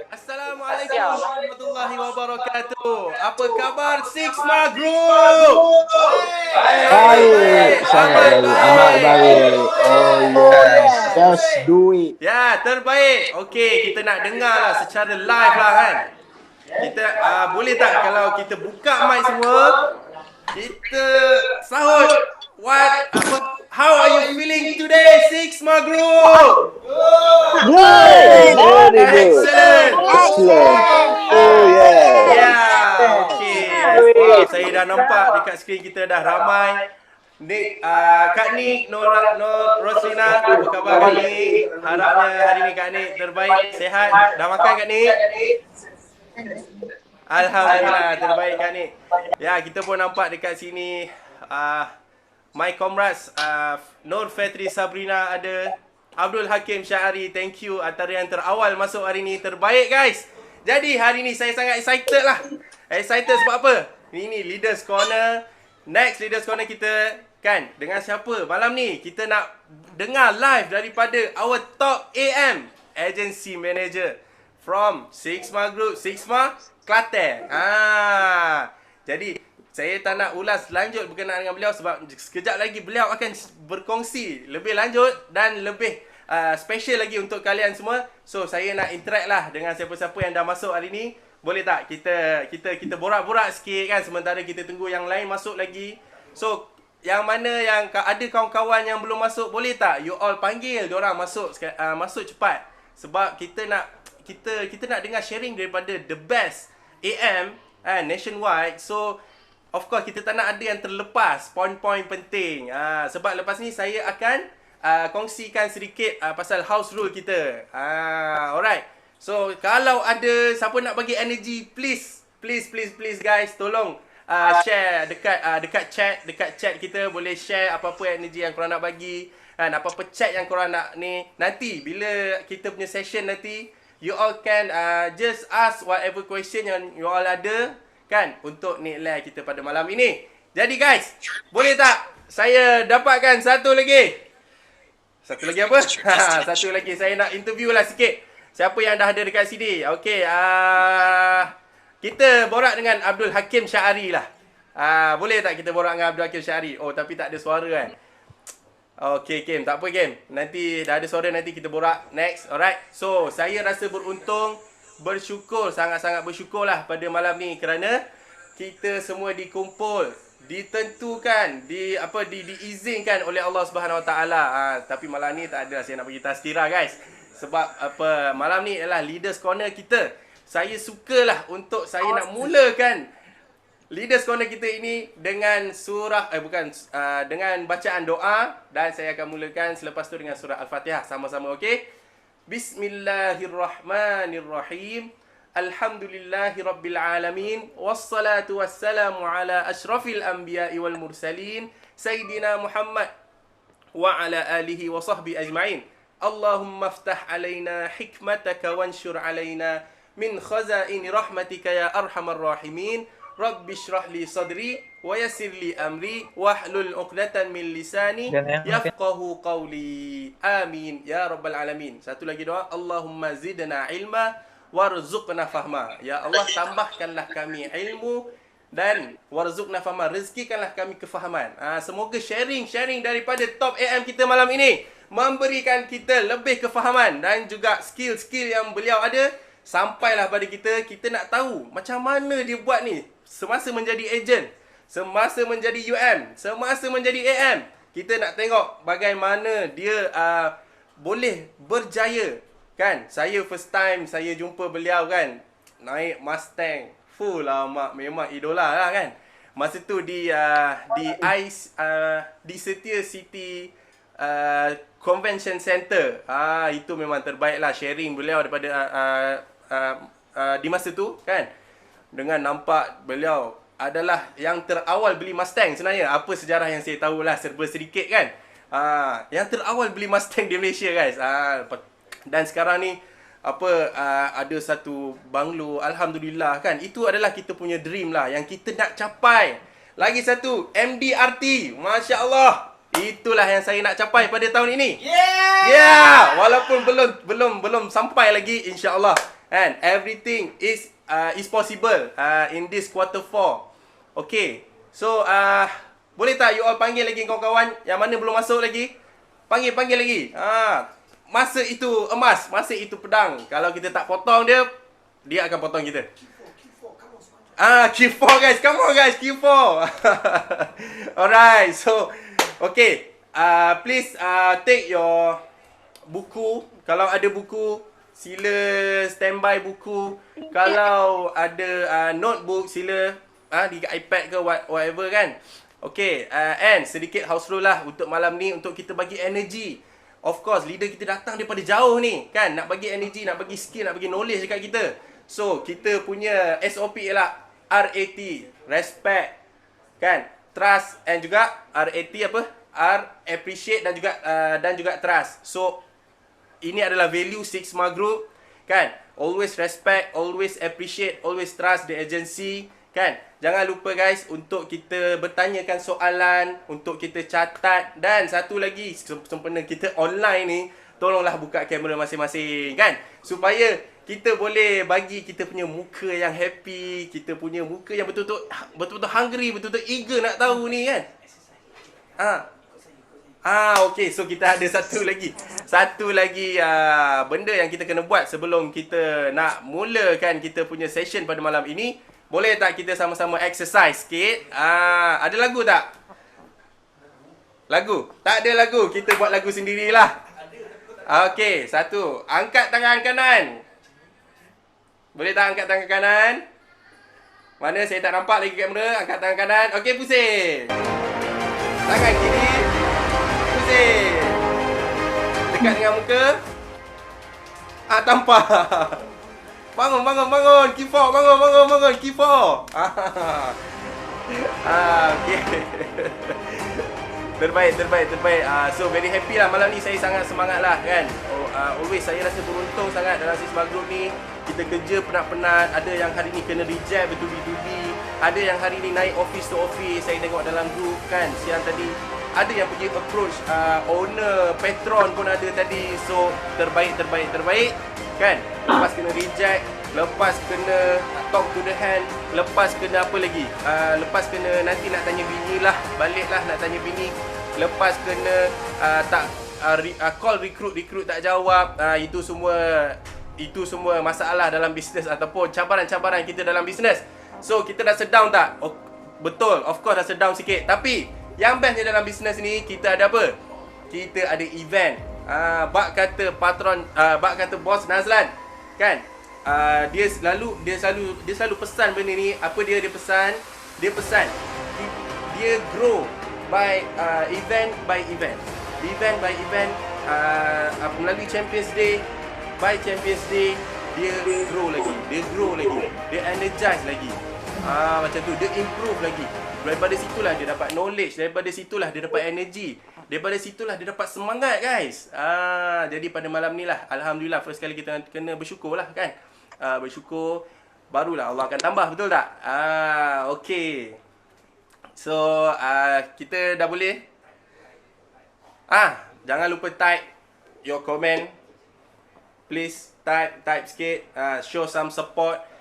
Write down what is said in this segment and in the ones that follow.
Assalamualaikum warahmatullahi wabarakatuh. Apa khabar Sixma Group? Baik, sangat baik. Amat baik. Oh yes, just do it. Ya, terbaik. Okey, kita nak dengar lah secara live lah kan. Kita boleh tak kalau kita buka mic semua, kita sahut how are you feeling today Sixma Group? Good, very good. Excellent. Excellent. Oh yeah. Ya, okey. Wow, saya dah nampak dekat skrin kita dah ramai. Nik, Kak Nik, Nur Roslina, apa khabar Kak Nik? Harapnya hari ni Kak Nik terbaik, sehat. Dah makan Kak Nik? Alhamdulillah, terbaik Kak Nik. Ya, kita pun nampak dekat sini my comrades Nur Fetri Sabrina ada, Abdul Hakim Syahari, thank you antara yang terawal masuk hari ni, terbaik guys. Jadi hari ni saya sangat excited lah. Excited sebab apa? Ini Leaders Corner. Next Leaders Corner kita kan dengan siapa? Malam ni kita nak dengar live daripada our top AM agency manager from Sixma Group, Sixma Klaten. Jadi saya tak nak ulas lanjut berkenaan dengan beliau sebab sekejap lagi beliau akan berkongsi lebih lanjut dan lebih special lagi untuk kalian semua. So saya nak interact lah dengan siapa-siapa yang dah masuk hari ni. Boleh tak kita borak-borak sikit kan sementara kita tunggu yang lain masuk lagi. So yang mana yang ada kawan-kawan yang belum masuk, boleh tak you all panggil diorang masuk cepat sebab kita nak dengar sharing daripada the best AM nationwide. So of course kita tak nak ada yang terlepas poin-poin penting. Sebab lepas ni saya akan kongsikan sedikit pasal house rule kita. Alright. So kalau ada siapa nak bagi energy, please guys, tolong share dekat chat kita, boleh share apa-apa energy yang korang nak bagi kan, apa-apa chat yang korang nak ni. Nanti bila kita punya session nanti, you all can just ask whatever question yang you all ada kan untuk nilai kita pada malam ini. Jadi guys, boleh tak saya dapatkan satu lagi apa? Satu lagi saya nak interview lah sikit. Siapa yang dah ada dekat sini? Okey, kita borak dengan Abdul Hakim Syahari lah. Boleh tak kita borak dengan Abdul Hakim Syahari? Oh, tapi tak ada suara kan? Okey, Kim. Tak apa, Kim. Nanti dah ada suara, nanti kita borak next. Alright. So, saya rasa beruntung, bersyukur, sangat-sangat bersyukur lah pada malam ni kerana kita semua dikumpul, ditentukan, diizinkan oleh Allah Subhanahu Wa Taala. Tapi malam ni tak ada, saya nak bagi tazkirah guys. Sebab malam ni adalah Leaders Corner kita. Saya sukalah untuk saya nak mulakan Leaders Corner kita ini dengan dengan bacaan doa, dan saya akan mulakan selepas tu dengan surah Al-Fatihah sama-sama, okey? Bismillahirrahmanirrahim. Alhamdulillahirabbil alamin, wassalatu wassalamu ala asyrafil anbiya'i wal mursalin sayyidina Muhammad wa ala alihi wa sahbihi ajma'in. Allahumma aftah alaina hikmataka wanshur alaina min khazaini rahmatika ya arhamar rahimin. Rabbi shrah li sadri wa yassir li amri wahlul 'uqdatan min lisani yafqahu qawli. Amin ya rabbal alamin. Satu lagi doa, Allahumma zidna ilma warzuqna fahma. Ya Allah, tambahkanlah kami ilmu dan warzuqna fahma, rezekikanlah kami kefahaman. Semoga sharing daripada top AM kita malam ini memberikan kita lebih kefahaman dan juga skill-skill yang beliau ada sampailah pada kita. Kita nak tahu macam mana dia buat ni semasa menjadi agent, semasa menjadi UM, semasa menjadi AM. Kita nak tengok bagaimana dia boleh berjaya kan. Saya first time saya jumpa beliau kan, naik Mustang full lah, memang idola lah kan. Masa tu di Setia City Convention Center. Itu memang terbaik lah sharing beliau daripada di masa tu kan. Dengan nampak beliau adalah yang terawal beli Mustang sebenarnya. Apa sejarah yang saya tahulah serba sedikit kan. Yang terawal beli Mustang di Malaysia guys. Dan sekarang ni ada satu banglo, alhamdulillah kan. Itu adalah kita punya dream lah yang kita nak capai. Lagi satu, MDRT. Masya Allah. Itulah yang saya nak capai pada tahun ini. Yeah, walaupun belum sampai lagi, insya-Allah. And everything is possible in this quarter 4. Okay. So boleh tak you all panggil lagi kawan-kawan yang mana belum masuk lagi? Panggil lagi. Masa itu emas, masa itu pedang. Kalau kita tak potong dia, dia akan potong kita. Q4 guys, come on guys, Q4. Alright, so okay, please take your buku. Kalau ada buku, sila standby buku. Kalau ada notebook, sila di iPad ke whatever kan. Okay, and sedikit house rule lah untuk malam ni, untuk kita bagi energy. Of course, leader kita datang daripada jauh ni kan, nak bagi energy, nak bagi skill, nak bagi knowledge dekat kita. So, kita punya SOP ialah RAT, respect kan, trust, and juga RAT apa? Appreciate dan juga trust. So, ini adalah value Six Sigma Group kan. Always respect, always appreciate, always trust the agency kan. Jangan lupa guys untuk kita bertanyakan soalan, untuk kita catat. Dan satu lagi, sempena kita online ni, tolonglah buka kamera masing-masing kan, supaya kita boleh bagi kita punya muka yang happy, kita punya muka yang betul-betul hungry, betul-betul eager nak tahu ni kan. Okay, so kita ada satu lagi benda yang kita kena buat sebelum kita nak mulakan kita punya session pada malam ini. Boleh tak kita sama-sama exercise sikit? Ada lagu tak? Lagu? Tak ada lagu, kita buat lagu sendirilah. Okay, satu, angkat tangan kanan. Boleh tak angkat tangan kanan? Mana saya tak nampak lagi kamera. Angkat tangan kanan. Okey, pusing. Tangan kiri. Pusing. Dekat dengan muka. Tampak. Bangun. Q4. Bangun. Q4. Okey. Terbaik. So very happy lah malam ni. Saya sangat semangat lah kan. Always saya rasa beruntung sangat dalam Six Sigma Group ni. Kita kerja penat-penat. Ada yang hari ni kena reject bertubi-tubi. Ada yang hari ni naik office to office. Saya tengok dalam group kan, siang tadi ada yang pergi approach owner, patron pun ada tadi. So terbaik kan. Lepas kena reject, lepas kena talk to the hand, lepas kena apa lagi, lepas kena nanti nak tanya bini lah, baliklah nak tanya bini. Lepas kena call recruit tak jawab. Itu semua masalah dalam bisnes ataupun cabaran-cabaran kita dalam bisnes. So kita dah sedown tak? Betul, of course dah sedown sikit. Tapi yang bestnya dalam bisnes ni, kita ada apa? Kita ada event. Bak kata bos Nazlan kan, dia selalu pesan benda ni. Apa dia pesan? Dia grow by event by event. Melalui Champions Day, by Champions Day, dia grow lagi, dia energize lagi. Macam tu, dia improve lagi. Daripada situlah dia dapat knowledge, daripada situlah dia dapat energy, daripada situlah dia dapat semangat guys. Jadi pada malam ni lah, alhamdulillah, first kali kita kena bersyukur lah kan. Bersyukur, barulah Allah akan tambah, betul tak? Okay. So kita dah boleh. Jangan lupa type your comment. Please type sikit, show some support.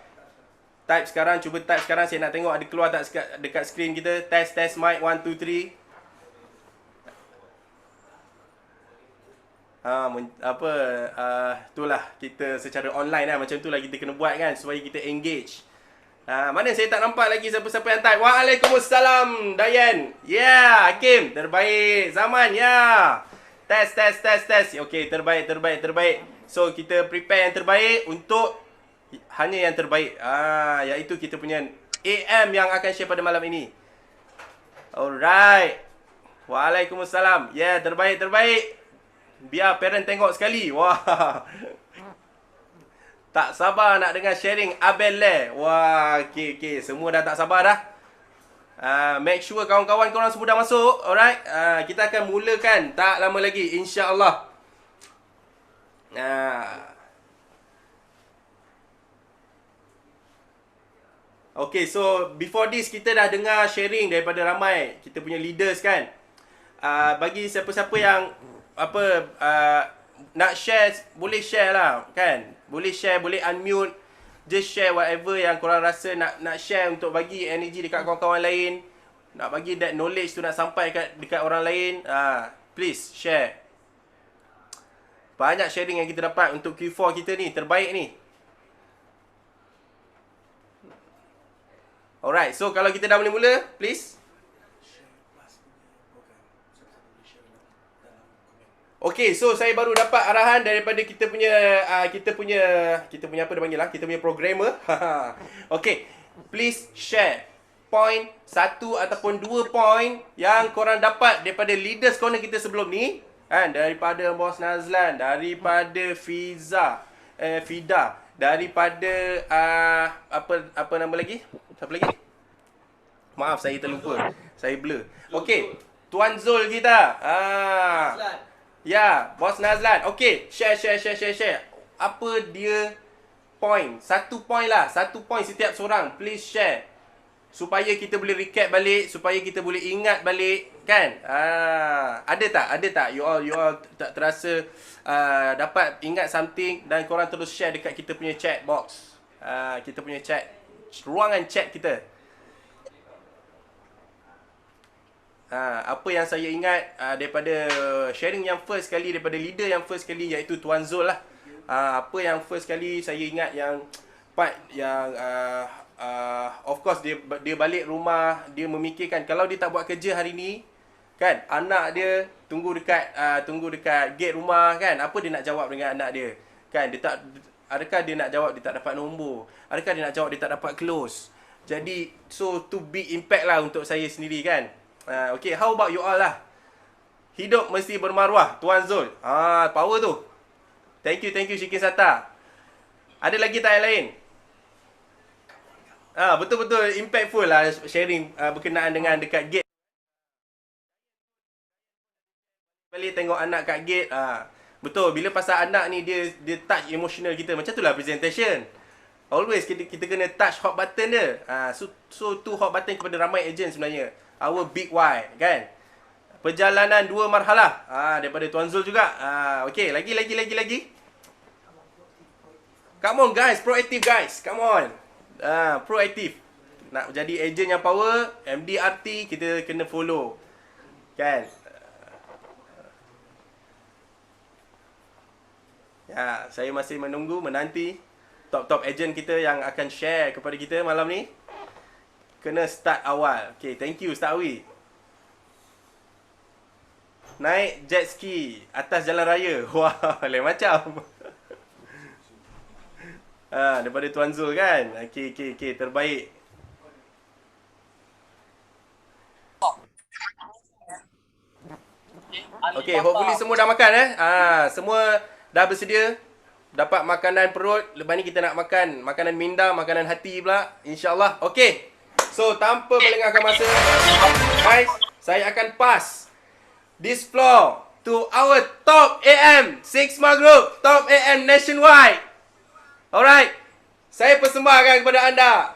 Type sekarang, cuba type sekarang. Saya nak tengok ada keluar tak dekat skrin kita. Test mic 1 2 3. Itulah kita secara online lah, macam itulah kita kena buat kan, supaya kita engage. Mana saya tak nampak lagi siapa-siapa yang type. Waalaikumsalam Dayan. Yeah, Hakim, terbaik. Zaman, yeah. Test. Okay, terbaik. So kita prepare yang terbaik untuk hanya yang terbaik. Iaitu kita punya AM yang akan share pada malam ini. Alright. Waalaikumsalam. Yeah, terbaik. Biar parent tengok sekali. Wah. Tak sabar nak dengar sharing Abel le. Wah, okay. Semua dah tak sabar dah. Make sure kawan-kawan korang semua dah masuk. Alright. Kita akan mulakan tak lama lagi, insya-Allah. Okay, so before this kita dah dengar sharing daripada ramai kita punya leaders kan. Bagi siapa-siapa yang nak share, boleh share lah kan. Boleh share, boleh unmute. Just share whatever yang korang rasa nak share untuk bagi energy dekat kawan-kawan lain. Nak bagi that knowledge tu nak sampai dekat orang lain. Please share. Banyak sharing yang kita dapat untuk Q4 kita ni, terbaik ni. Alright, so kalau kita dah boleh mula, please. Okay, so saya baru dapat arahan daripada kita punya apa dia panggil lah, kita punya programmer. Okay, please share point 1 ataupun 2 point yang korang dapat daripada leaders corner kita sebelum ni. Kan, daripada Bos Nazlan, daripada Fida, daripada apa nama lagi? Siapa lagi? Maaf, saya terlupa. Saya blur. Okey, Tuan Zul kita. Ya, Bos Nazlan. Okey, share. Apa dia point? 1 point lah. 1 point setiap seorang. Please share. Supaya kita boleh recap balik, supaya kita boleh ingat balik, kan? Ada tak? You all tak terasa dapat ingat something dan korang terus share dekat kita punya chat box. Kita punya chat, ruangan chat kita. Apa yang saya ingat daripada sharing yang first kali, daripada leader yang first kali, iaitu Tuan Zul lah. Apa yang first kali saya ingat yang part yang of course dia balik rumah, dia memikirkan kalau dia tak buat kerja hari ni, kan, anak dia tunggu dekat gate rumah, kan, apa dia nak jawab dengan anak dia, kan, adakah dia nak jawab dia tak dapat nombor, adakah dia nak jawab dia tak dapat close. Jadi so tu big impact lah untuk saya sendiri, kan. Okay, how about you all lah? Hidup mesti bermaruah, Tuan Zul. Power tu. Thank you Shikin Sata. Ada lagi tak yang lain? Betul-betul impactful lah sharing berkenaan dengan dekat gate. Balik tengok anak kat gate. Betul, bila pasal anak ni dia touch emotional kita. Macam tu lah presentation. Always kita kena touch hot button dia. So tu hot button kepada ramai agent sebenarnya. Our big why, kan. Perjalanan 2 marhalah. Daripada Tuan Zul juga. Okay, lagi. Come on guys, proaktif guys. Come on. Proaktif. Nak jadi agent yang power, MDRT kita kena follow, kan. Saya masih menanti top agent kita yang akan share kepada kita malam ni. Kena start awal. Okay, thank you Ustaz Awi. Naik jet ski atas jalan raya. Wah, lain macam. Daripada Tuan Zul, kan. Okay, terbaik. Okay, hopefully semua dah makan, semua dah bersedia dapat makanan perut. Lepas ni kita nak makan makanan minda, makanan hati pula, InsyaAllah. Okay, so tanpa melengahkan masa, guys, saya akan pass this floor to our top AM Sigma Group, top AM nationwide. Alright, saya persembahkan kepada anda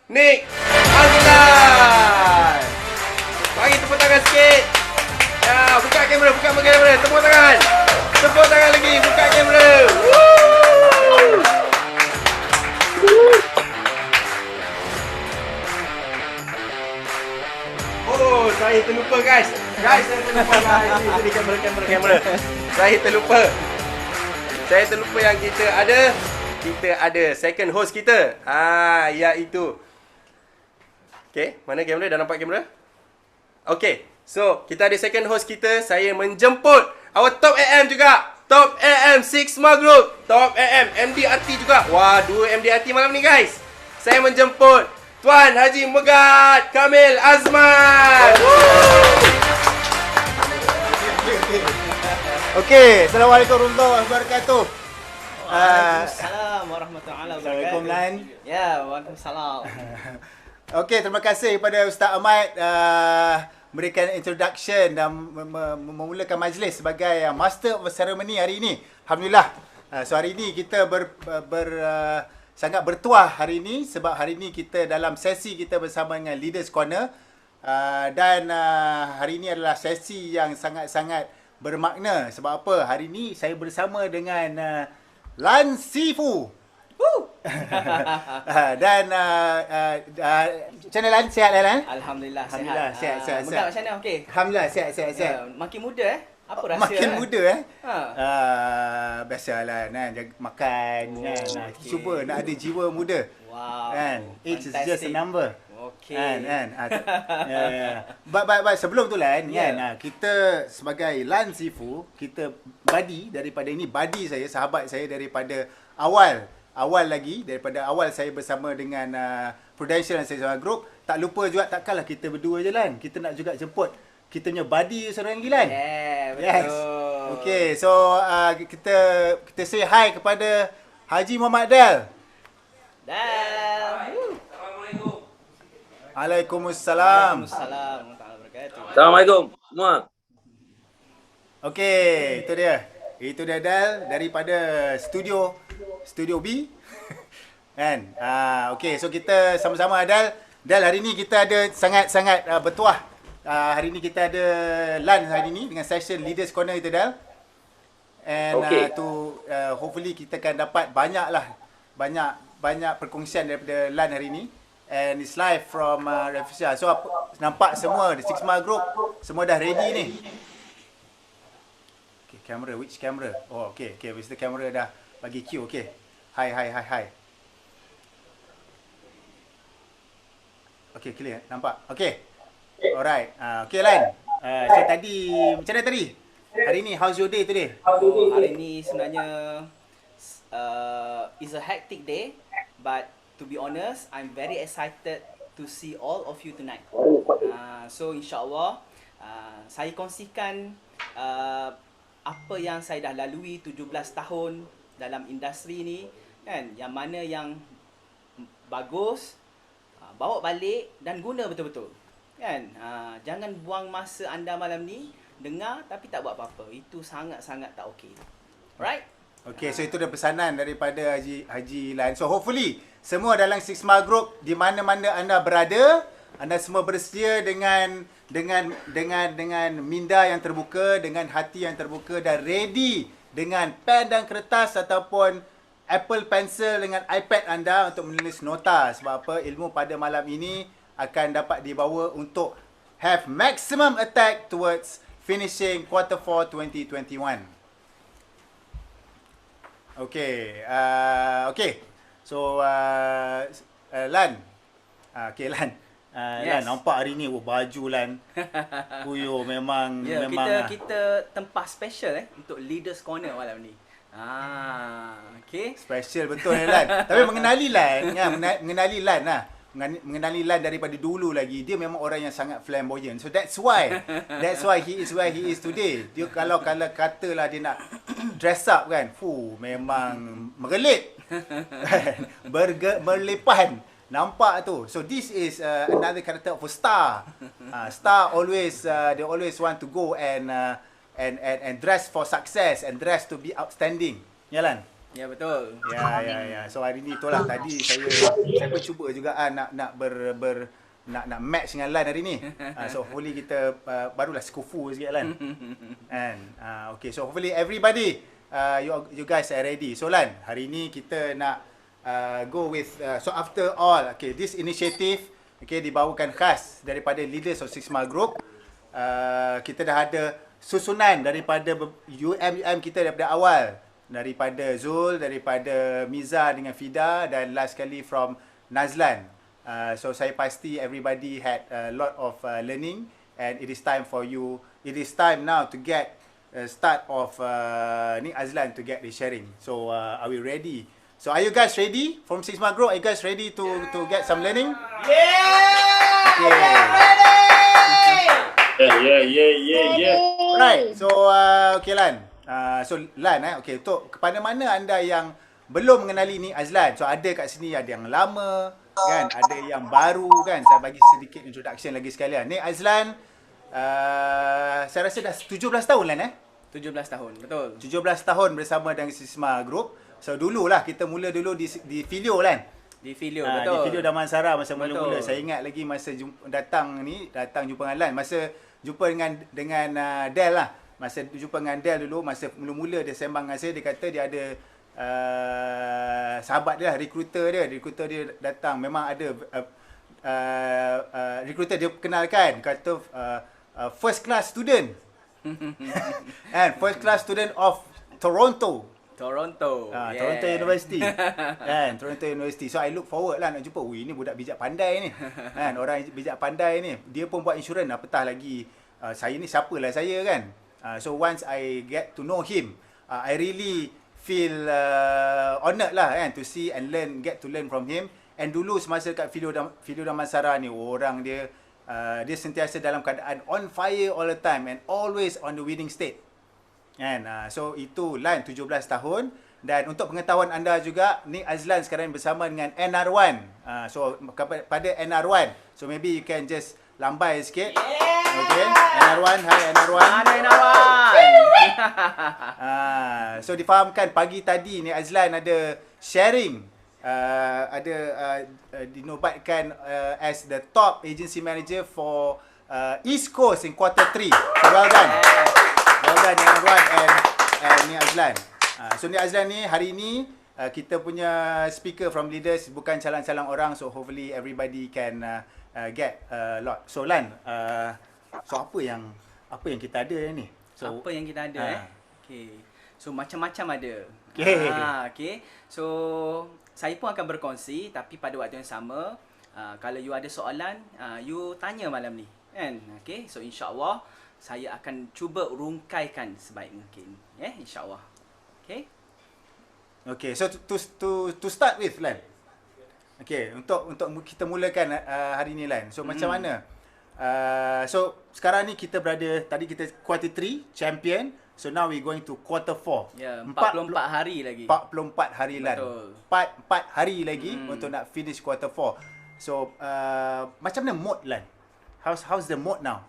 Nick Azlan. Bagi tepuk tangan sikit. Buka kamera, tepuk tangan. Tepuk tangan lagi, buka kamera. Oh, saya terlupa guys. Saya terlupa guys. Ini kamera. Saya terlupa yang kita ada second host kita. Iaitu. Okay, mana kamera? Dah nampak kamera? Okay, so kita ada second host kita. Saya menjemput our top AM juga. Top AM Sigma Group, top AM MDRT juga. Wah, 2 MDRT malam ni guys. Saya menjemput Tuan Haji Megat Kamil Azman. Okay, Assalamualaikum warahmatullahi wabarakatuh. Waalaikumsalam warahmatullahi wabarakatuh. Assalamualaikum Lan. Ya, waalaikumsalam. Okey, terima kasih kepada Ustaz Ahmad memberikan introduction dan memulakan majlis sebagai Master of Ceremony hari ini. Alhamdulillah. So hari ini kita sangat bertuah hari ini sebab hari ini kita dalam sesi kita bersama dengan Leaders Corner dan hari ini adalah sesi yang sangat-sangat bermakna. Sebab apa? Hari ini saya bersama dengan Lan Sifu. Dan macam mana Lan? Sihat Lan? Alhamdulillah, Alhamdulillah, sihat. Muda macam mana? Okey. Alhamdulillah, sihat. Makin muda Apa rahsia? Makin muda Ha. Biasalah kan, jaga makan kan. Cuba nak ada jiwa muda. Wow. Kan? Age is just a number. Okey. Kan. But sebelum tu Lan, kan, kita sebagai Lan Sifu, kita buddy daripada ini, buddy saya, sahabat saya daripada awal lagi, daripada awal saya bersama dengan Prudential dan Sesama Group. Tak lupa juga, takkanlah kita berdua je Lan. Kita nak juga jemput kita punya buddy seorang lagi Lan. Betul. Yes. Okay, so kita say hi kepada Haji Muhammad Del. Waalaikumsalam. Waalaikumsalam warahmatullahi wabarakatuh. Assalamualaikum semua. Okey, itu dia. Itu dia Del daripada Studio B. Kan? Okey, so kita sama-sama Del. Del, hari ni kita ada sangat-sangat bertuah. Hari ni kita ada lunch hari ni dengan session Leaders Corner itu Del. And hopefully kita akan dapat banyak perkongsian daripada lunch hari ni. And it's live from Refusha. So nampak semua the Sigma Group semua dah ready ni. Okay, camera, which camera? Oh, okay, the camera dah bagi cue. Okay. Hi. Okay, clear. Nampak? Okay. Alright. Okay Lan. So tadi, macam mana tadi? Hari ni, how's your day today? Hari ni sebenarnya is a hectic day, but to be honest, I'm very excited to see all of you tonight. So insyaAllah, saya kongsikan apa yang saya dah lalui 17 tahun dalam industri ni, kan, yang mana yang bagus, bawa balik dan guna betul-betul. Kan? Jangan buang masa anda malam ni dengar tapi tak buat apa-apa. Itu sangat-sangat tak okey. Alright? Okay, so itu dah pesanan daripada Haji Lan. So hopefully semua dalam Sigma Group di mana-mana anda berada, anda semua bersedia dengan minda yang terbuka, dengan hati yang terbuka dan ready dengan pen dan kertas ataupun Apple Pencil dengan iPad anda untuk menulis nota. Sebab apa? Ilmu pada malam ini akan dapat dibawa untuk have maximum attack towards finishing quarter 4 2021. Okay. So Lan. Okay Lan. Lan, nampak hari ni baju Lan. Puyo memang kita tempah special untuk Leaders Corner malam ni. Okay. Special betul Lan. Tapi mengenali Lan, mengenali Lan lah. Mengenali Lan daripada dulu lagi, dia memang orang yang sangat flamboyant. So that's why he is where he is today. Dia kalau katalah dia nak dress up kan, memang merelit. Berlepan. Nampak tu. So this is another character of a star. Star always they always want to go and dress for success and dress to be outstanding. Ya Lan? Ya betul. Ya. So hari ni itulah tadi saya pun cuba juga nak match dengan Lan hari ni. So hopefully kita barulah skufu sikit Lan. And okay, so hopefully everybody you guys are ready. So Lan, hari ni kita nak go with so after all, okay, this initiative dibawakan khas daripada Leaders of Sigma Group. Kita dah ada susunan daripada UM kita daripada awal. Daripada Zul, daripada Miza dengan Fida dan last sekali from Nazlan. So saya pasti everybody had a lot of learning and it is time for you. It is time now to get start of ni Azlan to get the sharing. So are we ready? So are you guys ready from Sigma Group? Are you guys ready to get some learning? Yeah! Okay. Yeah. Right. So okay Lan. So Lan okay, untuk kepada mana anda yang belum mengenali ni Azlan. So ada kat sini ada yang lama kan, ada yang baru kan. Saya bagi sedikit introduction lagi sekalian. Ni Azlan saya rasa dah 17 tahun Lan 17 tahun, betul. 17 tahun bersama dengan Sisma Group. So dululah kita mula dulu di Filio Lan. Di Filio, Di betul. Filio Damansara masa Betul. mula-mula. Saya ingat lagi masa datang jumpa dengan Lan. Masa jumpa dengan Del lah. Masa jumpa dengan Del dulu, masa mula-mula dia sembang dengan saya, dia kata dia ada sahabat dia, recruiter dia datang. Memang ada recruiter dia kenalkan, kata first class student. And first class student of Toronto. Toronto. Toronto University. Kan, Toronto University. So I look forward lah nak jumpa. Ini budak bijak pandai ni. Kan, orang bijak pandai ni. Dia pun buat insurans, apatah lagi saya ni siapalah saya kan. So once I get to know him, I really feel honoured lah kan to see and get to learn from him. And dulu semasa kat Filio Damansara ni, orang dia dia sentiasa dalam keadaan on fire all the time and always on the winning state. Kan? So itu Lan 17 tahun. Dan untuk pengetahuan anda juga, ni Azlan sekarang bersama dengan NR1. So pada NR1, so maybe you can just lambai sikit. Okay, NR1, hi NR1. Mana Nawan? So difahamkan pagi tadi ni Azlan ada sharing, dinobatkan as the top agency manager for East Coast in quarter 3. So well done. Well done NR1 and ni Azlan. So ni Azlan ni hari ni kita punya speaker from leaders, bukan calang-calang orang. So hopefully everybody can get a lot. So Lan, so apa yang kita ada ni? So Apa yang kita ada Okay. So macam-macam ada. Okay. Okay. So saya pun akan berkongsi, tapi pada waktu yang sama, kalau you ada soalan, you tanya malam ni, kan? Okay. So insya-Allah saya akan cuba rungkaikan sebaik mungkin. Insya-Allah. Okay. Okay, so to start with Lan. Okay, untuk kita mulakan hari ni Lan. So macam mana? So sekarang ni kita berada, tadi kita quarter 3 champion. So now we going to quarter 4. Ya, 44 hari lagi. 44 hari Lan. Betul. 4 hari lagi untuk nak finish quarter 4. So macam mana mood Lan? How's the mood now?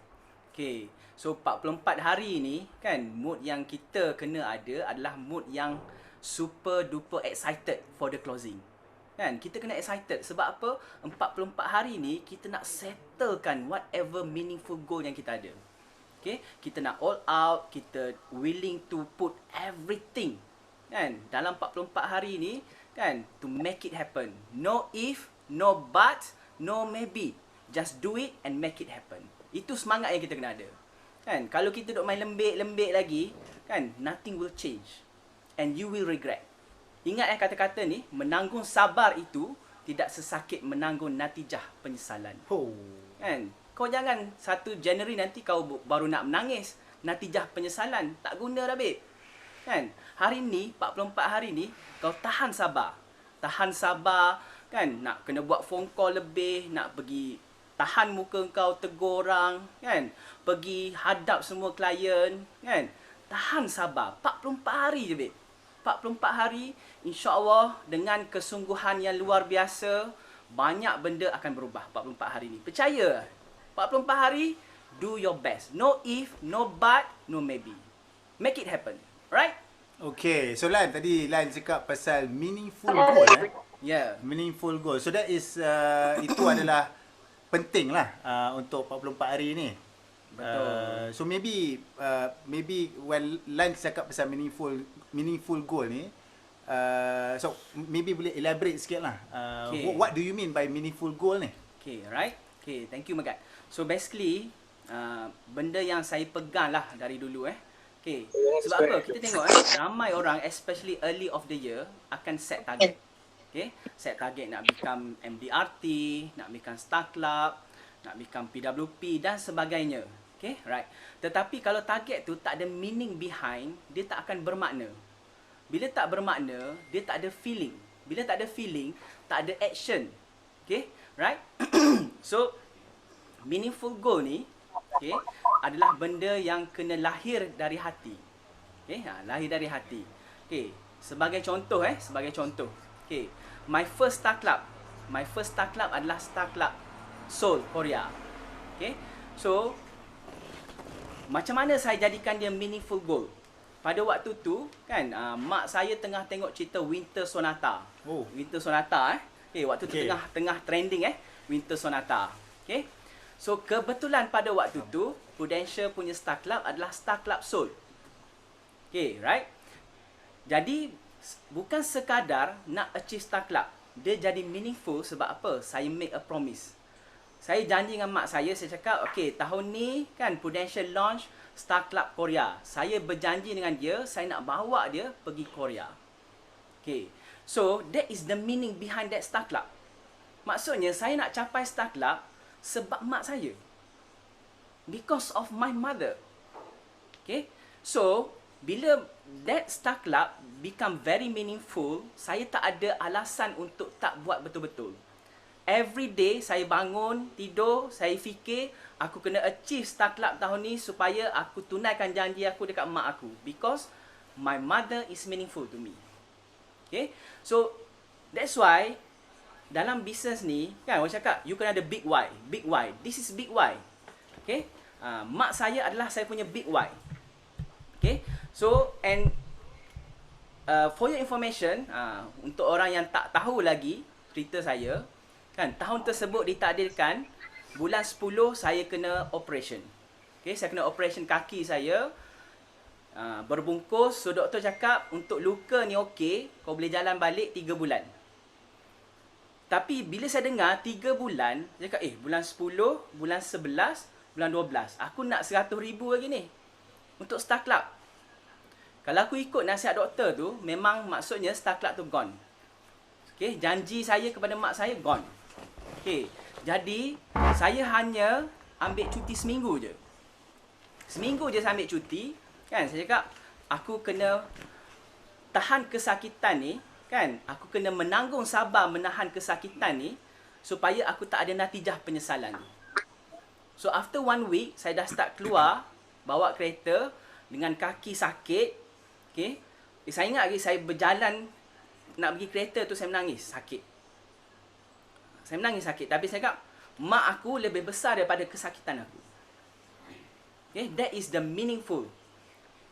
Okay. So 44 hari ni kan, mood yang kita kena ada adalah mood yang super duper excited for the closing. Kan, kita kena excited sebab apa? 44 hari ni kita nak settlekan whatever meaningful goal yang kita ada. Okay, kita nak all out, kita willing to put everything kan dalam 44 hari ni kan, to make it happen. No if, no but, no maybe. Just do it and make it happen. Itu semangat yang kita kena ada. Kan, kalau kita duk main lembik-lembik lagi, kan, nothing will change and you will regret. Ingat kata-kata ni, menanggung sabar itu tidak sesakit menanggung natijah penyesalan. Kan? Kau jangan 1 Januari nanti kau baru nak menangis, natijah penyesalan, tak guna dah babe. Kan? Hari ni 44 hari ni kau tahan sabar. Tahan sabar kan, nak kena buat phone call lebih, nak pergi tahan muka kau tegur orang kan, pergi hadap semua klien kan. Tahan sabar 44 hari je babe. 44 hari insya-Allah dengan kesungguhan yang luar biasa, banyak benda akan berubah 44 hari ni. Percaya. 44 hari, do your best. No if, no but, no maybe. Make it happen. Right? Okay, so Lan tadi Lan cakap pasal meaningful goal Yeah. Meaningful goal. So that is itu adalah penting lah untuk 44 hari ni. Betul. So maybe when Lan cakap pasal meaningful goal ni, so maybe boleh elaborate sikit lah. Okay. What do you mean by meaningful goal ni? Okay, right? Okay, thank you Megat. So basically, benda yang saya pegang lah dari dulu Okay, sebab apa? Kita tengok ramai orang, especially early of the year, akan set target. Okay, set target nak become MDRT, nak become Star Club, nak become PWP dan sebagainya. Okay, right. Tetapi kalau target tu tak ada meaning behind, dia tak akan bermakna. Bila tak bermakna, dia tak ada feeling. Bila tak ada feeling, tak ada action. Okay, right. So, meaningful goal ni, okay, adalah benda yang kena lahir dari hati. Okay, lahir dari hati. Okay, Sebagai contoh Okay. My first Star Club adalah Star Club Seoul, Korea. Okay. So macam mana saya jadikan dia meaningful goal? Pada waktu tu kan, mak saya tengah tengok cerita Winter Sonata. Oh. Winter Sonata Okay, waktu tu Okay. tengah trending Winter Sonata. Okay. So kebetulan pada waktu tu Prudential punya Star Club adalah Star Club Seoul. Okay, right? Jadi bukan sekadar nak achieve Star Club, dia jadi meaningful sebab apa? Saya make a promise. Saya janji dengan mak saya cakap, okay, tahun ni kan Prudential launch Star Club Korea. Saya berjanji dengan dia, saya nak bawa dia pergi Korea. Okay. So, that is the meaning behind that Star Club. Maksudnya, saya nak capai Star Club sebab mak saya. Because of my mother. Okay. So, bila that Star Club become very meaningful, saya tak ada alasan untuk tak buat betul-betul. Every day saya bangun, tidur, saya fikir aku kena achieve Star Club tahun ni supaya aku tunaikan janji aku dekat mak aku. Because my mother is meaningful to me. Okay. So, that's why dalam business ni, kan orang cakap, you kena ada big why. Big why. This is big why. Okay. Mak saya adalah saya punya big why. Okay. So, and for your information, untuk orang yang tak tahu lagi cerita saya, kan, tahun tersebut ditakdirkan bulan 10 saya kena operation. Okay, saya kena operation kaki saya. Berbungkus, so doktor cakap untuk luka ni okey, kau boleh jalan balik 3 bulan. Tapi bila saya dengar 3 bulan, saya cakap bulan 10, bulan 11, bulan 12, aku nak 100,000 lagi ni untuk Star Club. Kalau aku ikut nasihat doktor tu, memang maksudnya Star Club tu gone. Okay, janji saya kepada mak saya gone. Okay, jadi saya hanya ambil cuti seminggu je. Seminggu je saya ambil cuti. Kan, saya cakap, aku kena tahan kesakitan ni. Kan, aku kena menanggung sabar menahan kesakitan ni. Supaya aku tak ada natijah penyesalan ni. So, after 1 week, saya dah start keluar. Bawa kereta dengan kaki sakit. Okay. Saya ingat lagi, saya berjalan nak pergi kereta tu, saya menangis sakit. Saya menangis sakit. Tapi saya cakap, mak aku lebih besar daripada kesakitan aku. Okay, that is the meaningful.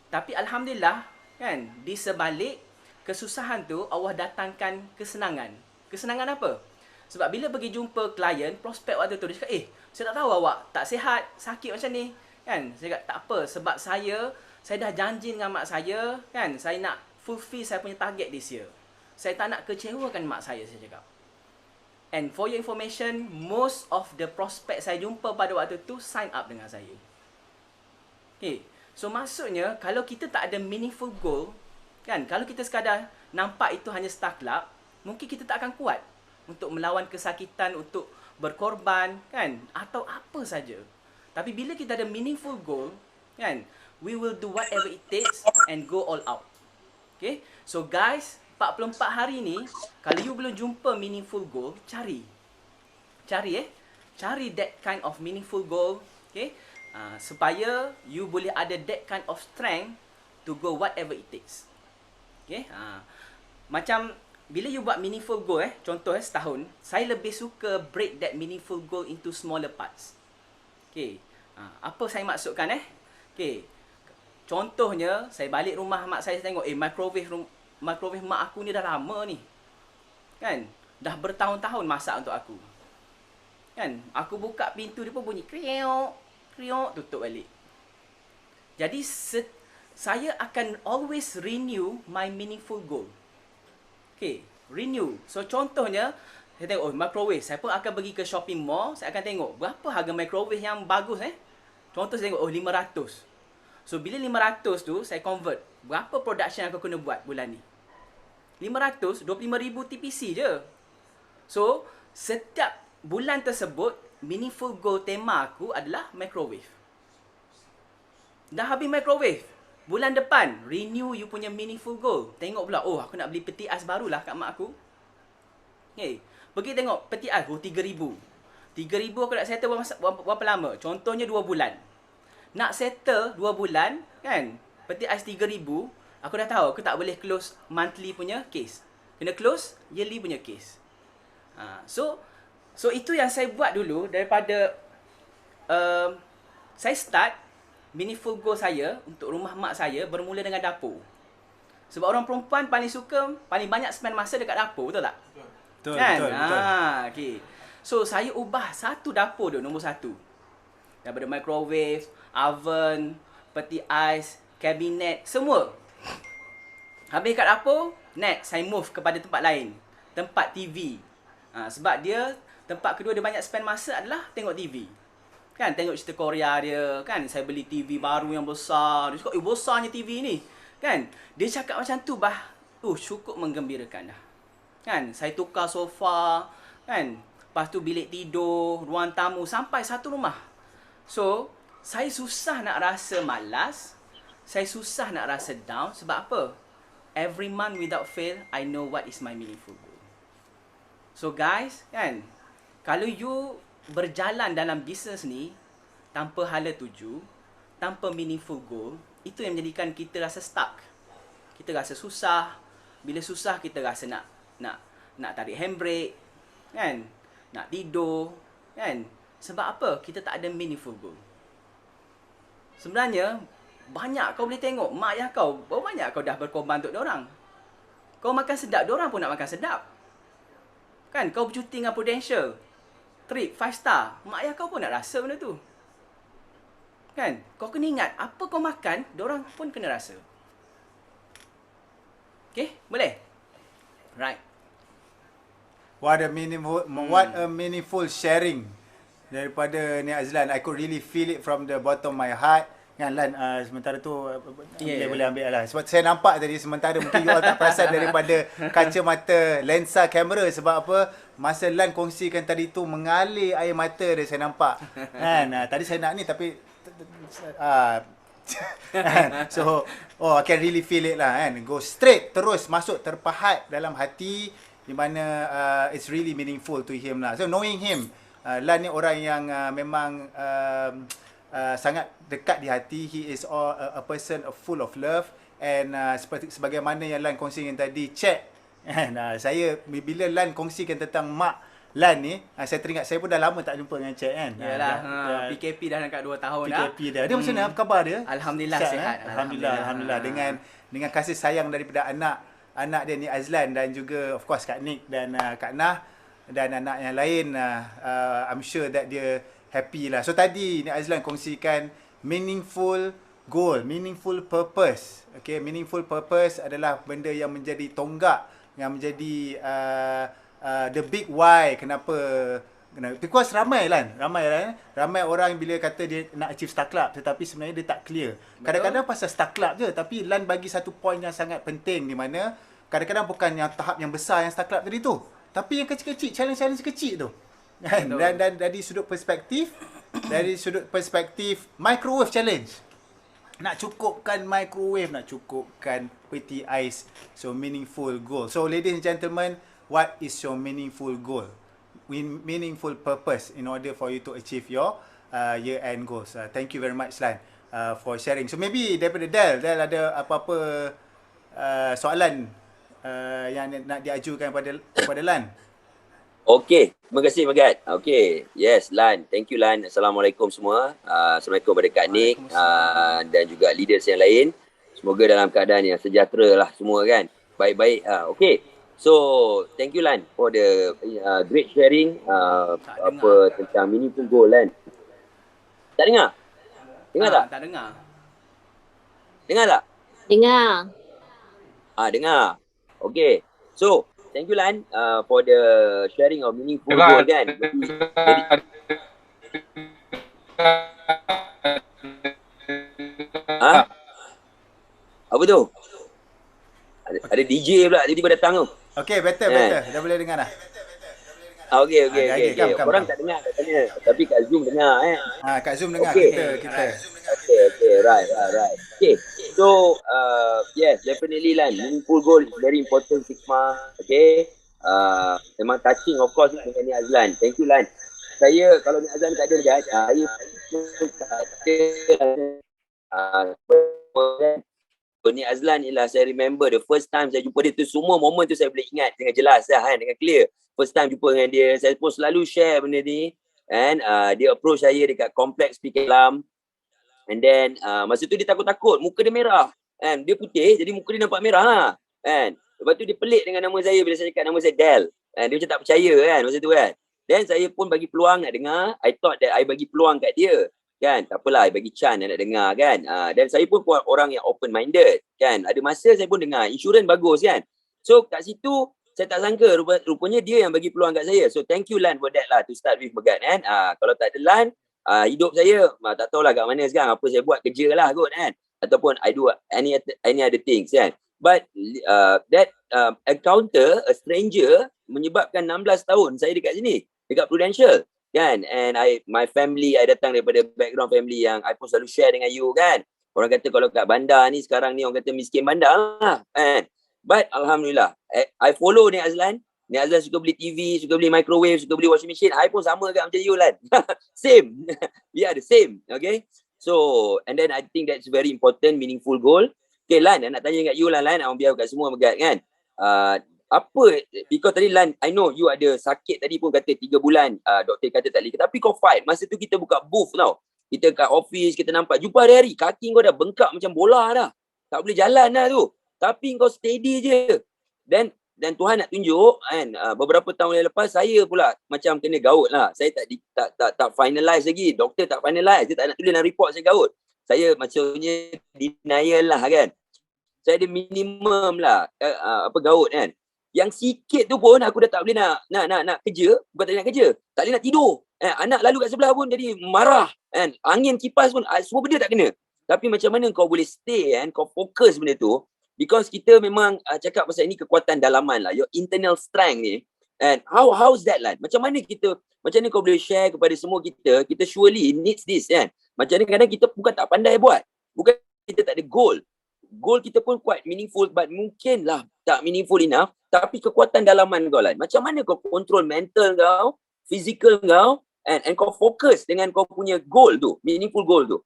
Tapi Alhamdulillah, kan, di sebalik kesusahan tu, Allah datangkan kesenangan. Kesenangan apa? Sebab bila pergi jumpa klien, prospek waktu tu, dia cakap, saya tak tahu awak tak sihat, sakit macam ni. Kan, saya cakap, tak apa, sebab saya dah janji dengan mak saya, kan, saya nak fulfill saya punya target this year. Saya tak nak kecewakan mak saya cakap. And for your information, most of the prospect saya jumpa pada waktu tu sign up dengan saya. Okay. So maksudnya, kalau kita tak ada meaningful goal, kan, kalau kita sekadar nampak itu hanya Star Club, mungkin kita tak akan kuat untuk melawan kesakitan, untuk berkorban, kan, atau apa saja. Tapi bila kita ada meaningful goal, kan, we will do whatever it takes and go all out. Okay. So guys, 44 hari ni, kalau you belum jumpa meaningful goal, cari that kind of meaningful goal. Okay. Supaya you boleh ada that kind of strength to go whatever it takes. Okay. Macam bila you buat meaningful goal, contoh setahun, saya lebih suka break that meaningful goal into smaller parts. Okay. Apa saya maksudkan Okay. Contohnya, saya balik rumah mak saya tengok, microwave mak aku ni dah lama ni. Kan? Dah bertahun-tahun masak untuk aku. Kan? Aku buka pintu, dia pun bunyi kriok, tutup balik. Jadi, saya akan always renew my meaningful goal. Okay, renew. So, contohnya, saya tengok, microwave. Saya pun akan pergi ke shopping mall, saya akan tengok, berapa harga microwave yang bagus, Contoh, saya tengok, 500. So, bila 500 tu, saya convert. Berapa production yang aku kena buat bulan ni? 500, 25,000 TPC je. So, setiap bulan tersebut, meaningful goal tema aku adalah microwave. Dah habis microwave. Bulan depan, renew you punya meaningful goal. Tengok pula, aku nak beli peti ais barulah kat mak aku. Okay. Pergi tengok peti ais, 3,000. 3,000 aku nak settle berapa lama? Contohnya 2 bulan. Nak settle 2 bulan, kan? Peti ais 3,000, Aku dah tahu aku tak boleh close monthly punya case. Kena close yearly punya case. So itu yang saya buat dulu daripada saya start meaningful goal saya untuk rumah mak saya bermula dengan dapur. Sebab orang perempuan paling suka, paling banyak spend masa dekat dapur, betul tak? Betul, Kan? betul. Okay. So saya ubah satu dapur tu nombor 1. Daripada microwave, oven, peti ais, kabinet, semua. Habis kat dapur, next saya move kepada tempat lain. Tempat TV. Sebab dia, tempat kedua dia banyak spend masa adalah tengok TV. Kan, tengok cerita Korea dia. Kan, saya beli TV baru yang besar. Dia cakap, besarnya TV ni. Kan, dia cakap macam tu cukup menggembirakan dah. Kan, saya tukar sofa. Kan, lepas tu bilik tidur, ruang tamu, sampai satu rumah. So, saya susah nak rasa malas. Saya susah nak rasa down. Sebab apa? Every month without fail, I know what is my meaningful goal. So guys, kan, kalau you berjalan dalam bisnes ni tanpa hala tuju, tanpa meaningful goal, itu yang menjadikan kita rasa stuck. Kita rasa susah. Bila susah kita rasa nak tarik handbrake, kan? Nak tidur, kan? Sebab apa? Kita tak ada meaningful goal. Sebenarnya banyak kau boleh tengok mak ayah kau, berapa banyak kau dah berkorban untuk diorang. Kau makan sedap, diorang pun nak makan sedap. Kan, kau bercuti dengan Prudential, trip 5 star, mak ayah kau pun nak rasa benda tu. Kan, kau kena ingat, apa kau makan, diorang pun kena rasa. Okay, boleh? Right. What a meaningful sharing daripada ni Azlan. I could really feel it from the bottom of my heart. Kan Lan, sementara tu boleh ambil lah. Sebab saya nampak tadi sementara mungkin you all tak perasan daripada kacamata lensa kamera. Sebab apa? Masa Lan kongsikan tadi tu mengalir air mata dia, saya nampak. Kan, tadi saya nak ni tapi so I can really feel it lah kan. Go straight, terus masuk terpahat dalam hati, di mana it's really meaningful to him lah. So knowing him, Lan ni orang yang memang sangat dekat di hati. He is a person full of love, and seperti sebagaimana yang Lan kongsikan tadi, chat kan, saya bila Lan kongsikan tentang mak Lan ni, saya teringat saya pun dah lama tak jumpa dengan chat kan. Yalah, PKP dah dekat 2 tahun dah. PKP dah. Dia macam mana khabar dia? Alhamdulillah sihat. Alhamdulillah. Dengan kasih sayang daripada anak dia ni Azlan, dan juga of course Kak Nick dan Kak Nah dan anak yang lain, I'm sure that dia happy lah. So tadi ni Azlan kongsikan meaningful goal, meaningful purpose. Okay, meaningful purpose adalah benda yang menjadi tonggak, yang menjadi the big why. Kenapa? Because ramai orang bila kata dia nak achieve Star Club, tetapi sebenarnya dia tak clear. Kadang-kadang pasal Star Club je, tapi Lan bagi satu point yang sangat penting, di mana kadang-kadang bukan yang tahap yang besar yang Star Club tadi tu, tapi yang kecil-kecil, challenge-challenge kecil tu. Dan dari sudut perspektif microwave challenge, nak cukupkan microwave, nak cukupkan peti ais. So meaningful goal. So ladies and gentlemen, what is your meaningful goal? Meaningful purpose in order for you to achieve your year-end goals. Thank you very much Lan for sharing. So maybe daripada Del ada apa-apa soalan yang nak diajukan kepada Lan? Okey, terima kasih Megat. Okey, yes Lan, thank you Lan. Assalamualaikum semua. Assalamualaikum kepada Kak Nick dan juga leaders yang lain. Semoga dalam keadaan yang sejahtera lah semua kan. Baik-baik. Okey. So, thank you Lan for the great sharing tentang meaningful goal Lan. Tak dengar? Dengar tak? Tak dengar. Dengar tak? Dengar. Dengar. Okay. So, thank you Lan for the sharing of meaningful goal kan. Apa tu? Ada DJ pula tiba-tiba datang tu. Okay, better. Dah boleh dengar dah. Okay. Korang Come. tak dengar katanya. Tapi kat Zoom dengar Kat Zoom dengar Okay. kita. Okay, right. Okay, so yes, definitely Lan, meaningful goal is very important Sigma. Okay, memang touching of course dengan ni Azlan. Thank you Lan. Saya kalau ni Azlan tak ada dekat, saya pun tak ada ni Azlan ialah saya remember the first time saya jumpa dia tu, semua momen tu saya boleh ingat dengan jelas lah kan, dengan clear. First time jumpa dengan dia, saya pun selalu share benda ni. And dia approach saya dekat kompleks Pikir Alam. And then masa tu dia takut-takut, muka dia merah. And dia putih, jadi muka dia nampak merah lah. And lepas tu dia pelik dengan nama saya bila saya cakap nama saya Del. And dia macam tak percaya kan masa tu kan. Then saya pun bagi peluang nak dengar. I thought that I bagi peluang kat dia. Kan, tak apalah, I bagi chance nak dengar kan. Dan saya pun orang yang open minded kan. Ada masa saya pun dengar, insurans bagus kan. So kat situ saya tak sangka rupanya dia yang bagi peluang kat saya. So thank you Lan for that lah to start with Megat kan. Kalau tak ada Lan, hidup saya tak tahulah kat mana sekarang. Apa saya buat, kerja lah kot kan. Ataupun I do any other things kan. But that encounter a stranger menyebabkan 16 tahun saya dekat sini, dekat Prudential kan. And my family, I datang daripada background family yang I pun selalu share dengan you kan. Orang kata kalau kat bandar ni sekarang ni orang kata miskin bandar lah kan. But Alhamdulillah, I follow Nik Azlan. Nik Azlan suka beli TV, suka beli microwave, suka beli washing machine. I pun sama kat macam you Lan. Same. We are the same. Okay. So, and then I think that's very important, meaningful goal. Okay Lan, nak tanya kat you Lan, on behalf kat semua Megat kan. Apa, because tadi Lan, I know you ada sakit tadi pun kata 3 bulan, doktor kata tak boleh. Tapi kau fight, masa tu kita buka booth tau. Kita kat office, kita nampak, jumpa hari-hari, kaki kau dah bengkak macam bola dah. Tak boleh jalan dah tu. Tapi kau steady je. Dan Tuhan nak tunjuk kan, beberapa tahun yang lepas saya pula macam kena gaut lah. Saya tak finalize lagi. Doktor tak finalize. Dia tak nak tulis dalam report saya gaut. Saya macamnya denial lah kan. Saya ada minimum lah gaut kan. Yang sikit tu pun aku dah tak boleh nak kerja. Bukan tak boleh nak kerja, tak boleh nak tidur. Anak lalu kat sebelah pun jadi marah kan. Angin kipas pun semua benda tak kena. Tapi macam mana kau boleh stay kan, kau fokus benda tu. Because kita memang cakap pasal ini kekuatan dalaman lah, your internal strength ni. And how's that lah? Macam mana kau boleh share kepada semua kita surely needs this kan. Macam mana kadang kita bukan tak pandai buat. Bukan kita tak ada goal. Goal kita pun quite meaningful, but mungkin lah tak meaningful enough. Tapi kekuatan dalaman kau lah. Macam mana kau control mental kau, physical kau, and kau fokus dengan kau punya goal tu, meaningful goal tu.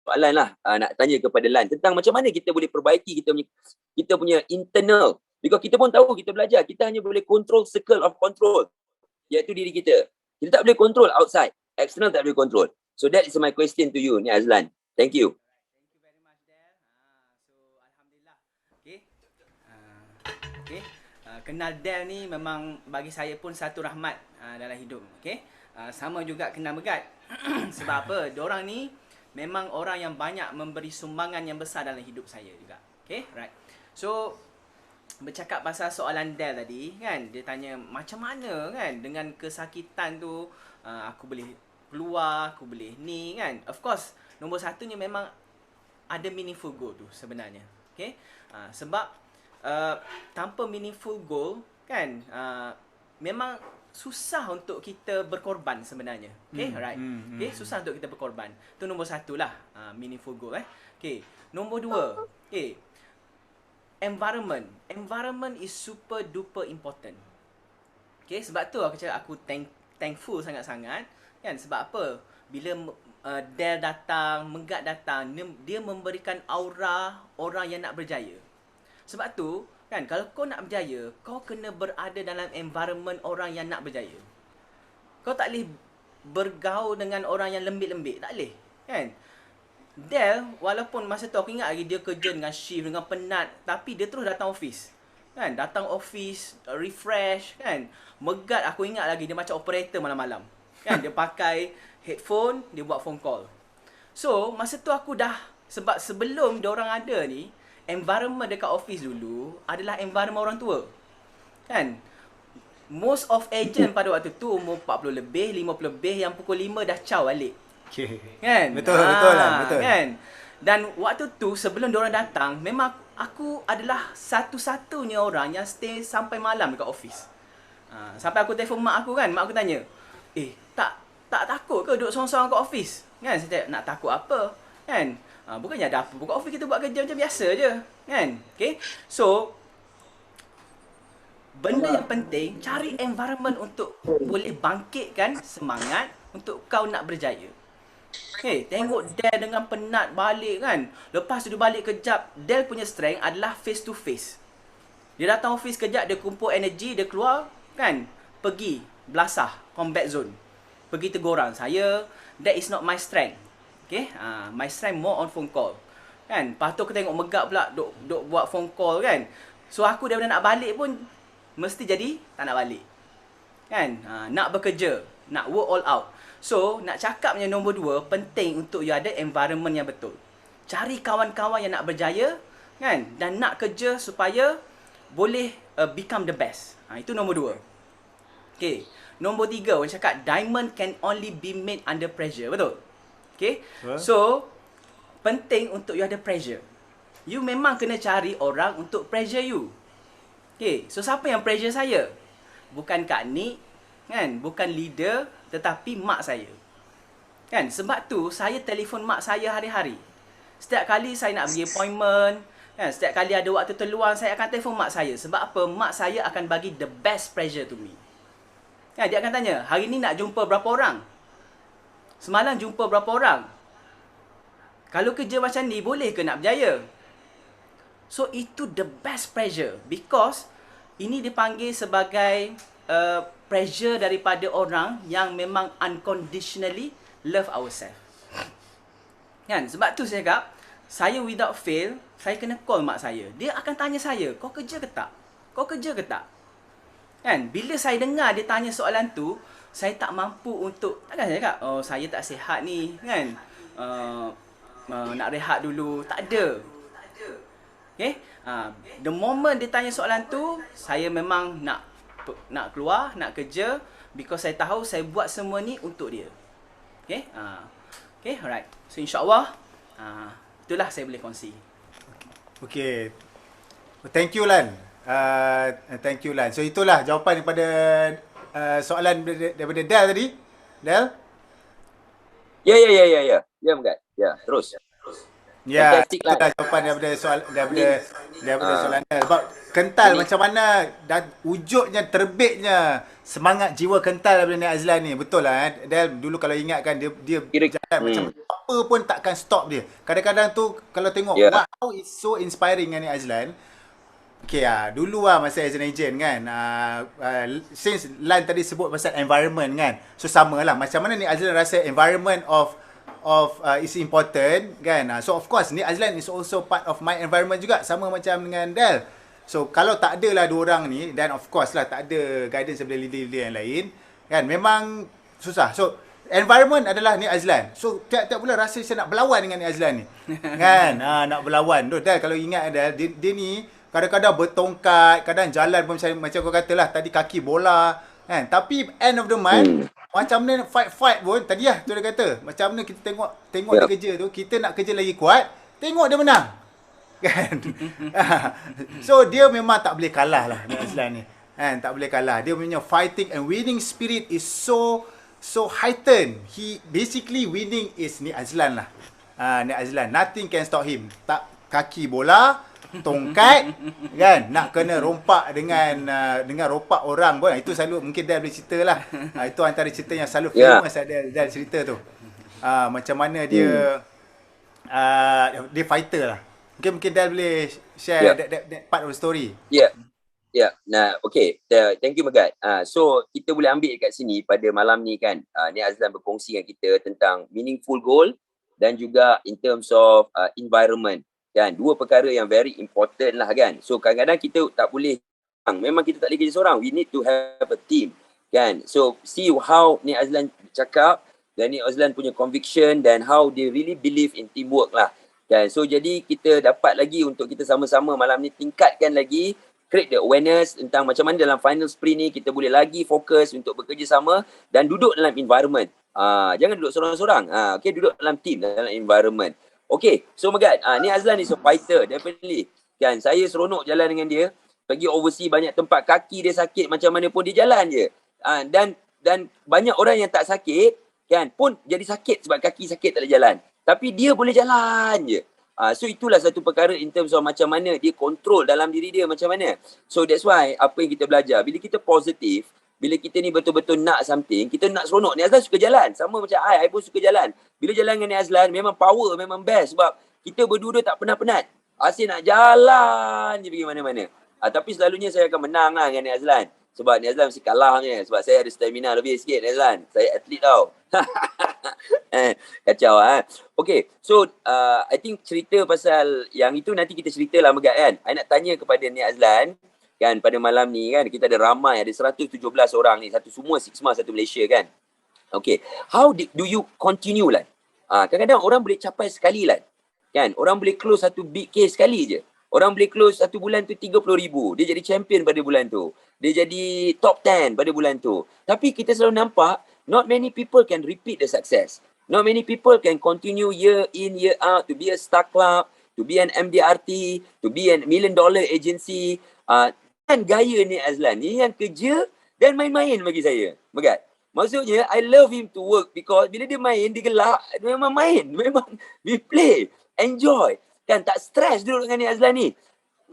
Soalan lah nak tanya kepada Lan tentang macam mana kita boleh perbaiki kita punya internal. Because kita pun tahu, kita belajar, kita hanya boleh control circle of control, iaitu diri kita. Kita tak boleh control outside, external tak boleh control. So that is my question to you ni Azlan. Thank you. Thank you very much Del. So Alhamdulillah. Okay. Kenal Del ni memang bagi saya pun satu rahmat dalam hidup. Okay. Sama juga kenal Megat. Sebab apa? Diorang ni memang orang yang banyak memberi sumbangan yang besar dalam hidup saya juga. Okay, right. So, bercakap pasal soalan Del tadi, kan? Dia tanya macam mana kan dengan kesakitan tu aku boleh keluar, aku boleh ni kan. Of course, nombor satunya memang ada meaningful goal tu sebenarnya. Okay, sebab tanpa meaningful goal kan, memang susah untuk kita berkorban sebenarnya. Okay, right. Okay, susah untuk kita berkorban. Tu nombor satu lah, meaningful goal. Okay, nombor dua. Okay, environment. Environment is super duper important. Okay, sebab tu aku cakap aku thankful sangat-sangat. Kan, sebab apa? Bila Del datang, Megat datang, dia memberikan aura orang yang nak berjaya. Sebab tu, kan, kalau kau nak berjaya, kau kena berada dalam environment orang yang nak berjaya. Kau tak boleh bergaul dengan orang yang lembik-lembik. Tak boleh. Kan? Del, walaupun masa tu aku ingat lagi dia kerja dengan shift, dengan penat. Tapi dia terus datang office. Kan? Datang office, refresh. Kan? Megat aku ingat lagi dia macam operator malam-malam. Kan? Dia pakai headphone, dia buat phone call. So, masa tu aku dah, sebab sebelum diorang ada ni, environment dekat office dulu adalah environment orang tua. Kan? Most of agent pada waktu tu umur 40 lebih, 50 lebih yang pukul 5 dah caw balik. Okay. Kan? Betul lah. Kan? Dan waktu tu sebelum diorang datang, memang aku adalah satu-satunya orang yang stay sampai malam dekat office. Sampai aku telefon mak aku kan, mak aku tanya, tak takut ke duduk sorang-sorang kat office? Kan? Saya cakap, nak takut apa? Kan? Bukannya ada apa. Bukan office kita buat kerja macam biasa je. Kan? Okay? So, benda yang penting, cari environment untuk boleh bangkitkan semangat untuk kau nak berjaya. Tengok Del dengan penat balik kan. Lepas tu dia balik kejap, Del punya strength adalah face to face. Dia datang office kejap, dia kumpul energi, dia keluar kan, pergi belasah combat zone, pergi tegur orang. Saya, that is not my strength. Okay, my strength more on phone call kan. Lepas tu aku tengok megap pula duk buat phone call kan. So aku daripada nak balik pun mesti jadi tak nak balik kan. Nak bekerja, nak work all out. So nak cakapnya nombor 2, penting untuk you ada environment yang betul. Cari kawan-kawan yang nak berjaya kan, dan nak kerja supaya boleh become the best. Itu nombor 2. Okay. Nombor 3, orang cakap diamond can only be made under pressure. Betul? Okay. So penting untuk you ada pressure. You memang kena cari orang untuk pressure you. Okay. So siapa yang pressure saya? Bukan Kak Nick kan, bukan leader, tetapi mak saya. Kan? Sebab tu saya telefon mak saya hari-hari. Setiap kali saya nak pergi appointment, kan, setiap kali ada waktu terluang, saya akan telefon mak saya. Sebab apa? Mak saya akan bagi the best pressure to me. Kan, dia akan tanya, hari ni nak jumpa berapa orang? Semalam jumpa berapa orang? Kalau kerja macam ni, boleh ke nak berjaya? So, itu the best pressure. Because, ini dipanggil sebagai pressure daripada orang yang memang unconditionally love ourselves. Kan? Sebab tu saya cakap, saya without fail, saya kena call mak saya. Dia akan tanya saya, kau kerja ke tak? Kau kerja ke tak? Kan? Bila saya dengar dia tanya soalan tu, saya tak mampu untuk, takkan saya cakap, oh saya tak sihat ni, kan? Nak rehat dulu. Tak ada. Okay? The moment dia tanya soalan tu, saya memang nak keluar, nak kerja, because saya tahu saya buat semua ni untuk dia. Okay? Okay, alright. So insyaAllah, itulah saya boleh kongsi. Okay. Thank you Lan. Thank you Lan. So itulah jawapan daripada soalan daripada Del tadi. Del? Ya. Ya, Megat. Ya, terus. Ya, Fantastic Lan. itulah jawapan daripada soalan Del. Sebab kental macam mana dan wujudnya terbitnya semangat jiwa kental daripada Nik Azlan ni. Betul lah Del, dulu kalau ingatkan dia jalan macam apa pun takkan stop dia. Kadang-kadang tu kalau tengok wow, it's so inspiring dengan Nik Azlan. Okay dulu masa as an agent kan, since Lan tadi sebut pasal environment kan, so sama lah macam mana Nik Azlan rasa environment of is important kan. So of course Nik Azlan is also part of my environment juga, sama macam dengan Del. So kalau tak adalah dua orang ni, dan of course lah tak ada guidance daripada leader-leader yang lain kan, memang susah. So environment adalah Nik Azlan. So tiap-tiap bulan rasa saya nak berlawan dengan Nik Azlan ni kan. Nak berlawan tu Del, kalau ingat Del, dia ni kadang-kadang bertongkat, kadang jalan pun macam kau katalah tadi, kaki bola kan. Tapi end of the month, macam mana fight pun tadi lah tu dia kata, macam mana kita tengok dia kerja tu, kita nak kerja lagi kuat, tengok dia menang kan. So dia memang tak boleh kalah lah Nik Azlan ni kan, tak boleh kalah. Dia punya fighting and winning spirit is so heightened. He basically winning is Nik Azlan lah. Nik Azlan, nothing can stop him. Tak kaki bola, tongkat kan, nak kena rompak dengan rompak orang pun. Itu selalu mungkin Dal boleh cerita lah. Itu antara cerita yang selalu famous Dal cerita tu. Macam mana dia dia fighter lah. Mungkin Dal boleh share that part of the story. Nah, okay. Thank you Megat. So kita boleh ambil kat sini pada malam ni kan, Nik Azlan berkongsi dengan kita tentang meaningful goal dan juga in terms of environment. Kan, dua perkara yang very important lah kan. So kadang-kadang kita tak boleh, memang kita tak boleh kerja seorang. We need to have a team kan. So see how Nik Azlan cakap dan Nik Azlan punya conviction dan how they really believe in teamwork lah kan. So jadi kita dapat lagi untuk kita sama-sama malam ni tingkatkan lagi, create the awareness tentang macam mana dalam final sprint ni kita boleh lagi fokus untuk bekerjasama dan duduk dalam environment. Jangan duduk seorang-seorang. Okay, duduk dalam team, dalam environment. Okay, so Megat, Nik Azlan is a fighter, definitely. Kan, saya seronok jalan dengan dia. Pergi overseas banyak tempat, kaki dia sakit macam mana pun dia jalan je. Dan banyak orang yang tak sakit, kan, pun jadi sakit sebab kaki sakit tak boleh jalan. Tapi dia boleh jalan je. So itulah satu perkara in terms of macam mana dia control dalam diri dia macam mana. So that's why apa yang kita belajar, bila kita positif, bila kita ni betul-betul nak something, kita nak seronok. Ni Azlan suka jalan. Sama macam I pun suka jalan. Bila jalan dengan ni Azlan, memang power, memang best. Sebab kita berdua tak pernah penat. Asyik nak jalan je pergi mana-mana. Tapi selalunya saya akan menang lah dengan ni Azlan. Sebab ni Azlan mesti kalah ni. Sebab saya ada stamina lebih sikit ni Azlan. Saya atlet tau. Kacau Okay, so I think cerita pasal yang itu nanti kita cerita lah Megat kan. I nak tanya kepada ni Azlan kan, pada malam ni kan kita ada ramai, ada 117 orang ni, semua satu Malaysia kan. Okay, how do you continue lah? Kadang-kadang orang boleh capai sekali lah kan, orang boleh close satu big case sekali je. Orang boleh close satu bulan tu 30,000. Dia jadi champion pada bulan tu. Dia jadi top 10 pada bulan tu. Tapi kita selalu nampak not many people can repeat the success. Not many people can continue year in, year out to be a star club, to be an MDRT, to be a $1 million agency. Kan gaya ni Azlan ni yang kerja dan main-main bagi saya. Megat. Maksudnya, I love him to work because bila dia main, dia gelak. Dia memang main. Memang we play. Enjoy. Kan tak stres duduk dengan ni Azlan ni.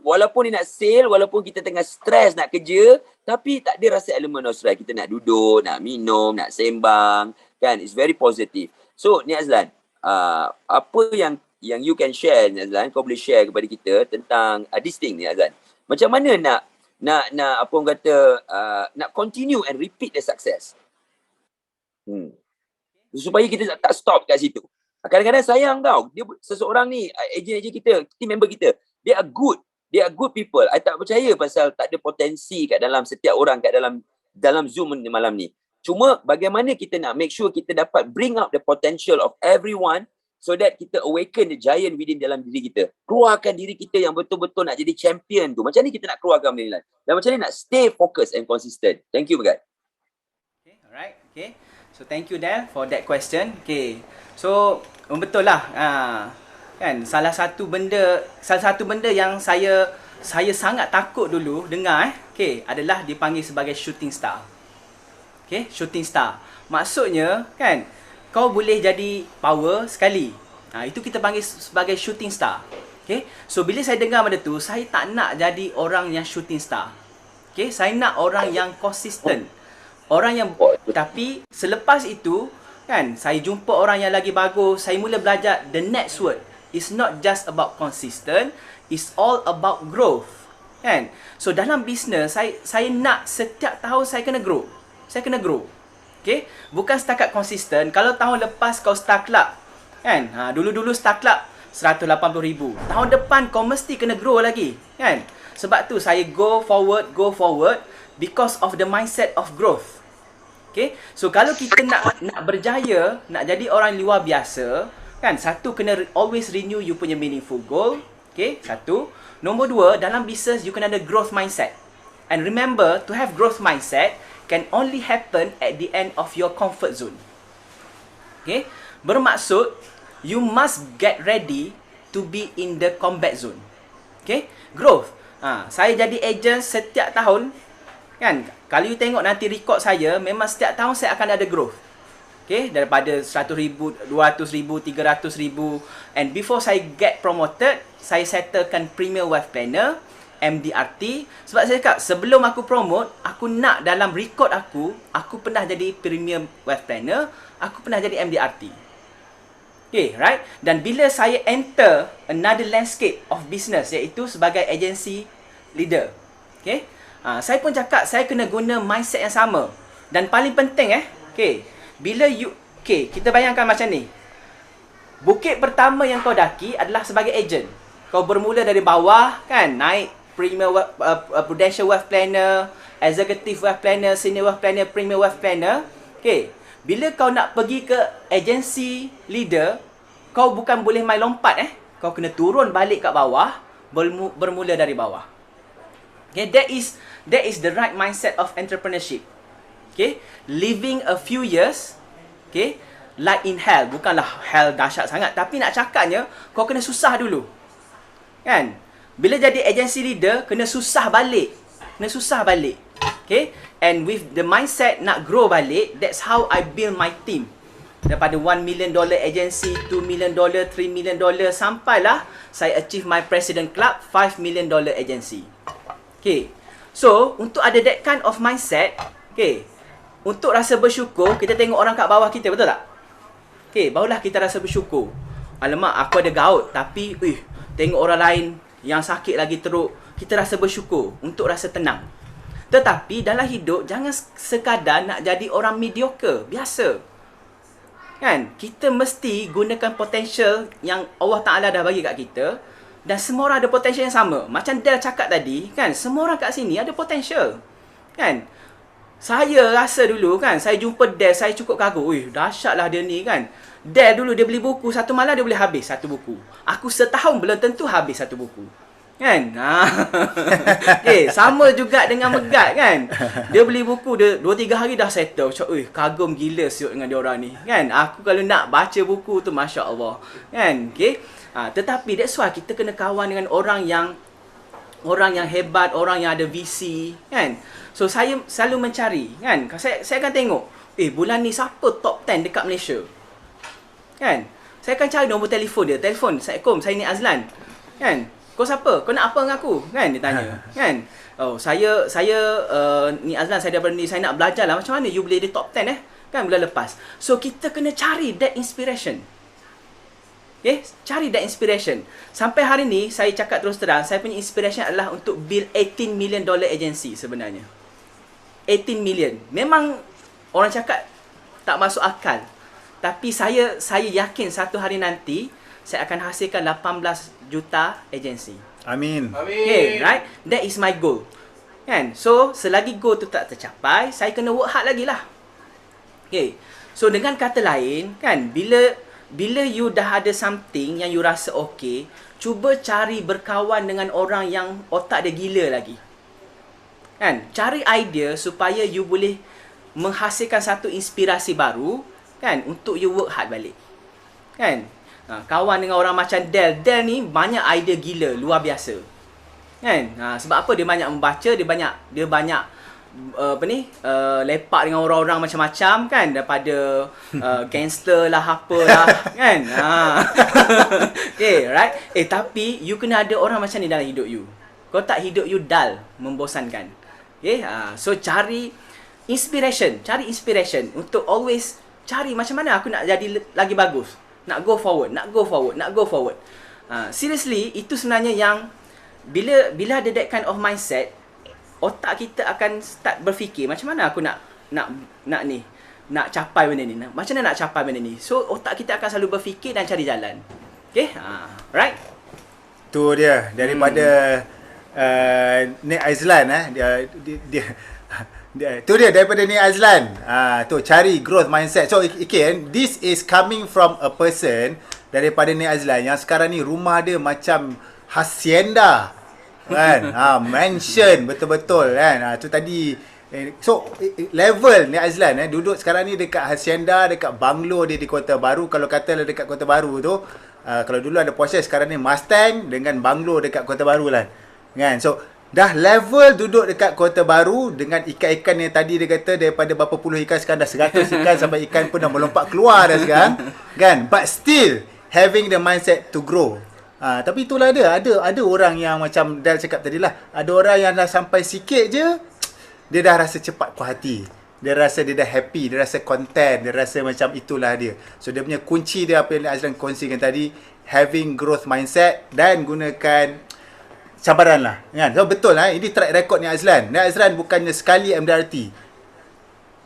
Walaupun dia nak sale, walaupun kita tengah stres nak kerja, tapi tak ada rasa elemen of stress. Kita nak duduk, nak minum, nak sembang. Kan, it's very positive. So, ni Azlan, apa yang you can share ni Azlan, kau boleh share kepada kita tentang this thing ni Azlan. Macam mana nak apa orang kata, nak continue and repeat the success. Supaya kita tak stop kat situ. Kadang-kadang sayang tau, dia seseorang ni, ejen-ejen kita, team member kita, they are good people. I tak percaya pasal tak ada potensi kat dalam setiap orang kat dalam Zoom malam ni. Cuma bagaimana kita nak make sure kita dapat bring out the potential of everyone so that kita awaken the giant within dalam diri kita. Keluarkan diri kita yang betul-betul nak jadi champion tu. Macam ni kita nak keluarkan benda ni. Dan macam ni nak stay focused and consistent. Thank you, Megat. Okay, alright. Okay. So thank you Del for that question. Okay. So betul lah. Kan salah satu benda yang saya sangat takut dulu dengar okay, adalah dipanggil sebagai shooting star. Okay, shooting star. Maksudnya kan kau boleh jadi power sekali. Itu kita panggil sebagai shooting star. Okay. So bila saya dengar benda tu, saya tak nak jadi orang yang shooting star. Okay, saya nak orang yang konsisten. Orang yang tapi selepas itu kan saya jumpa orang yang lagi bagus, saya mula belajar the next word. It's not just about consistent, it's all about growth. Kan? So dalam bisnes saya nak setiap tahun saya kena grow. Saya kena grow. Okay? Bukan setakat konsisten. Kalau tahun lepas kau start club, kan? Dulu-dulu start club 180,000. Tahun depan kau mesti kena grow lagi, kan? Sebab tu saya go forward because of the mindset of growth. Okay? So kalau kita nak berjaya, nak jadi orang luar biasa, kan? Satu, kena always renew you punya meaningful goal. Okay? Satu. Nombor dua, dalam business you kena ada growth mindset. And remember, to have growth mindset can only happen at the end of your comfort zone. Okay? Bermaksud, you must get ready to be in the combat zone. Okay? Growth. Saya jadi agent setiap tahun, kan? Kalau you tengok nanti record saya, memang setiap tahun saya akan ada growth. Okay? Daripada 100,000, 200,000, 300,000. And before saya get promoted, saya settlekan Premier Wealth Planner, MDRT. Sebab saya cakap, sebelum aku promote, aku nak dalam record aku pernah jadi Premier Wealth Planner, aku pernah jadi MDRT. Okay, right? Dan bila saya enter another landscape of business, iaitu sebagai agency leader. Okay? Saya pun cakap, saya kena guna mindset yang sama. Dan paling penting, okay, bila kita bayangkan macam ni. Bukit pertama yang kau daki adalah sebagai agent. Kau bermula dari bawah, kan? Naik Premier Prudential Wealth Planner, Executive Wealth Planner, Senior Wealth Planner, Premier Wealth Planner. Okay. Bila kau nak pergi ke agency leader, kau bukan boleh main lompat, Kau kena turun balik kat bawah, bermula dari bawah. Okay. That is the right mindset of entrepreneurship. Okay. Living a few years, okay, like in hell. Bukanlah hell dahsyat sangat, tapi nak cakapnya, kau kena susah dulu. Kan? Bila jadi agency leader, kena susah balik. Okay? And with the mindset nak grow balik, that's how I build my team. Daripada $1 million agency, $2 million, $3 million, sampailah saya achieve my President Club, $5 million agency. Okay. So, untuk ada that kind of mindset, Okay. Untuk rasa bersyukur, kita tengok orang kat bawah kita, betul tak? Okay, barulah kita rasa bersyukur. Alamak, aku ada gout, tapi tengok orang lain yang sakit lagi teruk, kita rasa bersyukur untuk rasa tenang. Tetapi dalam hidup, jangan sekadar nak jadi orang mediocre, biasa. Kan? Kita mesti gunakan potential yang Allah Ta'ala dah bagi kat kita. Dan semua orang ada potential yang sama. Macam Del cakap tadi, kan? Semua orang kat sini ada potential. Kan? Saya rasa dulu kan, saya jumpa Del, saya cukup kagum. Dahsyatlah dia ni kan. Del dulu dia beli buku, satu malam dia boleh habis satu buku. Aku setahun belum tentu habis satu buku. Kan? Sama juga dengan Megat kan. Dia beli buku, dia 2-3 hari dah settle. Macam, kagum gila siut dengan dia orang ni. Kan? Aku kalau nak baca buku tu, Masya Allah. Kan? Okay? Tetapi that's why kita kena kawan dengan orang yang hebat, orang yang ada visi. Kan? So, saya selalu mencari. Kan? Saya akan tengok, bulan ni siapa top 10 dekat Malaysia? Kan? Saya akan cari nombor telefon dia. Telefon, Assalamualaikum, saya ni Azlan. Kan? Kau siapa? Kau nak apa dengan aku? Kan dia tanya. Kan? Saya ni Azlan, saya daripada ni, saya nak belajar lah macam mana you boleh di top 10 kan bulan lepas. So kita kena cari that inspiration. Okay? Cari that inspiration. Sampai hari ni saya cakap terus terang, saya punya inspiration adalah untuk build $18 million agency sebenarnya. 18 million. Memang orang cakap tak masuk akal. Tapi saya yakin satu hari nanti saya akan hasilkan 18 juta agensi. Amin. Okay, right? That is my goal. Kan? So, selagi goal tu tak tercapai, saya kena work hard lagi lah. Okay. So, dengan kata lain, kan, bila you dah ada something yang you rasa okay, cuba cari berkawan dengan orang yang otak dia gila lagi. Kan? Cari idea supaya you boleh menghasilkan satu inspirasi baru, kan, untuk you work hard balik. Kan? Kawan dengan orang macam Del. Del ni banyak idea gila, luar biasa. Kan? Sebab apa dia banyak membaca, dia banyak lepak dengan orang-orang macam-macam kan, daripada gangster lah, apa lah kan. Okay, right? Tapi you kena ada orang macam ni dalam hidup you. Kau tak hidup you dull, membosankan. Okay? So cari inspiration untuk always cari macam mana aku nak jadi lagi bagus. Nak go forward. Seriously, itu sebenarnya yang bila ada that kind of mindset, otak kita akan start berfikir macam mana aku nak capai benda ni. Macam mana nak capai benda ni. So otak kita akan selalu berfikir dan cari jalan. Okay? Right? Tu dia daripada Nik Aizlan tu dia daripada Nik Aizlan. Tu cari growth mindset. So okay, this is coming from a person daripada Nik Aizlan yang sekarang ni rumah dia macam hacienda kan. Mansion betul-betul kan. Tu tadi so level Nik Aizlan duduk sekarang ni dekat hacienda, dekat banglo dia di Kota Baru. Kalau katalah dekat Kota Baru tu, kalau dulu ada Porsche, sekarang ni Mustang dengan banglo dekat Kota Baru lah kan. So dah level duduk dekat Kota Baru dengan ikan-ikan yang tadi dia kata daripada berapa puluh ikan sekarang dah 100 ikan sampai ikan pun dah melompat keluar dah sekarang kan. But still having the mindset to grow. Tapi itulah ada orang yang macam Dal cakap tadi lah, ada orang yang dah sampai sikit je dia dah rasa cepat puas hati, dia rasa dia dah happy, dia rasa content, dia rasa macam itulah dia. So dia punya kunci dia apa yang Azlan kongsikan tadi, having growth mindset dan gunakan cabaran lah kan. So betul lah, ini track record ni Azlan. Azlan bukannya sekali MDRT,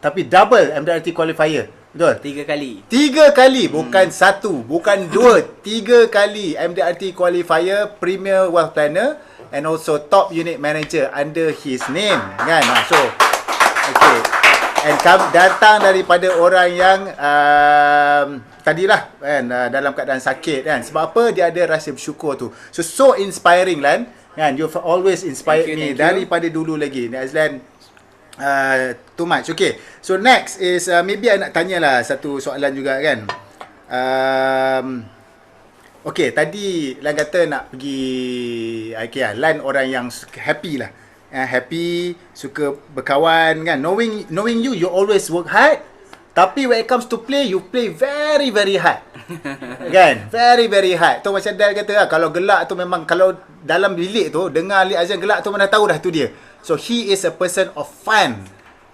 tapi double MDRT qualifier. Betul? 3 kali. 3 kali, bukan 1, bukan 2, 3 kali MDRT qualifier, Premier Wealth Planner and also top unit manager under his name kan. So okay, and datang daripada orang yang tadilah kan, dalam keadaan sakit kan. Sebab apa? Dia ada rasa bersyukur tu. So inspiring Lan kan. You've always inspired me daripada dulu lagi. Azlan too much. Okay, so next is maybe I nak tanyalah satu soalan juga kan. Okay, tadi Lan kata nak pergi Lan orang yang happy lah, happy, suka berkawan kan. Knowing you always work hard, tapi when it comes to play, you play very very hard kan, very very hard. Tu macam Dal kata lah, kalau gelak tu memang, kalau dalam bilik tu dengar Lik Azlan gelak tu mana tahu dah tu dia. So he is a person of fun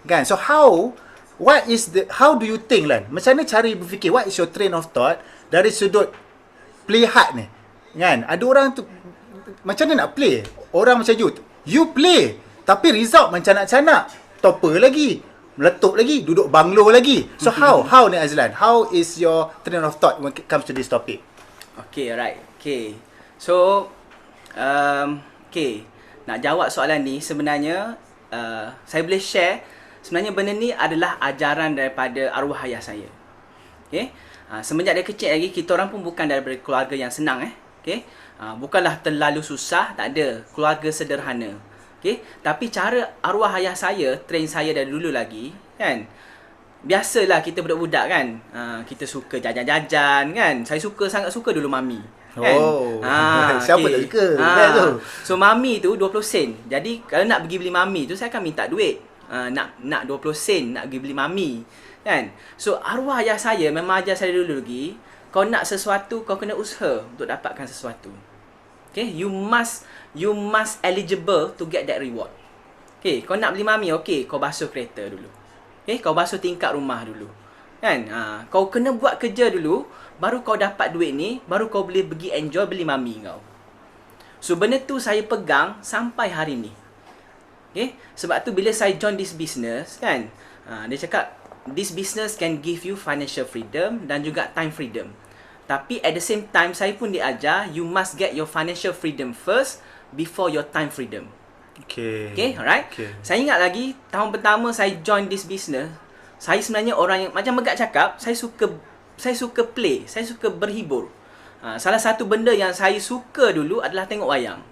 Kan? So how do you think Lan? Macam mana cara berfikir? What is your train of thought dari sudut play hard ni? Kan? Ada orang tu macam mana nak play? Orang macam you play tapi result macam canak-canak. Topper lagi, meletup lagi, duduk banglo lagi. So how ni Azlan? How is your train of thought when it comes to this topic? Okay, alright. Okay. So, okay. Nak jawab soalan ni sebenarnya saya boleh share. Sebenarnya benda ni adalah ajaran daripada arwah ayah saya. Okay. Semenjak dia kecil lagi, kita orang pun bukan daripada keluarga yang senang. Okay. Bukanlah terlalu susah, tak ada. Keluarga sederhana. Okay. Tapi cara arwah ayah saya train saya dari dulu lagi, kan? Biasalah kita budak-budak kan. Kita suka jajan-jajan kan. Saya sangat suka dulu mami. Kan? Oh. Siapa tak suka? Best tu. So mami tu 20 sen. Jadi kalau nak pergi beli mami tu saya akan minta duit. Nak 20 sen nak pergi beli mami. Kan? So arwah ayah saya memang ajar saya dulu lagi, kau nak sesuatu kau kena usaha untuk dapatkan sesuatu. Okay, you must eligible to get that reward. Okay, kau nak beli mami, okay, kau basuh kereta dulu. Okay, kau basuh tingkap rumah dulu. Kan? Kau kena buat kerja dulu, baru kau dapat duit ni, baru kau boleh pergi enjoy beli mami kau. So benda tu saya pegang sampai hari ni. Okay, sebab tu bila saya join this business kan, dia cakap this business can give you financial freedom dan juga time freedom. Tapi at the same time, saya pun diajar, you must get your financial freedom first before your time freedom. Okay. Okay, alright? Okay. Saya ingat lagi, tahun pertama saya join this business, saya sebenarnya orang yang, macam Megat cakap, saya suka play, saya suka berhibur. Salah satu benda yang saya suka dulu adalah tengok wayang.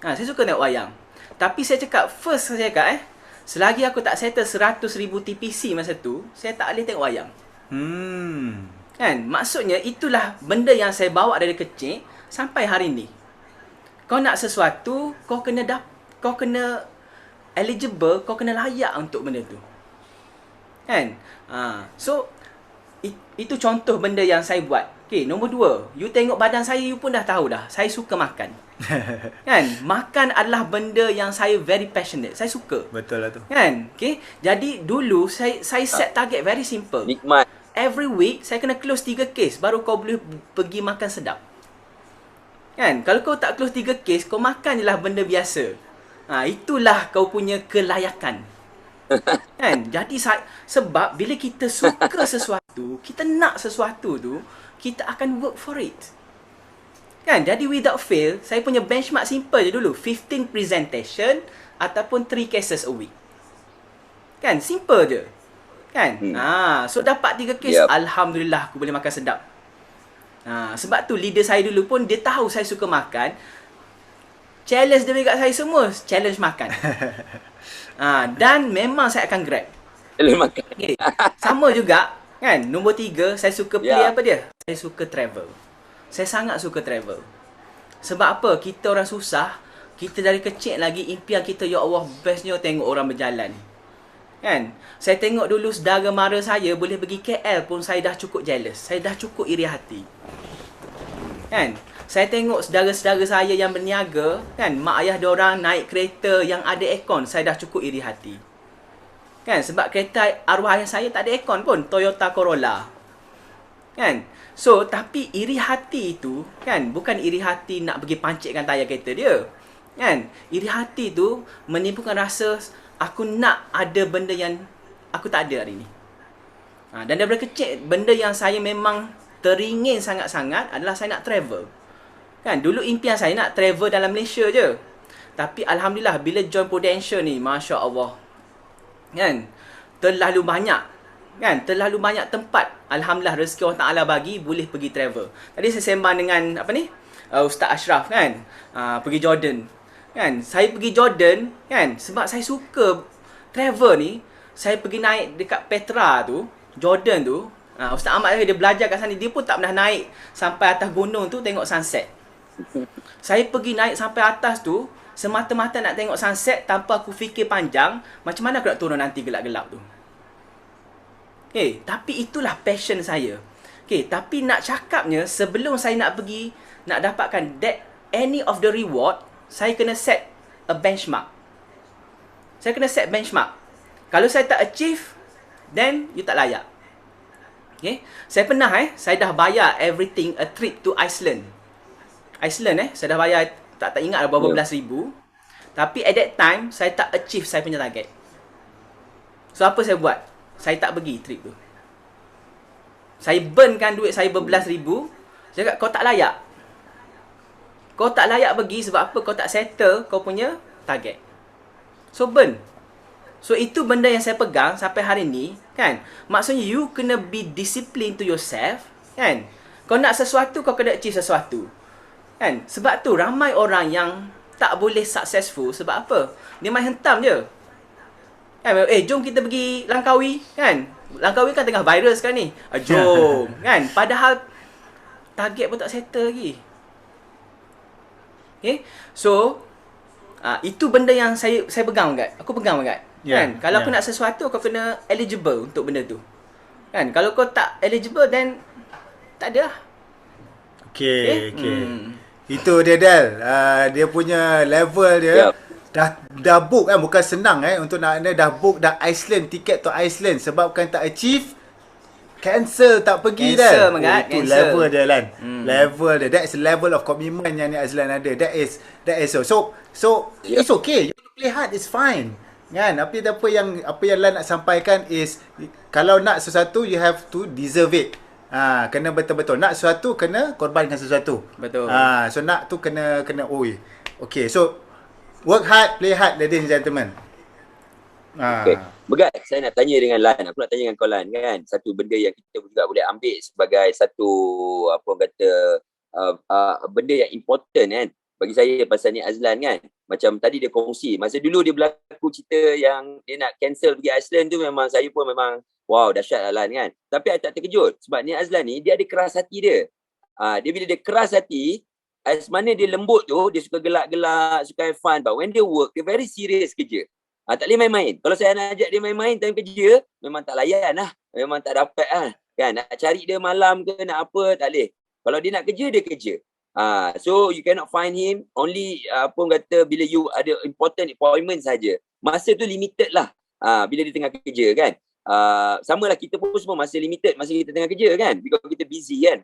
Saya suka tengok wayang. Tapi saya cakap, first saya cakap, selagi aku tak settle 100,000 TPC masa tu, saya tak boleh tengok wayang. Kan? Maksudnya itulah benda yang saya bawa dari kecil sampai hari ni. Kau nak sesuatu, kau kena eligible, kau kena layak untuk benda tu. Kan? So itu contoh benda yang saya buat. Okay, nombor 2, you tengok badan saya, you pun dah tahu dah, saya suka makan. Kan? Makan adalah benda yang saya very passionate. Saya suka. Betul lah tu. Kan? Okay. Jadi dulu saya set target very simple. Nikmat. Every week saya kena close 3 case baru kau boleh pergi makan sedap. Kan? Kalau kau tak close 3 case, kau makan je lah benda biasa. Itulah kau punya kelayakan. Kan? Jadi sebab bila kita suka sesuatu, kita nak sesuatu tu, kita akan work for it. Kan? Jadi without fail, saya punya benchmark simple je dulu. 15 presentation ataupun 3 cases a week. Kan? Simple je. Kan? So dapat 3 case, alhamdulillah aku boleh makan sedap. Sebab tu leader saya dulu pun dia tahu saya suka makan. Challenge dia dekat saya semua, challenge makan. Dan memang saya akan grab. Challenge makan. Okay. Sama juga, kan? Nombor 3, saya suka play apa dia? Saya suka travel. Saya sangat suka travel. Sebab apa? Kita orang susah, kita dari kecil lagi impian kita, ya Allah, bestnya tengok orang berjalan. Kan? Saya tengok dulu saudara mara saya boleh pergi KL pun saya dah cukup jealous. Saya dah cukup iri hati. Kan? Saya tengok saudara-saudara saya yang berniaga, kan, mak ayah diorang naik kereta yang ada aircon, saya dah cukup iri hati. Kan? Sebab kereta arwah ayah saya tak ada aircon pun, Toyota Corolla. Kan? So, tapi iri hati itu, kan, bukan iri hati nak pergi pancitkan tayar kereta dia. Kan? Iri hati itu menimbulkan rasa aku nak ada benda yang aku tak ada hari ni. Dan daripada kecil, benda yang saya memang teringin sangat-sangat adalah saya nak travel. Kan? Dulu impian saya nak travel dalam Malaysia je. Tapi Alhamdulillah, bila join Prudential ni, Masya Allah. Kan? Terlalu banyak. Kan? Terlalu banyak tempat. Alhamdulillah, rezeki Allah Ta'ala bagi, boleh pergi travel. Tadi saya sembang dengan, Ustaz Ashraf, kan? Pergi Jordan. Kan, saya pergi Jordan, kan, sebab saya suka travel ni. Saya pergi naik dekat Petra tu, Jordan tu. Ustaz Ahmad dia belajar kat sana, dia pun tak pernah naik sampai atas gunung tu tengok sunset. Saya pergi naik sampai atas tu semata-mata nak tengok sunset tanpa aku fikir panjang macam mana aku nak turun nanti gelap-gelap tu. Okay, tapi itulah passion saya. Okay, tapi nak cakapnya, sebelum saya nak pergi nak dapatkan that any of the reward, saya kena set a benchmark. Saya kena set benchmark. Kalau saya tak achieve, then you tak layak. Okay? Saya pernah saya dah bayar everything a trip to Iceland. Iceland saya dah bayar tak ingat berapa belas ribu. Tapi at that time saya tak achieve saya punya target. So apa saya buat? Saya tak pergi trip tu. Saya burnkan duit saya berbelas ribu. Saya cakap kau tak layak. Kau tak layak pergi sebab apa? Kau tak settle kau punya target. So burn. So itu benda yang saya pegang sampai hari ni, kan? Maksudnya you kena be discipline to yourself, kan? Kau nak sesuatu, kau kena achieve sesuatu. Kan? Sebab tu ramai orang yang tak boleh successful sebab apa? Dia main hentam je. Kan? Jom kita pergi Langkawi, kan? Langkawi kan tengah viral sekarang ni. Jom, kan? Padahal target pun tak settle lagi. Okay? So, itu benda yang saya pegang kat. Aku pegang kat. Kan? Kalau aku nak sesuatu, kau kena eligible untuk benda tu. Kan? Kalau kau tak eligible, then tak ada lah. Okay. Itu dia Del. Dia punya level dia dah book kan, bukan senang untuk nak dah book dah Iceland, tiket to Iceland sebabkan tak achieve, cancel tak pergi dah. Itu level dia Lan. Level dia. That's the level of commitment yang ni Azlan ada. That is so it's okay. You play hard, it's fine. Kan? Apa yang Lan nak sampaikan is kalau nak sesuatu you have to deserve it. Kena betul-betul nak sesuatu, kena korbankan sesuatu. Betul. So nak tu kena okay. So work hard, play hard, ladies and gentlemen. Okay. Megat, saya nak tanya dengan Lan. Aku nak tanya dengan kau Lan, kan. Satu benda yang kita juga boleh ambil sebagai satu apa orang kata benda yang important kan bagi saya pasal ni Azlan kan. Macam tadi dia kongsi, masa dulu dia berlaku cerita yang dia nak cancel pergi Iceland tu, memang saya pun memang wow, dahsyat lah Lan kan. Tapi saya tak terkejut sebab ni Azlan ni dia ada keras hati dia. Dia bila dia keras hati, as mana dia lembut tu, dia suka gelak-gelak, suka have fun. But when dia work, dia very serious kerja. Tak boleh main-main. Kalau saya nak ajak dia main-main time kerja, memang tak layan lah. Memang tak dapat lah. Kan? Nak cari dia malam ke, nak apa, tak boleh. Kalau dia nak kerja, dia kerja. So you cannot find him only apa orang kata bila you ada important appointment saja. Masa tu limited lah. Bila dia tengah kerja kan. Sama lah kita pun semua masa limited masa kita tengah kerja kan. Because kita busy kan.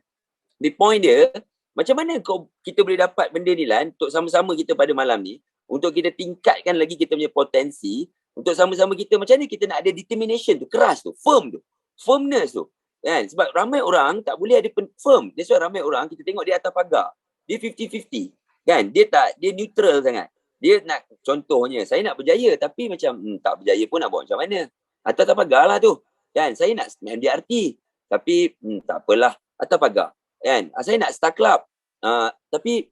The point dia, macam mana kita boleh dapat benda ni Lan untuk sama-sama kita pada malam ni, untuk kita tingkatkan lagi kita punya potensi, untuk sama-sama kita macam mana kita nak ada determination tu, keras tu, firm tu, firmness tu. Kan? Sebab ramai orang tak boleh ada firm. That's why ramai orang kita tengok dia atas pagar. Dia 50-50. Kan? Dia neutral sangat. Dia nak, contohnya, saya nak berjaya tapi macam tak berjaya pun nak buat macam mana. Atas pagar lah tu. Kan? Saya nak MDRT tapi tak apalah, atas pagar. Kan? Saya nak Star Club. Tapi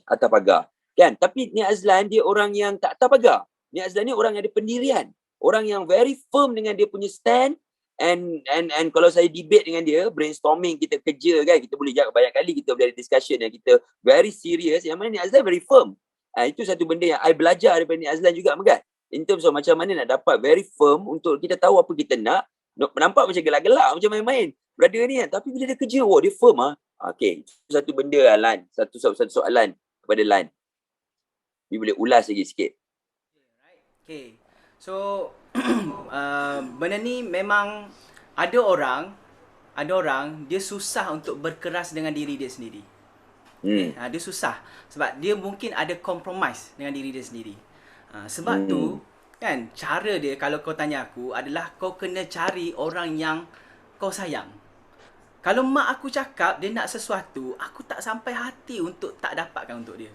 atas pagar. Kan? Tapi Nik Azlan dia orang yang tak atas pagar. Nik Azlan ni orang yang ada pendirian. Orang yang very firm dengan dia punya stand. And kalau saya debate dengan dia, brainstorming kita kerja kan, kita boleh jaga banyak kali, kita boleh ada discussion yang kita very serious, yang mana Nik Azlan very firm. Itu satu benda yang I belajar daripada Nik Azlan juga Megat. In terms of macam mana nak dapat very firm untuk kita tahu apa kita nak. Nampak macam gelak-gelak, macam main-main brother ni kan, tapi bila dia kerja, dia firm Okay, itu satu benda lah Lan. Satu soalan kepada Lan. Dia boleh ulas lagi sikit. Okay. So benda ni memang ada orang dia susah untuk berkeras dengan diri dia sendiri. Dia susah sebab dia mungkin ada compromise dengan diri dia sendiri. Sebab tu kan, cara dia kalau kau tanya aku adalah kau kena cari orang yang kau sayang. Kalau mak aku cakap dia nak sesuatu, aku tak sampai hati untuk tak dapatkan untuk dia.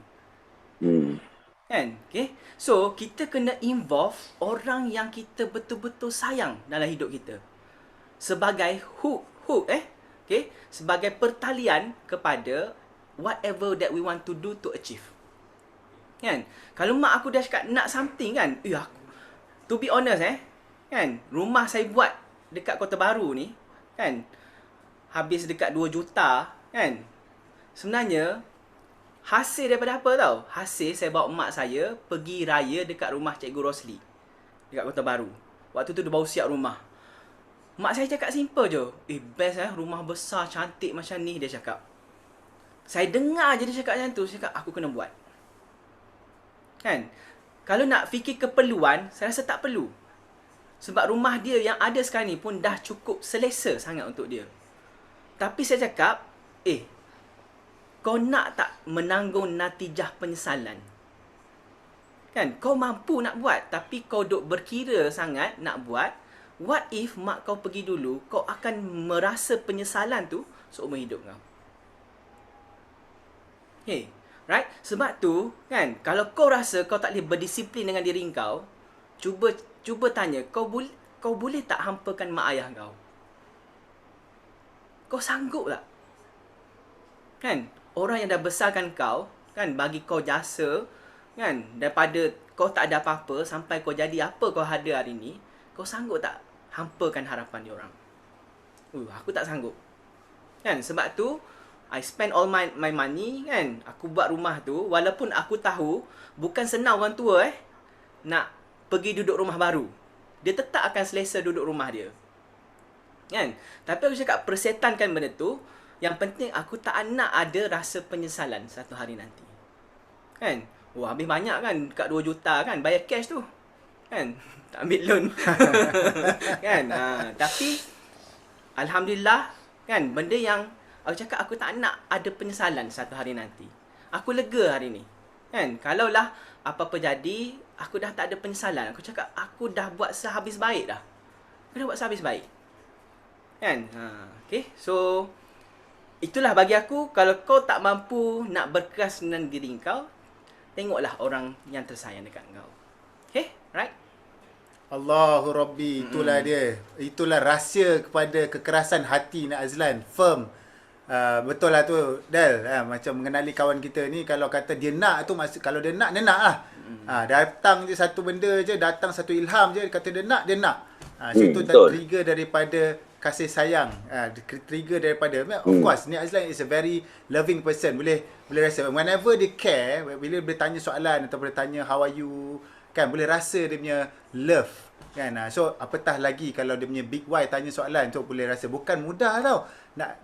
Kan? Okay? So, kita kena involve orang yang kita betul-betul sayang dalam hidup kita. Sebagai hook. Okay? Sebagai pertalian kepada whatever that we want to do to achieve. Kan? Kalau mak aku dah cakap nak something kan, to be honest kan, rumah saya buat dekat Kota Baru ni, kan, habis dekat 2 juta, kan. Sebenarnya hasil daripada apa tau? Hasil saya bawa mak saya pergi raya dekat rumah Cikgu Rosli dekat Kota Baru. Waktu tu dia baru siap rumah. Mak saya cakap simple je. Best rumah besar cantik macam ni, dia cakap. Saya dengar je dia cakap macam tu, saya cakap aku kena buat. Kan? Kalau nak fikir keperluan, saya rasa tak perlu. Sebab rumah dia yang ada sekarang ni pun dah cukup selesa sangat untuk dia. Tapi saya cakap, kau nak tak menanggung natijah penyesalan? Kan, kau mampu nak buat tapi kau duk berkira sangat nak buat. What if mak kau pergi dulu, kau akan merasa penyesalan tu seumur hidup kau. Right? Sebab tu, kan, kalau kau rasa kau tak boleh berdisiplin dengan diri kau, cuba tanya, kau boleh tak hampakan mak ayah kau? Kau sanggup tak? Kan, orang yang dah besarkan kau, kan, bagi kau jasa, kan, daripada kau tak ada apa-apa sampai kau jadi apa kau ada hari ni, kau sanggup tak hampakan harapan diorang? Aku tak sanggup. Kan, sebab tu I spend all my money, kan. Aku buat rumah tu walaupun aku tahu bukan senang orang tua nak pergi duduk rumah baru. Dia tetap akan selesa duduk rumah dia. Kan? Tapi aku cakap persetankan benda tu, yang penting aku tak nak ada rasa penyesalan satu hari nanti. Kan? Habis banyak kan, dekat 2 juta kan, bayar cash tu. Kan? Tak ambil loan. Kan? Tapi alhamdulillah, kan, benda yang aku cakap aku tak nak ada penyesalan satu hari nanti. Aku lega hari ni. Kan? Kalaulah apa-apa jadi, aku dah tak ada penyesalan. Aku cakap aku dah buat sehabis baik dah. Aku dah buat sehabis baik. Kan? Okay. So, itulah bagi aku, kalau kau tak mampu nak berkeras dengan diri kau, tengoklah orang yang tersayang dekat kau. Okay? Right? Allahu Rabbi, itulah dia. Itulah rahsia kepada kekerasan hati Nak Azlan. Firm. Betul lah tu, Del. Macam mengenali kawan kita ni, kalau kata dia nak tu, kalau dia nak lah. Datang je satu benda je, datang satu ilham je, dia kata dia nak. Situ trigger daripada kasih sayang. Trigger daripada, of course, Nik Azlan is a very loving person. Boleh rasa, whenever dia care, bila dia tanya soalan atau dia tanya how are you, kan, boleh rasa dia punya love. Kan? So, apatah lagi kalau dia punya big Y tanya soalan, so boleh rasa bukan mudah tau.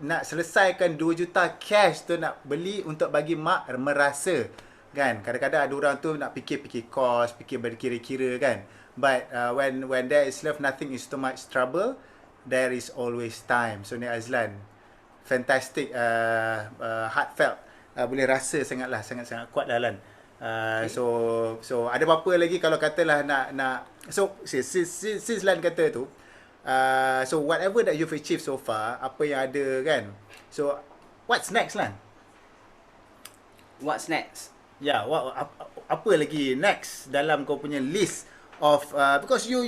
Nak selesaikan 2 juta cash tu, nak beli untuk bagi mak merasa. Kan? Kadang-kadang ada orang tu nak fikir kos, fikir berkira-kira, kan. But when there is love, nothing is too much trouble. There is always time. So, Nik Azlan, fantastic, heartfelt. Boleh rasa sangatlah, sangat-sangat kuat lah, Lan. So ada apa-apa lagi kalau katalah nak so since Lan kata tu, so whatever that you've achieved so far, apa yang ada, kan, so what's next, Lan? What's next? Apa lagi next dalam kau punya list of because you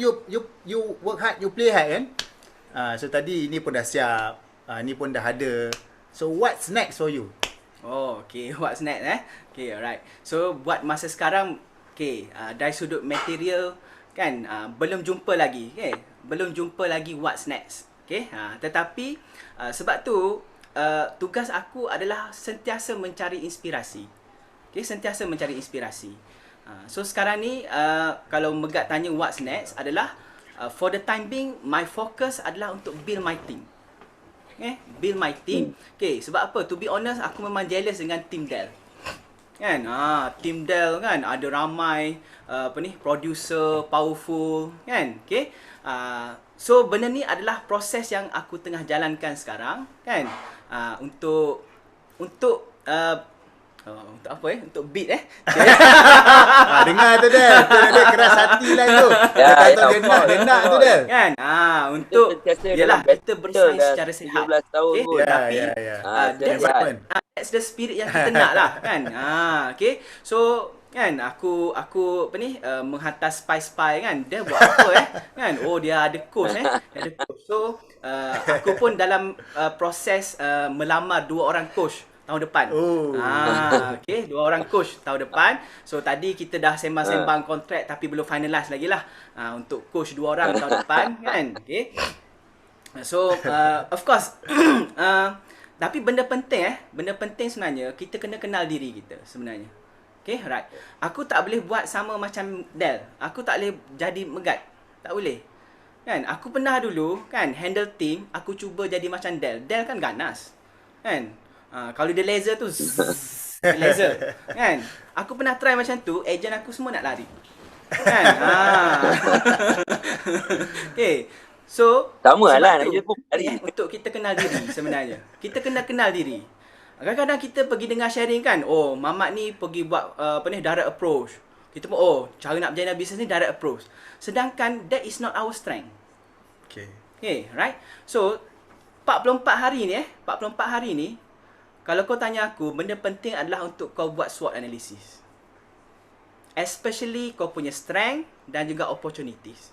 work hard, you play hard, kan. So tadi ni pun dah siap, ni pun dah ada, so what's next for you? Okay, what's next Okay, alright. So, buat masa sekarang, dari sudut material, kan, belum jumpa lagi, belum jumpa lagi what's next, tetapi, sebab tu, tugas aku adalah sentiasa mencari inspirasi, sentiasa mencari inspirasi. So, sekarang ni, kalau Megat tanya what's next adalah, for the time being, my focus adalah untuk build my team. Build my team. Sebab apa? To be honest, aku memang jealous dengan team Del. Kan? Team Del, kan, ada ramai producer powerful, kan? So benda ni adalah proses yang aku tengah jalankan sekarang, kan? Untuk apa Untuk beat Dengar tu, Del. Dia keras hati lah tu. Dia nak tu, Del. Kan? Untuk yalah, kita bersaing secara sihat. 17 tahun pun. Tapi that's the spirit yang kita nak lah, kan? So, kan, aku menghantar spy, kan, dia buat apa kan, dia ada coach dia ada coach. So aku pun dalam proses melamar 2 orang coach tahun depan. 2 orang coach tahun depan. So tadi kita dah sembang-sembang kontrak tapi belum finalize lagi lah, untuk coach 2 orang tahun depan, kan. So of course tapi benda penting sebenarnya, kita kena kenal diri kita sebenarnya. Right. Aku tak boleh buat sama macam Del. Aku tak boleh jadi Megat. Tak boleh. Kan? Aku pernah dulu, kan, handle team, aku cuba jadi macam Del. Del kan ganas. Kan? Kalau dia laser tu, laser. Kan? Aku pernah try macam tu, ejen aku semua nak lari. Kan? Okay. So, Sama sebab lah, tu, nak kerja pun hari. untuk kita kenal diri sebenarnya. Kita kena kenal diri. Kadang-kadang kita pergi dengar sharing kan, oh, Mamat ni pergi buat direct approach. Kita pun, oh, cara nak berjaya bisnes ni direct approach. Sedangkan that is not our strength. Okay. Okay, right? So, 44 hari ni, kalau kau tanya aku, benda penting adalah untuk kau buat SWOT analysis. Especially kau punya strength dan juga opportunities.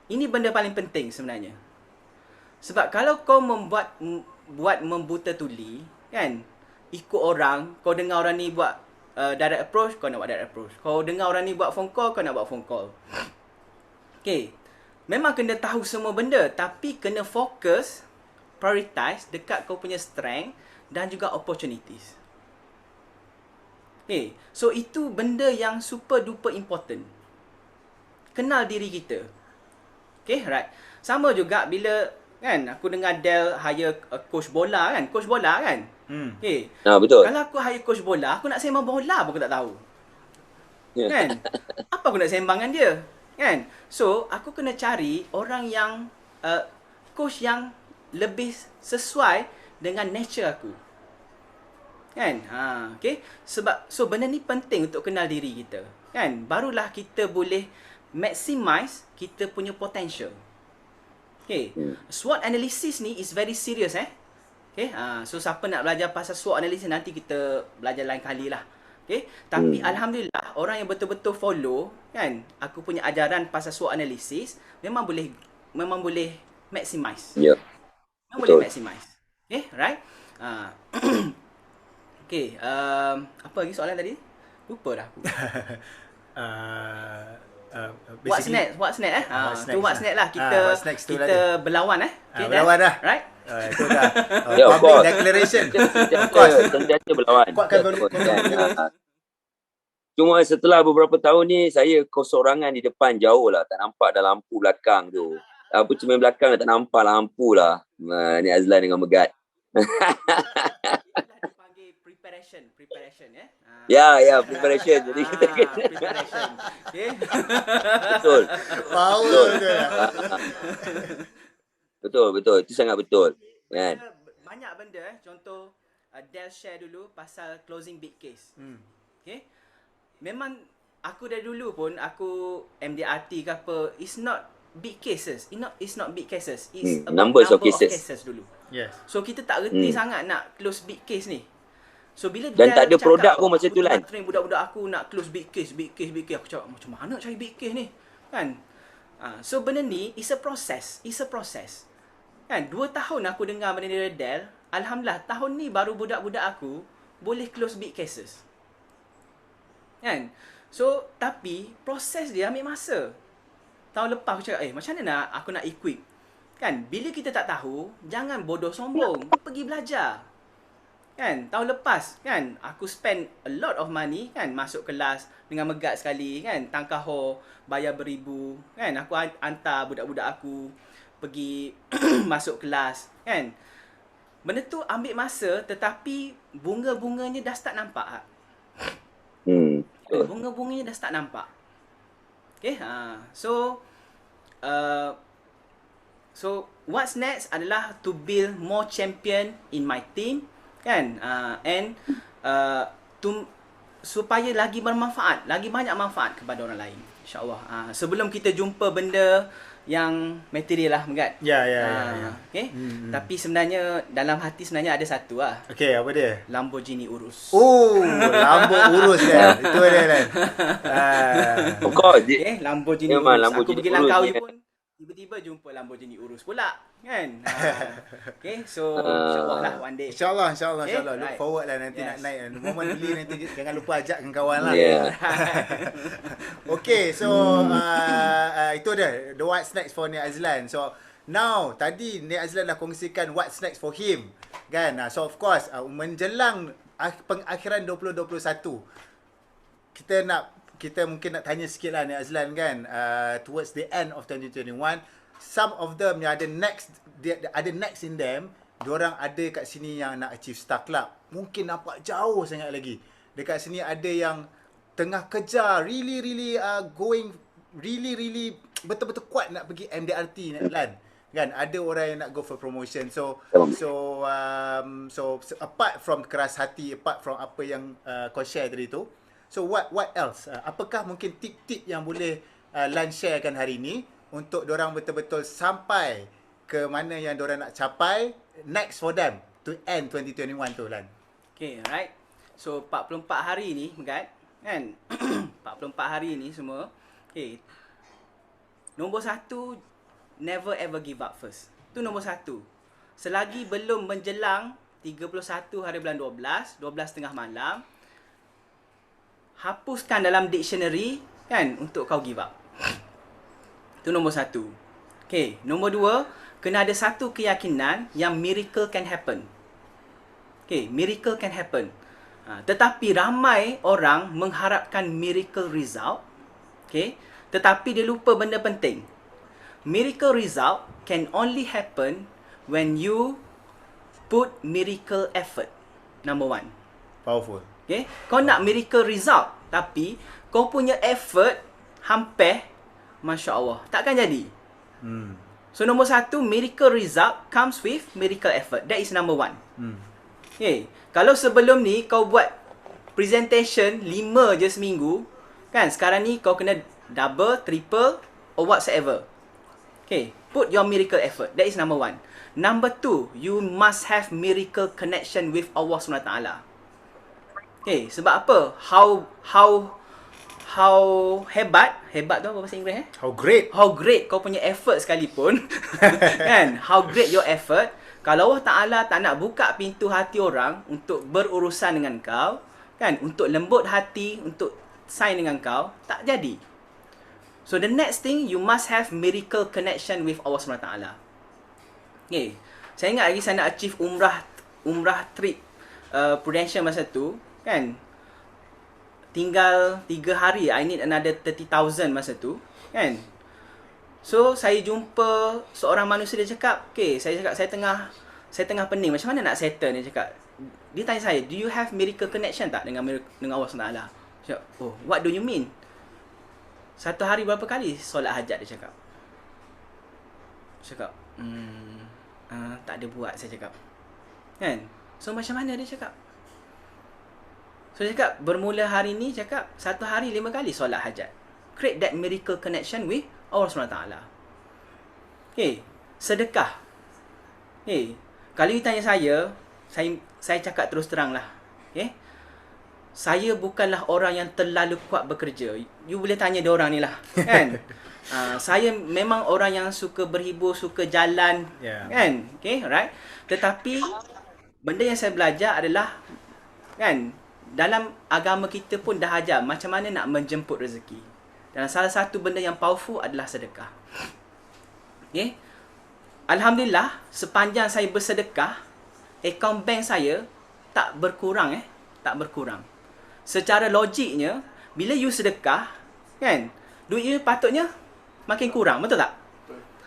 Ini benda paling penting sebenarnya. Sebab kalau kau buat membuta tuli, kan, ikut orang, kau dengar orang ni buat direct approach, kau nak buat direct approach. Kau dengar orang ni buat phone call, kau nak buat phone call. Okay. Memang kena tahu semua benda, tapi kena fokus, prioritize dekat kau punya strength dan juga opportunities. Okay. So, itu benda yang super duper important. Kenal diri kita. Okay, right. Sama juga bila, kan, aku dengar Del hire coach bola kan. Coach bola kan. Okay. Betul. Kalau aku hire coach bola, aku nak sembang bola pun aku tak tahu. Ya. Kan? Apa aku nak sembang dengan dia? Kan? So, aku kena cari orang yang, coach yang lebih sesuai dengan nature aku. Kan? Okay? Sebab, so benda ni penting untuk kenal diri kita. Kan? Barulah kita boleh maximize kita punya potential. Okay? SWOT analysis ni is very serious Okay? So, siapa nak belajar pasal SWOT analysis, nanti kita belajar lain kali lah. Okay? Tapi Alhamdulillah, orang yang betul-betul follow, kan, aku punya ajaran pasal SWOT analysis, memang boleh maximize. Ya. Memang Betul. boleh maximize. Okay? Right? Okay. Apa lagi soalan tadi? Lupa dah aku. What's next? What's next Tu what's next lah. what's next tu Kita lah berlawan Okay, berlawan dah. Right? Itu dah. Ya, of Public course. declaration. Sentiasa berlawan. Kuatkan Kan? Cuma setelah beberapa tahun ni, saya kesorangan di depan jauh lah. Tak nampak dah lampu belakang tu. Lampu cermin belakang tak nampak lampu lah. Ni Azlan dengan Megat. Itulah dipanggil preparation Ya, preparation. Jadi kita kena. preparation. Okay? Betul. Power tu. Betul. Itu sangat betul. Kan? Banyak benda contoh Del share dulu pasal closing big case. Okay? Memang aku dari dulu pun aku MDRT ke apa, it's not big cases. It's not big cases. It's about Numbers of number of cases. cases dulu. Yes. So kita tak reti sangat nak close big case ni. So bila Dan Del tak ada cakap, produk pun masa aku tu, Lan. tengah train budak-budak aku nak close big case. Aku cakap macam mana cari big case ni? Kan? So benda ni is a process. Kan? 2 tahun aku dengar benda ni dari Del. Alhamdulillah tahun ni baru budak-budak aku boleh close big cases. Kan? So tapi proses dia ambil masa. Tahun lepas aku cakap, macam mana aku nak equip? Kan? Bila kita tak tahu, jangan bodoh sombong. Pergi belajar. Kan? Tahun lepas, kan? Aku spend a lot of money, kan? Masuk kelas dengan Megat sekali, kan? Tangkaho, bayar beribu. Kan? Aku hantar budak-budak aku pergi masuk kelas. Kan? Benda tu ambil masa, tetapi bunga-bunganya dah start nampak. Bunga-bunganya dah start nampak. Okay? So what's next adalah to build more champion in my team, kan, and supaya lagi bermanfaat, lagi banyak manfaat kepada orang lain, insyaAllah. Sebelum kita jumpa benda yang material lah, Megat. Ya. Okay? Tapi sebenarnya dalam hati sebenarnya ada satu lah. Okay, apa dia? Lamborghini Urus. Oh, Lambo urus dia. Itu dia kan. Of course. Okay, Lamborghini Memang Urus. Lamborghini Aku pergi Urus Langkawi ni. pun tiba-tiba jumpa Lamborghini Urus pula, kan? Okay, so insyaAllah lah one day. InsyaAllah. Okay, Look right. forward lah nanti nak naik. Moment beli nanti jangan lupa ajakkan kawan lah. Yeah. Okay, so itu dia. The what's next for Nik Azlan. So now, tadi Nik Azlan dah kongsikan what's next for him. Kan? So of course, menjelang pengakhiran 2021, kita mungkin nak tanya sikit lah Nik Azlan kan, towards the end of 2021, some of them yang ada next in them, diorang ada kat sini yang nak achieve Star Club, mungkin nampak jauh sangat lagi. Dekat sini ada yang tengah kejar, really going really betul-betul kuat nak pergi MDRT Lan. Kan ada orang yang nak go for promotion. So apart from keras hati, apart from apa yang kau share tadi tu, so what else? Apakah mungkin tip-tip yang boleh Lan sharekan hari ni untuk dorang betul-betul sampai ke mana yang dorang nak capai, next for them to end 2021 tu, Lan? Okay, alright. So 44 hari ni, Megat, kan? 44 hari ni semua. Okay. Nombor satu, never ever give up first. Tu nombor satu. Selagi belum menjelang 31 hari bulan 12 tengah malam, hapuskan dalam dictionary, kan, untuk kau give up. Tu nombor satu. Okay, nombor dua, kena ada satu keyakinan yang miracle can happen. Okay, miracle can happen. Tetapi ramai orang mengharapkan miracle result. Okay, tetapi dia lupa benda penting. Miracle result can only happen when you put miracle effort. Number one. Powerful. Okay, kau nak miracle result, tapi kau punya effort hampir, Masya Allah, takkan jadi. So nombor satu, miracle result comes with miracle effort. That is number one. Okay, kalau sebelum ni kau buat presentation 5 je seminggu, kan, sekarang ni kau kena double, triple or whatsoever. Okay, put your miracle effort. That is number one. Number two, you must have miracle connection with Allah SWT. Okay, sebab apa? How hebat tu apa bahasa Inggeris? How great Kau punya effort sekalipun. Kan? How great your effort. Kalau Allah Ta'ala tak nak buka pintu hati orang untuk berurusan dengan kau, kan, untuk lembut hati, untuk sign dengan kau, tak jadi. So the next thing, you must have miracle connection with Allah SWT. Okay. Saya ingat lagi saya nak achieve umrah trip Prudential masa tu, kan. Tinggal 3 hari, I need another 30,000 masa tu, kan. So saya jumpa seorang manusia, dia cakap, okay, saya cakap saya tengah pening, macam mana nak settle ni, cakap. Dia tanya saya, do you have miracle connection tak dengan Allah SWT? Saya cakap, oh, what do you mean? Satu hari berapa kali solat hajat, dia cakap. Saya cakap, tak ada buat, saya cakap. Kan? So macam mana, dia cakap. So dia cakap, bermula hari ni, cakap, satu hari 5 kali solat hajat. Create that miracle connection with Allah SWT. Okay, sedekah. Okay, kalau you tanya saya cakap terus terang lah. Okay, saya bukanlah orang yang terlalu kuat bekerja. You boleh tanya dia orang ni lah, kan. Saya memang orang yang suka berhibur, suka jalan, kan. Okay, right. Tetapi benda yang saya belajar adalah, kan, dalam agama kita pun dah ajar macam mana nak menjemput rezeki. Dan salah satu benda yang powerful adalah sedekah. Okay, alhamdulillah, sepanjang saya bersedekah, akaun bank saya tak berkurang, tak berkurang. Secara logiknya, bila you sedekah, kan, duit you patutnya makin kurang, betul tak?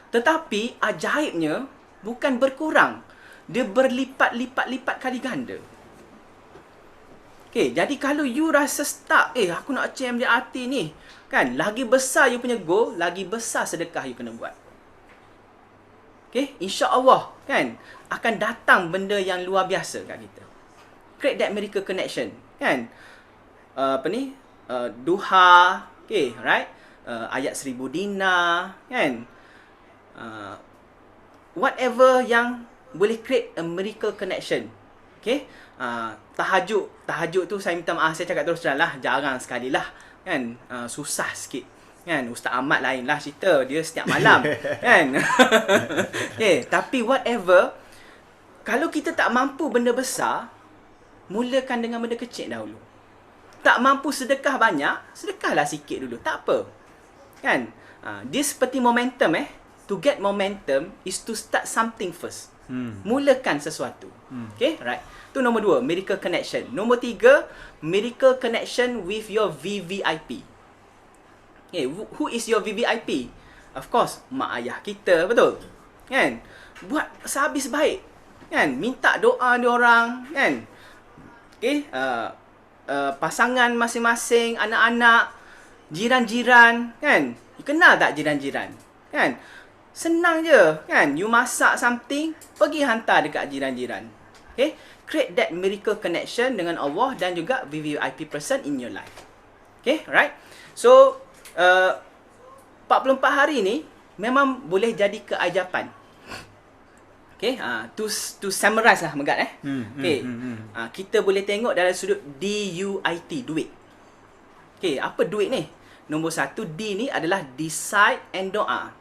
Tetapi ajaibnya bukan berkurang, dia berlipat-lipat kali ganda. Okay, jadi kalau you rasa stuck, aku nak achieve MDRT ni, kan, lagi besar you punya goal, lagi besar sedekah you kena buat. Okay, insya-Allah, kan, akan datang benda yang luar biasa kat kita. Create that miracle connection, kan. Duha, okay, right? Ayat 1000 dinar, kan. Whatever yang boleh create a miracle connection. Okay. Tahajud tu saya minta maaf, saya cakap terus terang lah, jarang sekali lah, kan. Susah sikit, kan. Ustaz Ahmad lain lah cerita, dia setiap malam, kan. Okay, tapi whatever, kalau kita tak mampu benda besar, mulakan dengan benda kecil dahulu. Tak mampu sedekah banyak, sedekahlah sikit dulu, tak apa, kan. Dia seperti momentum, to get momentum is to start something first. Mulakan sesuatu. Okay, right. Tu nombor 2, miracle connection. Nombor 3, miracle connection with your VVIP. Okay, who is your VVIP? Of course, mak ayah kita, betul? Kan? Buat sehabis baik, kan? Minta doa diorang, kan? Okay, pasangan masing-masing, anak-anak, jiran-jiran, kan? kenal tak jiran-jiran? Kan? Senang je, kan? You masak something, pergi hantar dekat jiran-jiran. Okay? Create that miracle connection dengan Allah dan juga VVIP person in your life. Okay, right? So, 44 hari ni memang boleh jadi keajapan. Okay, to summarize lah Megat Okay, kita boleh tengok dalam sudut DUIT, duit. Okay, apa duit ni? Nombor 1, D ni adalah decide and doa.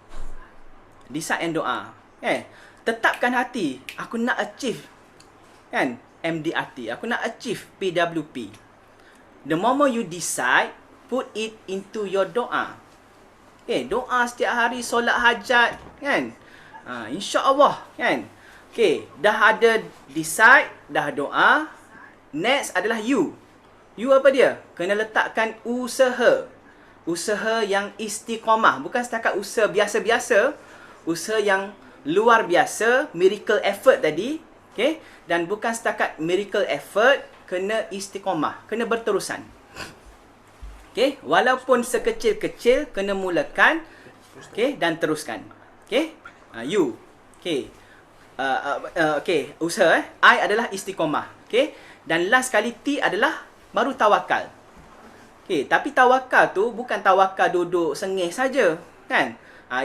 Decide and doa. Tetapkan hati, aku nak achieve, kan? MDRT, aku nak achieve PWP. The moment you decide, put it into your doa. Okay, doa setiap hari, solat hajat, kan? InsyaAllah, kan? Okay, dah ada decide, dah doa. Next adalah you. You apa dia? Kena letakkan usaha. Usaha yang istiqamah. Bukan setakat usaha biasa-biasa. Usaha yang luar biasa. Miracle effort tadi. Okay? Dan bukan setakat miracle effort. Kena istiqamah. Kena berterusan. Okay? Walaupun sekecil-kecil, kena mulakan. Okay? Dan teruskan. Okay? You. Okay. Okay. Usaha. I adalah istiqamah. Okay? Dan last kali T adalah baru tawakal. Okay, tapi tawakal tu bukan tawakal duduk sengih saja, kan?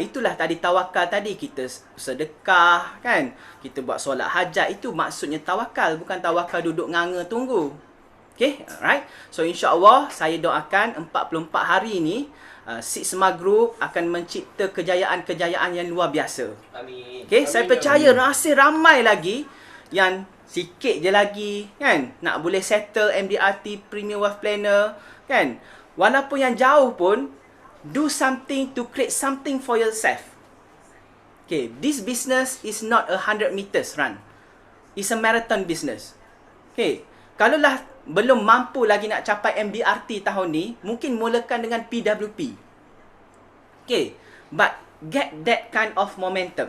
Itulah tadi tawakal tadi, kita sedekah, kan? Kita buat solat hajat, itu maksudnya tawakal, bukan tawakal duduk nganga tunggu. Okay, alright. So insya-Allah saya doakan 44 hari ni Six Smart Group akan mencipta kejayaan-kejayaan yang luar biasa. Amin. Okay, saya percaya masih ramai lagi yang sikit je lagi, kan? Nak boleh settle MDRT Premium Wealth Planner, kan? Walaupun yang jauh pun, do something to create something for yourself. Okay, this business is not a 100 meters run. It's a marathon business. Okay, kalaulah belum mampu lagi nak capai MDRT tahun ni, mungkin mulakan dengan PWP. Okay, but get that kind of momentum.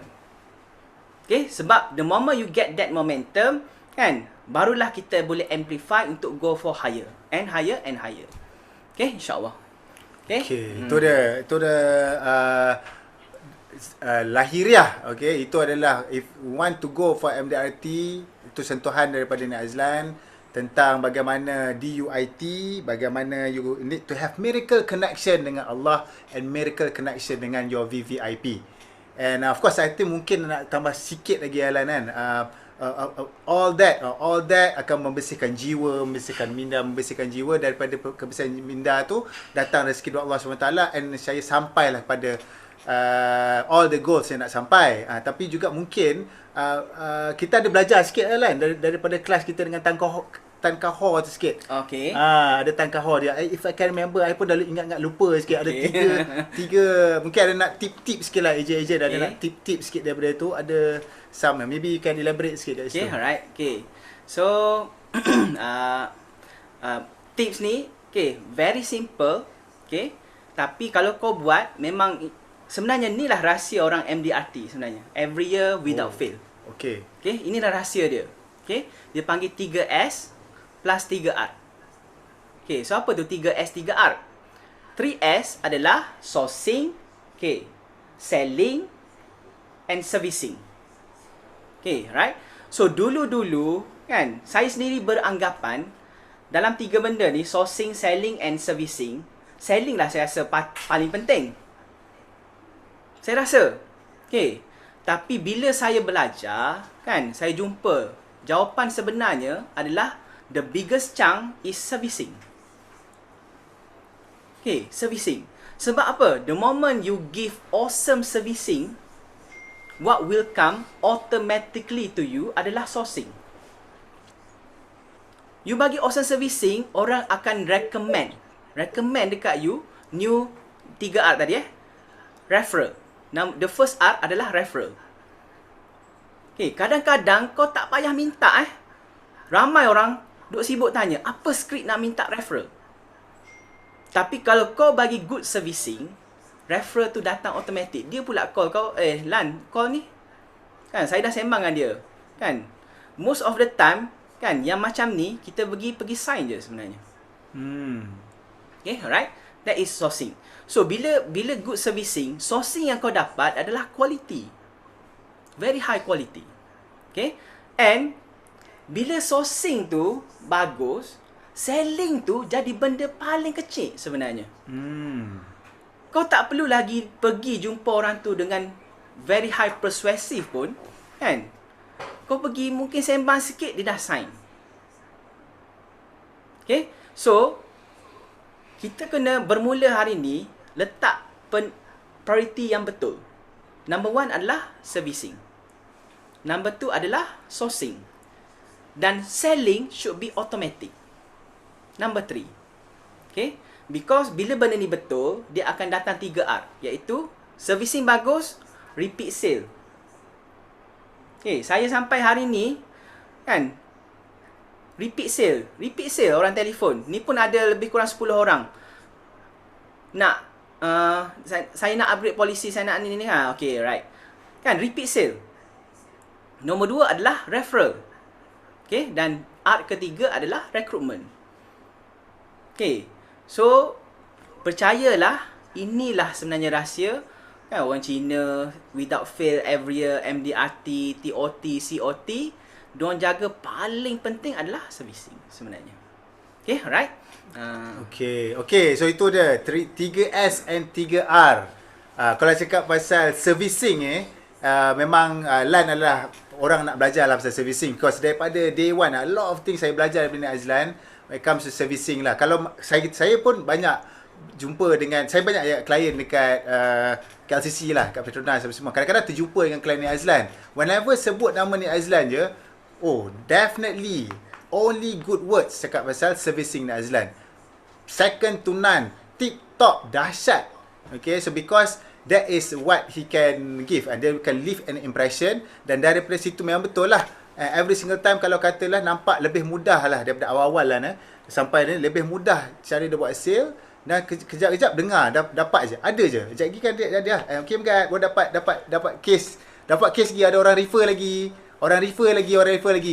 Okay, sebab the moment you get that momentum, kan, barulah kita boleh amplify untuk go for higher and higher and higher. Okay, insyaAllah. Okay, Itu dia lahiriah. Okay, itu adalah if you want to go for MDRT, itu sentuhan daripada Nik Azlan tentang bagaimana DUIT, bagaimana you need to have miracle connection dengan Allah and miracle connection dengan your VVIP. And of course I think mungkin nak tambah sikit lagi Alan, kan. All that akan membersihkan jiwa, membersihkan minda, membersihkan jiwa. Daripada kebersihan minda tu datang rezeki Allah SWT, and saya sampailah pada all the goals yang nak sampai. Tapi juga mungkin kita ada belajar sikit Alan daripada kelas kita dengan Tan Kahor tu sikit. Okay. Ada Tan Kahor dia. If I can remember, I pun dah ingat lupa sikit. Ada tiga mungkin ada nak tip-tip sikit lah AJ dah ada nak tip-tip sikit daripada tu. Ada some, maybe you can elaborate sikit dari situ. Okay, alright. Okay. So tips ni, okay, very simple. Okay. Tapi kalau kau buat, memang sebenarnya ni lah rahsia orang MDRT sebenarnya. Every year without fail. Okay. Okay, inilah rahsia dia. Okay, dia panggil 3S plus 3R. Okay, so apa tu 3S 3R? 3S adalah sourcing, okay, selling and servicing. Okay, right? So dulu-dulu, kan, saya sendiri beranggapan dalam tiga benda ni, sourcing, selling and servicing, selling lah saya rasa paling penting. Saya rasa. Okay. Tapi bila saya belajar, kan, saya jumpa jawapan sebenarnya adalah the biggest chunk is servicing. Okay, servicing. Sebab apa? The moment you give awesome servicing, what will come automatically to you adalah sourcing. You bagi awesome servicing, orang akan recommend dekat you new 3R tadi referral. Now, the first R adalah referral. Okay, kadang-kadang kau tak payah minta Ramai orang duk sibuk tanya, apa skrip nak minta referral? Tapi kalau kau bagi good servicing, referral tu datang automatic. Dia pula call kau, Lan, call ni. Kan, saya dah sembang dengan dia. Kan, most of the time, kan, yang macam ni, kita pergi sign je sebenarnya. Okay, alright. That is sourcing. So bila good servicing, sourcing yang kau dapat adalah quality. Very high quality. Okay? And bila sourcing tu bagus, selling tu jadi benda paling kecil sebenarnya. Kau tak perlu lagi pergi jumpa orang tu dengan very high persuasive pun, kan? Kau pergi mungkin sembang sikit, dia dah sign. Okay? So, kita kena bermula hari ni letak priority yang betul. Number 1 adalah servicing. Number 2 adalah sourcing. Dan selling should be automatic. Number 3. Okay? Because bila benda ni betul, dia akan datang 3R. Iaitu servicing bagus, repeat sale. Okay, saya sampai hari ni, kan, repeat sale orang telefon. Ni pun ada lebih kurang 10 orang. Nak, saya nak upgrade polisi, saya nak ni. Okay, right. Kan, repeat sale. Nombor 2 adalah referral. Okay, dan art ketiga adalah recruitment. Okay, so, percayalah, inilah sebenarnya rahsia. Kan, orang Cina, without fail, every year, MDRT, TOT, COT, diorang jaga paling penting adalah servicing sebenarnya. Okay, right? Okay, so itu dia 3S and 3R. Kalau cakap pasal servicing memang Lan adalah orang nak belajar lah pasal servicing, because daripada day one a lot of things saya belajar daripada Azlan when it comes to servicing lah. Kalau saya pun banyak jumpa dengan, saya banyak klien dekat KLCC lah, kat Petronas semua. Kadang-kadang terjumpa dengan klien ni Azlan. Whenever sebut nama ni Azlan je, oh definitely only good words cakap pasal servicing ni Azlan. Second to none, tip top, dahsyat. Okay, so because that is what he can give, and dia can leave an impression. Dan daripada situ memang betul lah, every single time kalau katalah nampak lebih mudah lah daripada awal-awal lah sampai ni lebih mudah cara dia buat sale. Dan kejap-kejap dengar dapat je, ada je. Sekejap lagi kan dia okay Megat, baru dapat case lagi, ada orang refer lagi.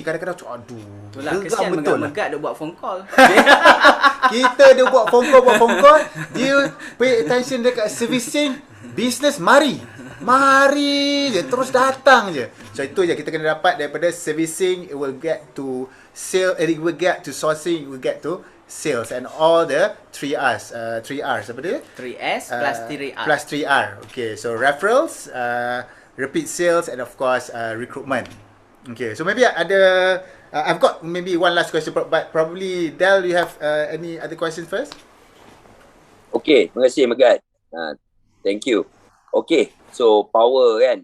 Kadang-kadang aduh, itulah kesian Megat dia buat phone call. Kita dia buat phone call, dia pay attention dekat servicing, business mari je, terus datang je. So itu je kita kena dapat daripada servicing, it will get to sale, it will get to sourcing, it will get to sales, and all the 3Rs. 3Rs apa dia? 3S plus 3R. Plus 3R. Okay, so referrals, repeat sales, and of course recruitment. Okay, so maybe I've got maybe one last question, but probably Del, you have any other questions first? Okay, terima kasih Megat. Thank you. Okay, so power kan,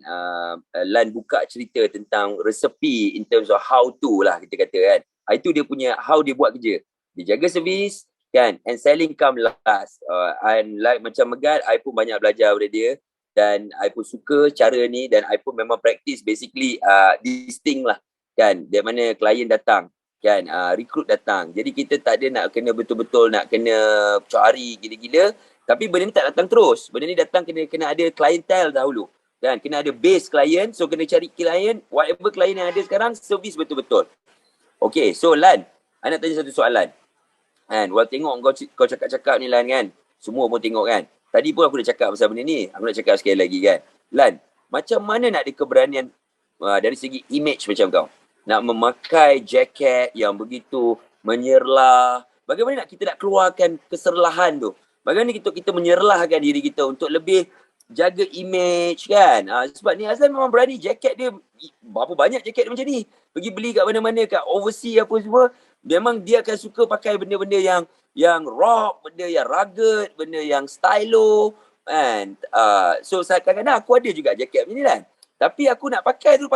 Lan buka cerita tentang resepi in terms of how to lah kita kata kan. Itu dia punya how dia buat kerja. Dia jaga servis kan, and selling come last. And like macam Megat, I pun banyak belajar daripada dia. Dan I pun suka cara ni, dan I pun memang practice basically this thing lah kan, dari mana klien datang kan, recruit datang. Jadi kita tak ada nak kena betul-betul nak kena cari gila-gila, tapi benda ni tak datang terus. Benda ni datang kena ada clientele dahulu kan, kena ada base client. So kena cari client, whatever client yang ada sekarang, service betul-betul. Okay, so Lan, I nak tanya satu soalan kan. Wal tengok kau cakap-cakap ni Lan kan, semua pun tengok kan. Tadi pun aku dah cakap pasal benda ni. Aku nak cakap sekali lagi kan. Lan, macam mana nak ada keberanian dari segi image macam kau? Nak memakai jaket yang begitu menyerlah. Bagaimana nak kita nak keluarkan keserlahan tu? Bagaimana kita menyerlahkan diri kita untuk lebih jaga image kan? Sebab ni Azlan memang berani. Jaket dia, berapa banyak jaket dia macam ni. Pergi beli kat mana-mana, kat overseas apa semua. Memang dia akan suka pakai benda-benda yang rock, benda yang rugged, benda yang stylo. And so kadang-kadang aku ada juga jaket macam ni kan. Tapi aku nak pakai tu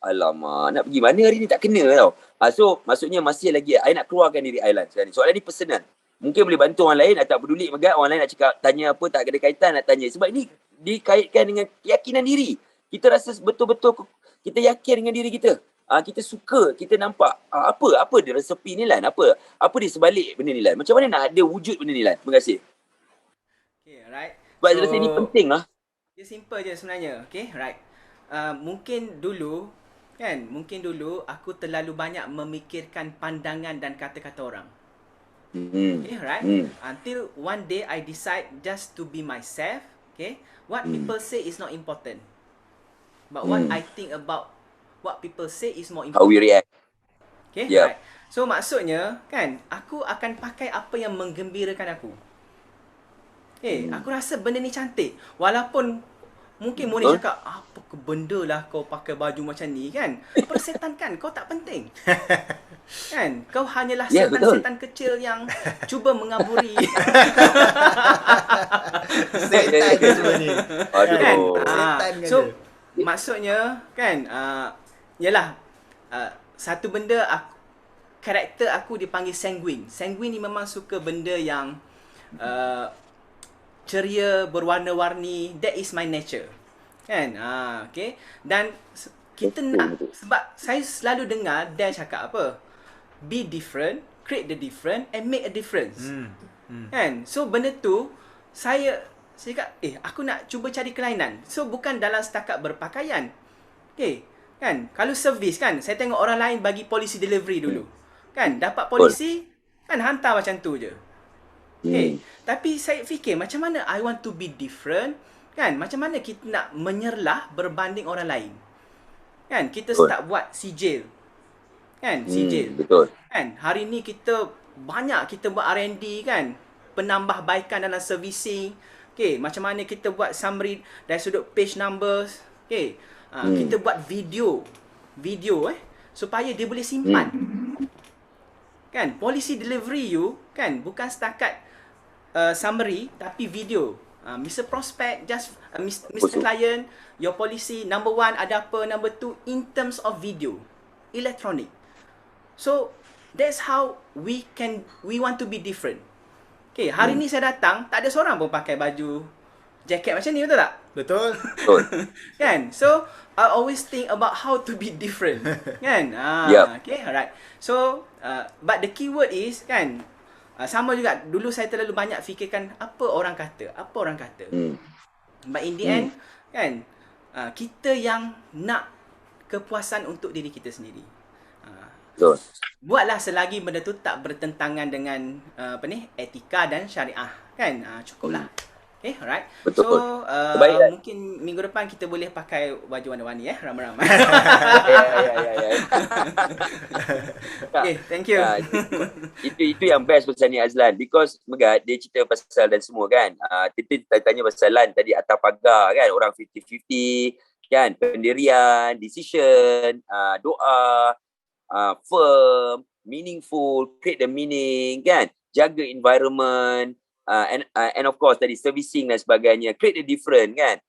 alamak, nak pergi mana hari ni tak kena tau. So maksudnya masih lagi I nak keluarkan diri Island sekarang ni. Soalan ni personal. Mungkin boleh bantu orang lain, tak peduli Megat, orang lain nak cakap, tanya apa, tak ada kaitan nak tanya. Sebab ini dikaitkan dengan keyakinan diri. Kita rasa betul-betul kita yakin dengan diri kita. Kita suka, kita nampak apa dia resepi ni Lan, apa dia sebalik benda ni Lan, macam mana nak ada wujud benda ni Lan. Terima kasih. Okay, right. Sebab so, rasa ni penting lah. Dia simple je sebenarnya. Okay, right. Mungkin dulu aku terlalu banyak memikirkan pandangan dan kata-kata orang. Okay, right? Until one day I decide just to be myself. Okay, what people say is not important, but what I think about what people say is more How we important. react. Okay, Yep. right? So maksudnya kan, aku akan pakai apa yang menggembirakan aku. Okay, aku rasa benda ni cantik. Walaupun mungkin Moni Betul. cakap, apa ke benda lah kau pakai baju macam ni kan. Persetan kan, kau tak penting. Kan, kau hanyalah Ya, betul. setan-setan kecil yang cuba mengaburi. Setan ke semua ni? Aduh. Kan? Setan kan So, dia? maksudnya kan, yalah, satu benda karakter aku dipanggil sanguine. Sanguine ni memang suka benda yang ceria, berwarna-warni. That is my nature. Kan? Okay. Dan kita nak, sebab saya selalu dengar Dan cakap apa? Be different, create the different and make a difference. Kan? So benda tu saya cakap, aku nak cuba cari kelainan. So bukan dalam setakat berpakaian. Okay. Kan? Kalau servis kan, saya tengok orang lain bagi polisi delivery dulu. Kan? Dapat polisi, kan hantar macam tu je. Okay. Tapi saya fikir macam mana I want to be different. Kan? Macam mana kita nak menyerlah berbanding orang lain. Kan? Kita start buat sijil. Kan? Sijil. Betul. Kan? Hari ni kita banyak kita buat R&D kan. Penambahbaikan dalam servicing. Okay. Macam mana kita buat summary dari sudut page numbers. Okay. Kita buat video. Supaya dia boleh simpan. Kan? Policy delivery you kan bukan setakat summary tapi video. Mr. Prospect, just Mr. Client, your policy number 1 ada apa, number 2 in terms of video, electronic. So that's how we want to be different. Okay, hari ni saya datang tak ada seorang pun pakai baju jaket macam ni, betul tak? Betul. Betul. Kan? So I always think about how to be different. Kan? Yup. Okay, alright. So but the keyword is kan, sama juga dulu saya terlalu banyak fikirkan apa orang kata. But in the end kan, kita yang nak kepuasan untuk diri kita sendiri. Betul. Buatlah selagi benda tu tak bertentangan dengan etika dan syariah kan. Cukuplah. Okay, alright. Betul. So Terbaik, mungkin minggu depan kita boleh pakai baju warna-warni ramai-ramai. Ya. Okay, thank you. Itu yang best pasal ni Azlan, because Megat dia cerita pasal dan semua kan. Kita tanya pasal Lan tadi atas pagar kan, orang 50-50 kan, pendirian, decision, doa, firm, meaningful, create the meaning kan, jaga environment, and of course tadi servicing dan sebagainya, create the different kan.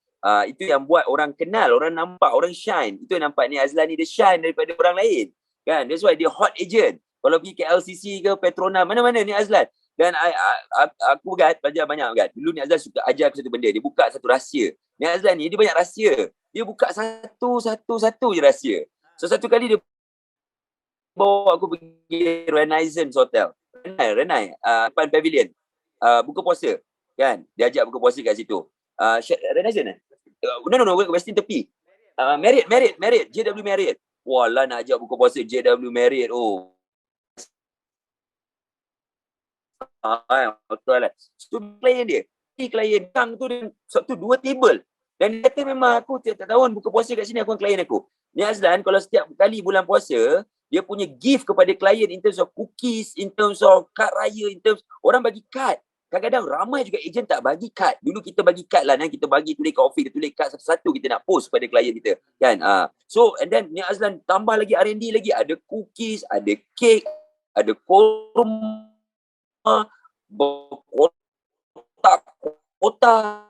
Itu yang buat orang kenal, orang nampak, orang shine. Itu yang nampak ni Azlan ni dia shine daripada orang lain kan. That's why dia hot agent. Kalau pergi KLCC ke Petronas, mana-mana ni Azlan. Dan aku belajar banyak Megat. Dulu ni Azlan suka ajar aku satu benda, dia buka satu rahsia. Ni Azlan ni dia banyak rahsia. Dia buka satu je rahsia. So satu kali dia bawa aku pergi Renaissance Hotel. Renai, depan pavilion. Buka puasa kan, dia ajak buka puasa kat situ. Renaissance no, Westin tepi. Marriott, JW Marriott. Walah nak ajak buka puasa JW Marriott. Betul lah. So klien kang tu satu dua table. Dan dia kata memang aku tiap tahun buka puasa kat sini aku dengan klien aku. Ni Azlan, kalau setiap kali bulan puasa dia punya gift kepada klien in terms of cookies, in terms of kad raya, in terms orang bagi kad. Kadang-kadang ramai juga ejen tak bagi kad. Dulu kita bagi kad lah, kita bagi tulis kat office, kita tulis kad satu-satu kita nak post kepada klien kita kan. So and then ni Azlan tambah lagi R&D lagi, ada cookies, ada kek, ada korma, kotak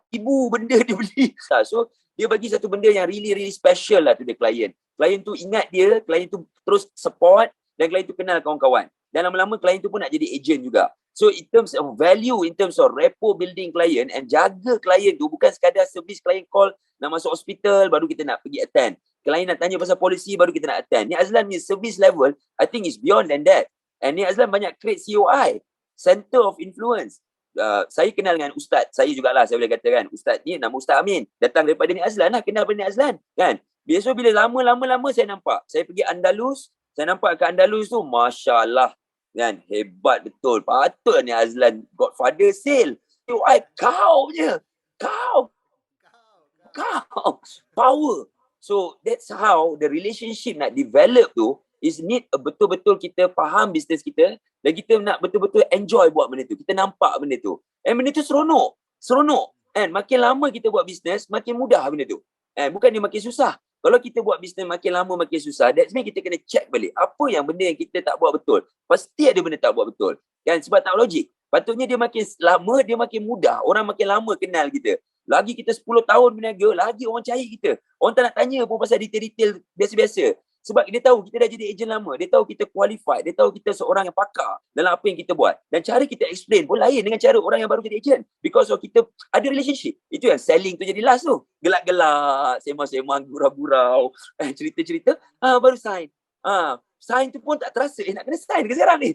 ibu benda dia beli. So dia bagi satu benda yang really special lah to the client. Klien tu ingat dia, klien tu terus support dan klien tu kenal kawan-kawan. Dan lama-lama klien tu pun nak jadi agent juga. So in terms of value, in terms of rapport building klien and jaga klien tu bukan sekadar servis klien call nak masuk hospital baru kita nak pergi attend. Klien nak tanya pasal polisi baru kita nak attend. Ni Azlan ni service level I think is beyond than that. And ni Azlan banyak create COI, Center of Influence. Saya kenal dengan Ustaz, saya jugalah saya boleh katakan. Ustaz ni nama Ustaz Amin. Datang daripada ni Azlan lah, kenal daripada ni Azlan kan. Biasa bila lama saya nampak. Saya pergi Andalus, saya nampak kat Andalus tu Masya Allah. Kan? Hebat betul. Patut ni Azlan Godfather sale. Why kau je. Kau. Power. So that's how the relationship nak develop tu is need betul-betul kita faham bisnes kita dan kita nak betul-betul enjoy buat benda tu. Kita nampak benda tu. And benda tu seronok. Seronok. And makin lama kita buat bisnes, makin mudah benda tu. And bukan dia makin susah. Kalau kita buat bisnes makin lama makin susah, that's mean kita kena check balik. Apa yang benda yang kita tak buat betul. Pasti ada benda tak buat betul. Kan? Sebab tak logik. Patutnya dia makin lama, dia makin mudah. Orang makin lama kenal kita. Lagi kita 10 tahun berniaga, lagi orang cari kita. Orang tak nak tanya pun pasal detail-detail biasa-biasa. Sebab dia tahu kita dah jadi ejen lama. Dia tahu kita qualified. Dia tahu kita seorang yang pakar dalam apa yang kita buat. Dan cara kita explain pun lain dengan cara orang yang baru jadi ejen. Because of kita ada relationship. Itu yang selling tu jadi last tu. Gelak-gelak, semang-semang, gurau-gurau, cerita-cerita. Baru sign. Sign tu pun tak terasa. Nak kena sign ke sekarang ni?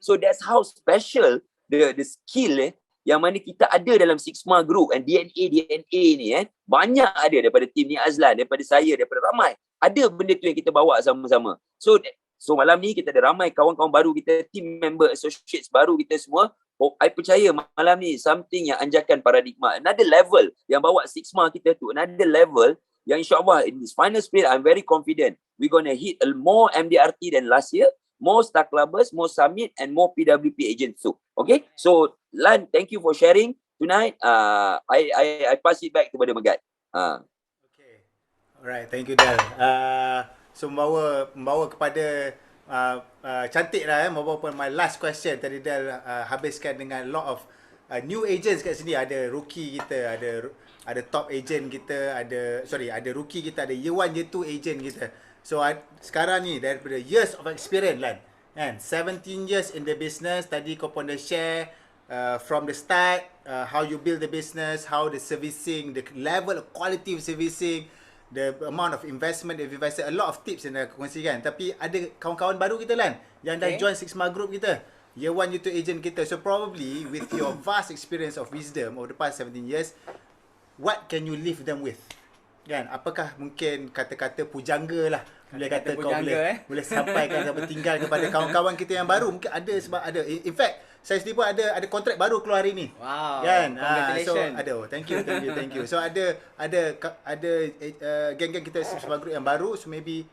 So that's how special the skill yang mana kita ada dalam Sigma Group and DNA ni banyak ada daripada tim ni Azlan, daripada saya, daripada ramai. Ada benda tu yang kita bawa sama-sama. So malam ni kita ada ramai kawan-kawan baru kita, team member, associates baru kita semua. I percaya malam ni something yang anjakan paradigma. Another level yang bawa Sigma kita tu, another level yang insyaAllah in this final sprint I'm very confident we're gonna hit more MDRT than last year, more Star Clubbers, more Summit and more PWP agents too. Okay? So Lan, thank you for sharing tonight. I pass it back kepada Megat. Okay. Alright, thank you Del. So membawa kepada cantik lah membawa pun my last question tadi Del habiskan dengan lot of new agents kat sini. Ada rookie kita, ada top agent kita, ada rookie kita, ada year 1, year 2 agent kita. So sekarang ni daripada years of experience Lan, kan, 17 years in the business. Tadi kau pun dah share from the start, how you build the business, how the servicing, the level of quality of servicing, the amount of investment they've invested, a lot of tips yang dah kongsikan. Tapi ada kawan-kawan baru kita Lan yang dah join Sigma Group kita, year 1, year 2 agent kita. So probably with your vast experience of wisdom over the past 17 years, what can you leave them with? Kan, apakah mungkin kata-kata pujangga lah, boleh kata kau boleh sampaikan sampai tinggal kepada kawan-kawan kita yang baru. Mungkin ada, sebab ada, in fact saya sendiri pun ada kontrak baru keluar hari ni. Wow, kan? So congratulations. ada, thank you. So ada geng-geng kita Sigma Group yang baru. So maybe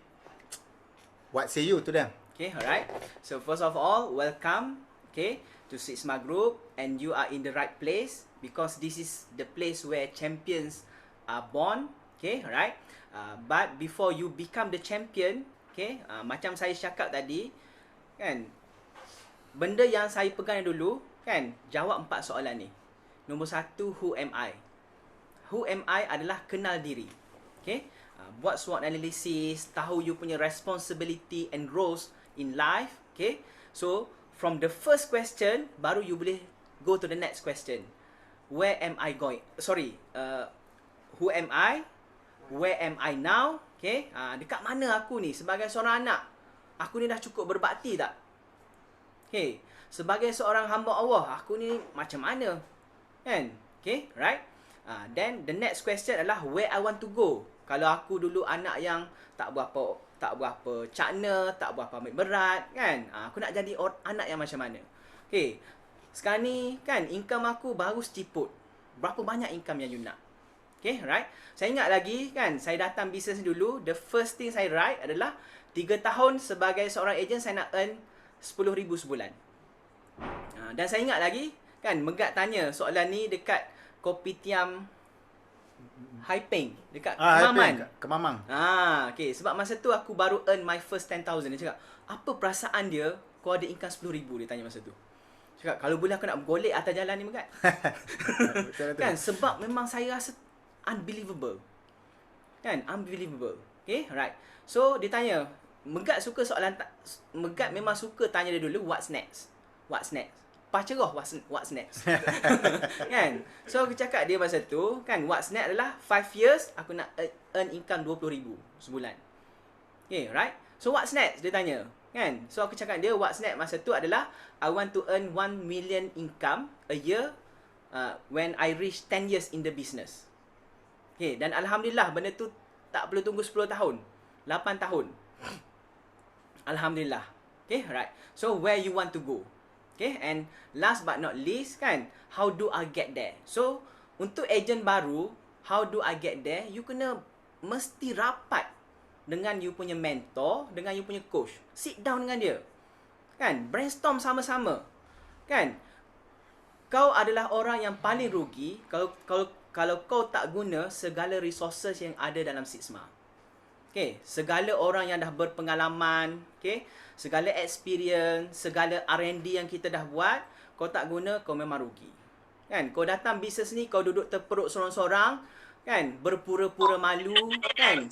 what say you to them? Okay, alright. So first of all, welcome, okay, to Sigma Group, and you are in the right place because this is the place where champions are born. Okay, alright. But before you become the champion, okay, macam saya cakap tadi, kan, benda yang saya pegang dulu, kan, jawab 4 soalan ni. Nombor 1, who am I? Who am I adalah kenal diri. Okay, buat SWOT analysis, tahu you punya responsibility and roles in life. Okay, so from the first question, baru you boleh go to the next question. Where am I going? Who am I? Where am I now? Okay, dekat mana aku ni sebagai seorang anak? Aku ni dah cukup berbakti tak? Okay, sebagai seorang hamba Allah, aku ni macam mana? Kan? Okay, right? Then the next question adalah where I want to go. Kalau aku dulu anak yang tak berapa cakna, tak berapa ambil berat, kan? Aku nak jadi anak yang macam mana? Okay, sekarang ni kan income aku baru setiput. Berapa banyak income yang you nak? Okay, right? Saya ingat lagi kan, saya datang bisnes dulu, the first thing saya write adalah 3 tahun sebagai seorang ejen saya nak earn 10,000 sebulan. Dan saya ingat lagi kan, Megat tanya soalan ni dekat Kopitiam Haiping dekat Kemamang. Okay, sebab masa tu aku baru earn my first 10,000. Dia cakap, apa perasaan dia kau ada income 10,000? Dia tanya masa tu. Cakap, kalau boleh aku nak bergolek atas jalan ni Megat. Betul. Kan, sebab memang saya rasa unbelievable. Kan, unbelievable. Okay, right. So dia tanya, Megat suka soalan, Megat memang suka tanya dia dulu, what's next? What's next? Pacarah, what's next? Kan? So aku cakap dia masa tu, kan, what's next adalah 5 years aku nak earn income 20,000 sebulan. Okay, right? So what's next? Dia tanya. Kan? So aku cakap dia, what's next masa tu adalah I want to earn 1 million income a year when I reach 10 years in the business. Okay, dan Alhamdulillah benda tu tak perlu tunggu 10 tahun. 8 tahun. Alhamdulillah. Okay, right. So where you want to go. Okay, and last but not least kan, how do I get there? So untuk agent baru, how do I get there? You kena mesti rapat dengan you punya mentor, dengan you punya coach. Sit down dengan dia. Kan? Brainstorm sama-sama. Kan? Kau adalah orang yang paling rugi kalau kau tak guna segala resources yang ada dalam Sixma. Okay, segala orang yang dah berpengalaman, okay, segala experience, segala R&D yang kita dah buat, kau tak guna, kau memang rugi. Kan? Kau datang bisnes ni, kau duduk terperuk sorang-sorang, kan? Berpura-pura malu, kan?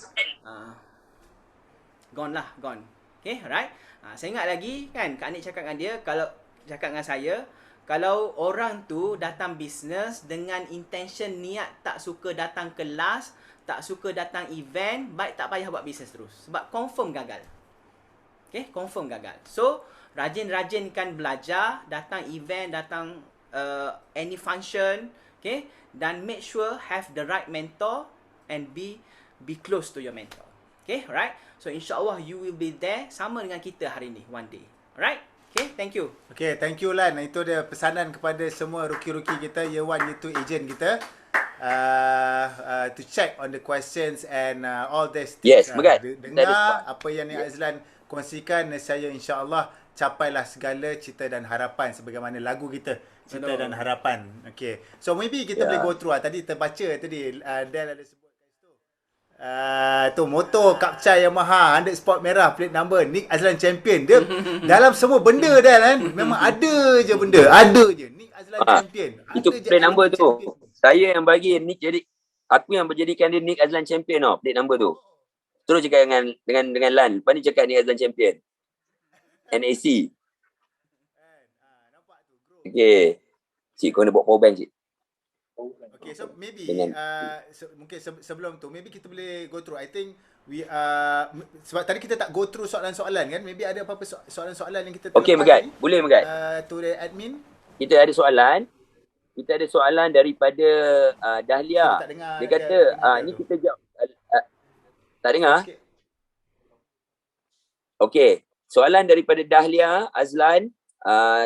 Gone lah, gone. Okay, right? Saya ingat lagi, kan, Kak Nik cakap dengan dia, kalau cakap dengan saya, kalau orang tu datang bisnes dengan intention niat tak suka datang kelas, tak suka datang event, baik tak payah buat bisnes terus. Sebab confirm gagal. Okay, confirm gagal. So, rajin-rajinkan belajar, datang event, datang any function, okay, dan make sure have the right mentor and be close to your mentor. Okay, right? So, insyaAllah you will be there sama dengan kita hari ni, one day. Alright? Okay, thank you. Okay, thank you Lan. Itu dia pesanan kepada semua rookie-rookie kita, year 1, year 2 agent kita. To check on the questions and all this. Yes, Megat. Dengar apa yang Nik Azlan kongsikan, saya insya-Allah capailah segala cita dan harapan sebagaimana lagu kita, Cita dan Harapan. Okay. So maybe kita boleh go through tadi terbaca tadi Dan ada sebut tu motor Kapca Yamaha 100 Sport merah plate number Nik Azlan champion. Dia dalam semua benda dah kan, memang ada je benda, ada je Nik Azlan champion. Itu plate number tu. Saya yang bagi Nik jadi, aku yang menjadikan dia Nik Azlan champion tau, plate number tu. Terus cakap dengan Lan, lepas ni cakap Nik Azlan champion. NAC. Okay. Cik, kau nak buat power bank cik. Okay, so maybe Dengan mungkin sebelum tu maybe kita boleh go through. I think we sebab tadi kita tak go through soalan-soalan kan. Maybe ada apa-apa soalan-soalan yang kita Okay, Megat. Boleh Megat. To the admin. Kita ada soalan. Kita ada soalan daripada Dahlia. Tak dengar, Dia kata ni kita jawab. Tak dengar? Sikit. Okay. Soalan daripada Dahlia Azlan.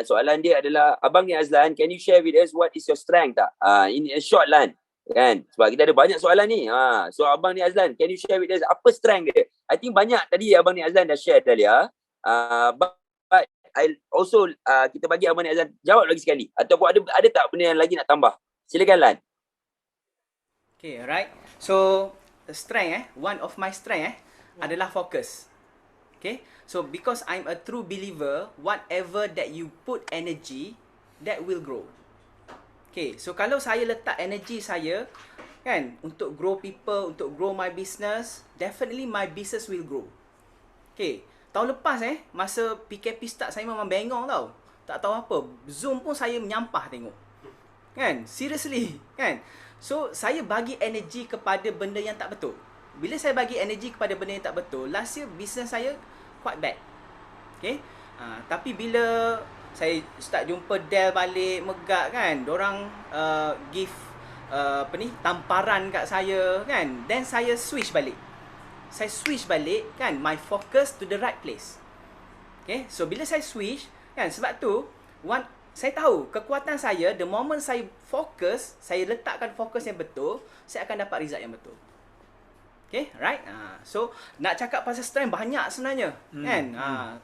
Soalan dia adalah, Abang ni Azlan, can you share with us what is your strength tak? Ini a short Lan. Kan? Sebab kita ada banyak soalan ni. So Abang ni Azlan, can you share with us apa strength dia? I think banyak tadi Abang ni Azlan dah share Dahlia. But I also kita bagi Abang ni Azlan jawab lagi sekali. Ataupun ada tak benda yang lagi nak tambah? Silakan Lan. Okay, right. So, the strength one of my strength adalah focus. Okay. So, because I'm a true believer, whatever that you put energy, that will grow. Okay. So, kalau saya letak energy saya, kan, untuk grow people, untuk grow my business, definitely my business will grow. Okay. Tahun lepas masa PKP start, saya memang bengong tau. Tak tahu apa. Zoom pun saya menyampah tengok. Kan? Seriously. Kan? So, saya bagi energy kepada benda yang tak betul. Bila saya bagi energy kepada benda yang tak betul, last year business saya quite bad. Okay? Tapi bila saya start jumpa Dell balik, Megak kan, dorang give tamparan kat saya kan, then saya switch balik. Saya switch balik kan, my focus to the right place. Okay? So bila saya switch kan, sebab tu saya tahu kekuatan saya, the moment saya fokus, saya letakkan fokus yang betul, saya akan dapat result yang betul. Okay, right? So, nak cakap pasal strength banyak sebenarnya. Kan?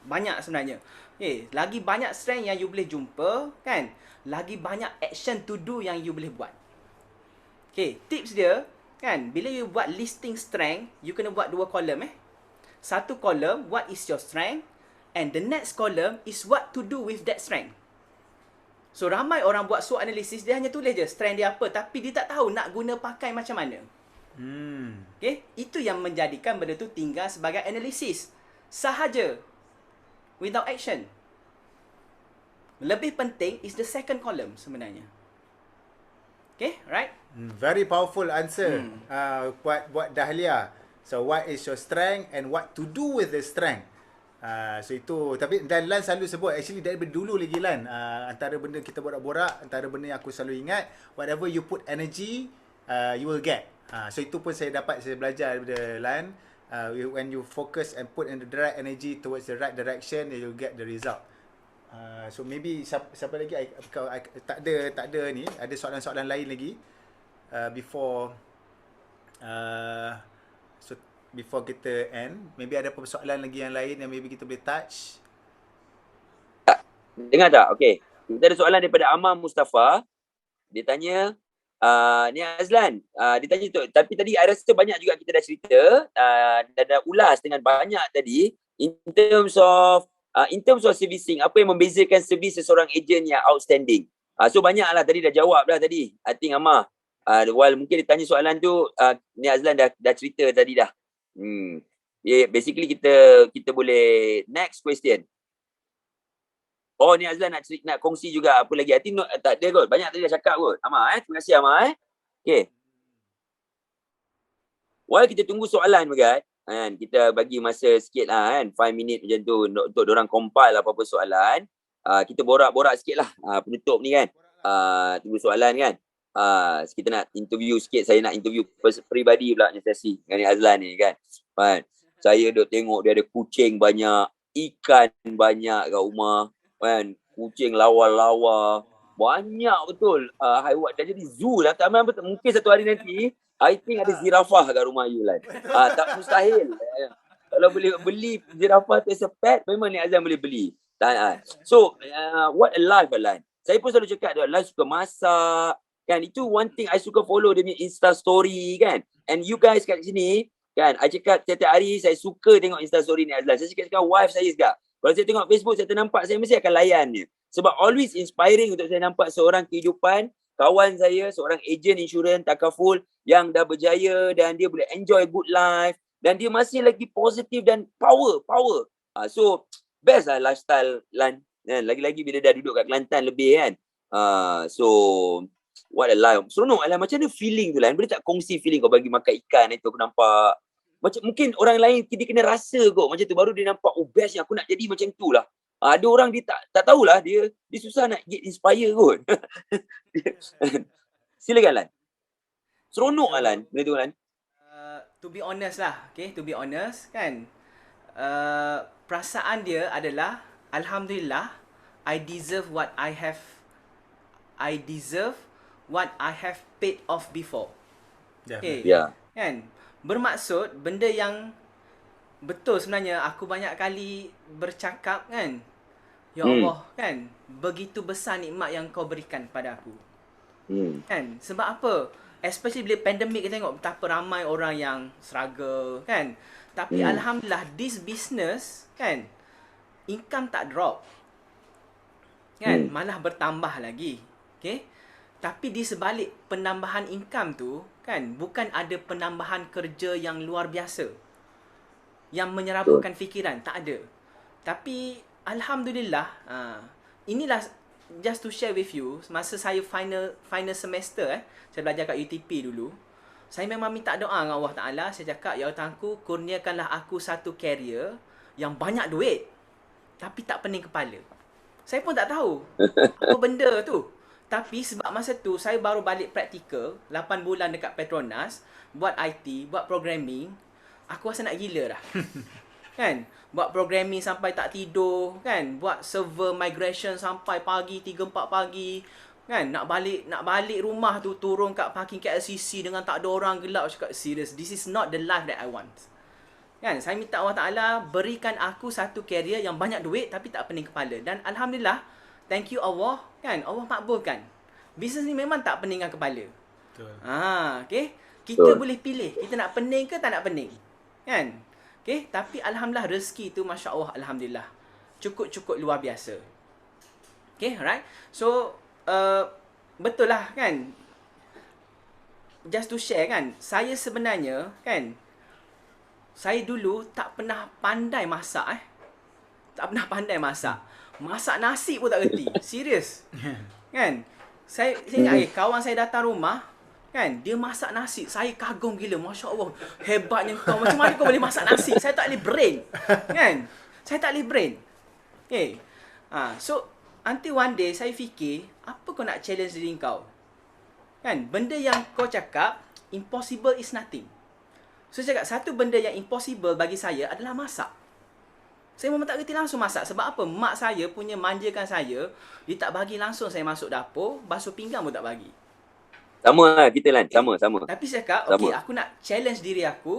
Banyak sebenarnya. Okay, lagi banyak strength yang you boleh jumpa. Kan? Lagi banyak action to do yang you boleh buat. Okay, tips dia. Kan? Bila you buat listing strength, you kena buat 2 kolom. Satu kolom, what is your strength? And the next column is what to do with that strength. So, ramai orang buat SWOT analysis, dia hanya tulis je strength dia apa. Tapi dia tak tahu nak guna pakai macam mana. Okay, itu yang menjadikan benda tu tinggal sebagai analisis sahaja, without action. Lebih penting is the second column sebenarnya. Okay, right? Very powerful answer. Buat Dahlia. So what is your strength and what to do with the strength? So itu, tapi dan Lan selalu sebut, actually dari dulu lagi Lan, antara benda kita borak-borak, antara benda yang aku selalu ingat, whatever you put energy, you will get. So itu pun saya belajar daripada Lan. when you focus and put in the right energy towards the right direction, you'll get the result. So maybe siapa lagi tak ada ni, ada soalan-soalan lain lagi before so before kita end, maybe ada persoalan lagi yang lain yang maybe kita boleh touch. Dengar tak? Okey. Kita ada soalan daripada Amar Mustafa. Dia tanya, ni Azlan, dia tanya tu, tapi tadi I rasa banyak juga kita dah cerita dan dah ulas dengan banyak tadi in terms of servicing, apa yang membezakan servis seseorang ejen yang outstanding. So banyaklah tadi dah jawab dah tadi. I think Amar, while mungkin dia tanya soalan tu, ni Azlan dah cerita tadi dah. Basically kita boleh next question. Oh, ni Azlan nak kongsi juga apa lagi. I think tak ada kot. Banyak tadi dah cakap kot. Amar, terima kasih Amar. Okay. While kita tunggu soalan Megat, kan, kita bagi masa sikit lah kan, 5 minit macam tu untuk diorang compile apa-apa soalan. Kita borak-borak sikit lah penutup ni kan. Tunggu soalan kan. Kita nak interview sikit. Saya nak interview peribadi pula ni sesi dengan ni Azlan ni kan. Saya duk tengok dia ada kucing banyak, ikan banyak kat rumah. Kan, kucing lawa-lawa banyak betul. Haiwan dah jadi zoo lah. Mungkin satu hari nanti I think ada zirafah kat rumah you Lan. Tak mustahil. Kalau boleh beli zirafah tu as a pet, memang ni Azlan boleh beli. So what a life Lan. Saya pun selalu cakap dia Lan suka masak kan. Itu one thing I suka follow dia punya Insta story kan. And you guys kat sini kan, I cakap setiap hari saya suka tengok Insta story ni Azlan. Saya cakap wife saya juga. Kalau saya tengok Facebook, saya ternampak, saya mesti akan layan dia. Sebab always inspiring untuk saya nampak seorang kehidupan, kawan saya, seorang ejen insurans, takaful yang dah berjaya dan dia boleh enjoy good life dan dia masih lagi positif dan power. So, best lah lifestyle Lan. Lagi-lagi bila dah duduk kat Kelantan lebih kan. So, what a life. Seronok Lan, macam mana feeling tu Lan? Boleh tak kongsi feeling kau bagi makan ikan itu aku nampak? Macam mungkin orang lain dia kena rasa kot macam tu baru dia nampak best yang aku nak jadi macam tu lah. Ada orang dia tak tahulah dia susah nak get inspire kot. Silakan Lan. Seronok lah Lan benda tu Lan. To be honest lah, okay, to be honest kan. Perasaan dia adalah alhamdulillah I deserve what I have paid off before. Okay. Yeah. Kan? Bermaksud benda yang betul sebenarnya aku banyak kali bercakap kan. Ya Allah kan, begitu besar nikmat yang kau berikan pada aku. Kan? Sebab apa? Especially bila pandemik kita tengok betapa ramai orang yang struggle kan. Tapi alhamdulillah this business kan, income tak drop. Kan? Malah bertambah lagi. Okay? Tapi di sebalik penambahan income tu kan, bukan ada penambahan kerja yang luar biasa yang menyerabuhkan fikiran, tak ada. Tapi alhamdulillah, inilah just to share with you, masa saya final semester saya belajar kat UTP dulu, saya memang minta doa dengan Allah Taala. Saya cakap, ya Tuhanku, kurniakanlah aku satu career yang banyak duit tapi tak pening kepala. Saya pun tak tahu apa benda tu. Tapi sebab masa tu saya baru balik praktikal 8 bulan dekat Petronas, buat IT, buat programming, aku rasa nak gila dah. Kan? Buat programming sampai tak tidur, kan? Buat server migration sampai pagi 3-4 pagi. Kan? Nak balik rumah tu, turun kat parking KLCC dengan tak ada orang, gelap. Cakap serious, this is not the life that I want. Kan? Saya minta Allah Ta'ala berikan aku satu career yang banyak duit tapi tak pening kepala. Dan alhamdulillah, thank you Allah, kan? Allah makbulkan. Bisnes ni memang tak peningkan kepala. Betul. Okay? Kita boleh pilih, kita nak pening ke tak nak pening. Kan? Okay? Tapi alhamdulillah rezeki tu Masya Allah, alhamdulillah. Cukup-cukup luar biasa. Okay, alright? So, betul lah kan? Just to share kan, saya sebenarnya kan, saya dulu tak pernah pandai masak Tak pernah pandai masak. Masak nasi pun tak reti. Serius. Kan? Saya ingat kawan saya datang rumah, kan, dia masak nasi. Saya kagum gila. Masya Allah, hebatnya kau. Macam mana kau boleh masak nasi? Saya tak boleh brain. Kan? Saya tak boleh brain. Okay. So, until one day, saya fikir, apa kau nak challenge diri kau? Kan? Benda yang kau cakap, impossible is nothing. So saya cakap satu benda yang impossible bagi saya adalah masak. Saya memang tak kerti langsung masak. Sebab apa? Mak saya punya manjakan saya. Dia tak bagi langsung saya masuk dapur. Basuh pinggan pun tak bagi. Sama lah kita Lan. Sama. Tapi saya cakap, okey, aku nak challenge diri aku.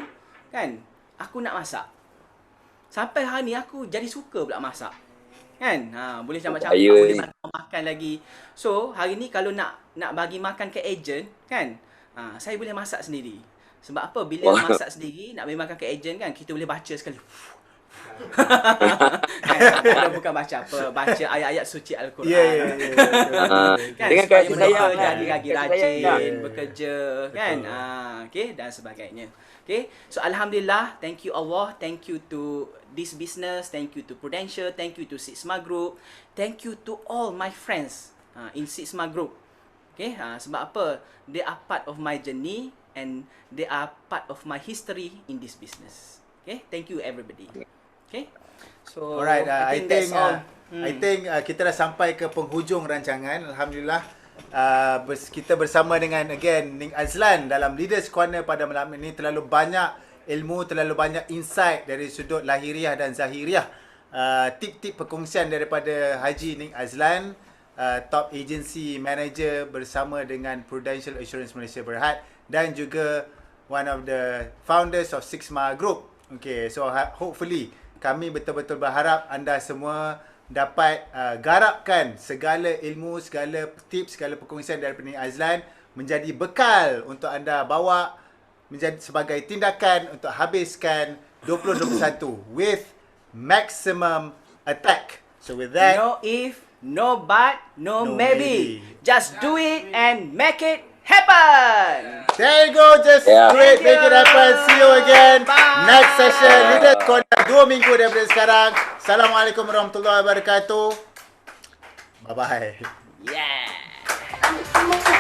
Kan? Aku nak masak. Sampai hari ni aku jadi suka pula masak. Kan? Boleh macam-macam. Saya Boleh ni. makan lagi. So, hari ni kalau nak bagi makan ke ejen, kan? Saya boleh masak sendiri. Sebab apa? Bila masak sendiri, nak bagi makan ke ejen kan, kita boleh baca sekali. Kan, bukan baca apa, baca ayat-ayat suci Al-Quran. Kan, Dengan supaya kasih mereka sayang, jadi lagi kasih sayang. rajin bekerja, kan? Okay, dan sebagainya. Okay, so Alhamdulillah, thank you Allah, thank you to this business, thank you to Prudential, thank you to Sixma Group, thank you to all my friends in Sixma Group. Okay, sebab apa? They are part of my journey and they are part of my history in this business. Okay, thank you everybody. Okay, so Alright, I think that's all. kita dah sampai ke penghujung rancangan. Alhamdulillah, kita bersama dengan again Ning Azlan dalam Leaders Corner pada malam ini. Terlalu banyak ilmu, terlalu banyak insight dari sudut lahiriah dan zahiriah. Tip-tip perkongsian daripada Haji Ning Azlan, top agency manager bersama dengan Prudential Assurance Malaysia Berhad, dan juga one of the founders of Sixma Group. Okay, so hopefully kami betul-betul berharap anda semua dapat garapkan segala ilmu, segala tips, segala perkongsian daripada Ning Azlan menjadi bekal untuk anda bawa menjadi sebagai tindakan untuk habiskan 2021 with maximum attack. So with that, No if, no but, no, No maybe. maybe. Just do it and make it happen. there you go, just Yeah. do it, make it happen. See you again Bye. next session. Leaders Corner 2 minggu daripada sekarang. Assalamualaikum warahmatullahi wabarakatuh. Bye bye. Yeah.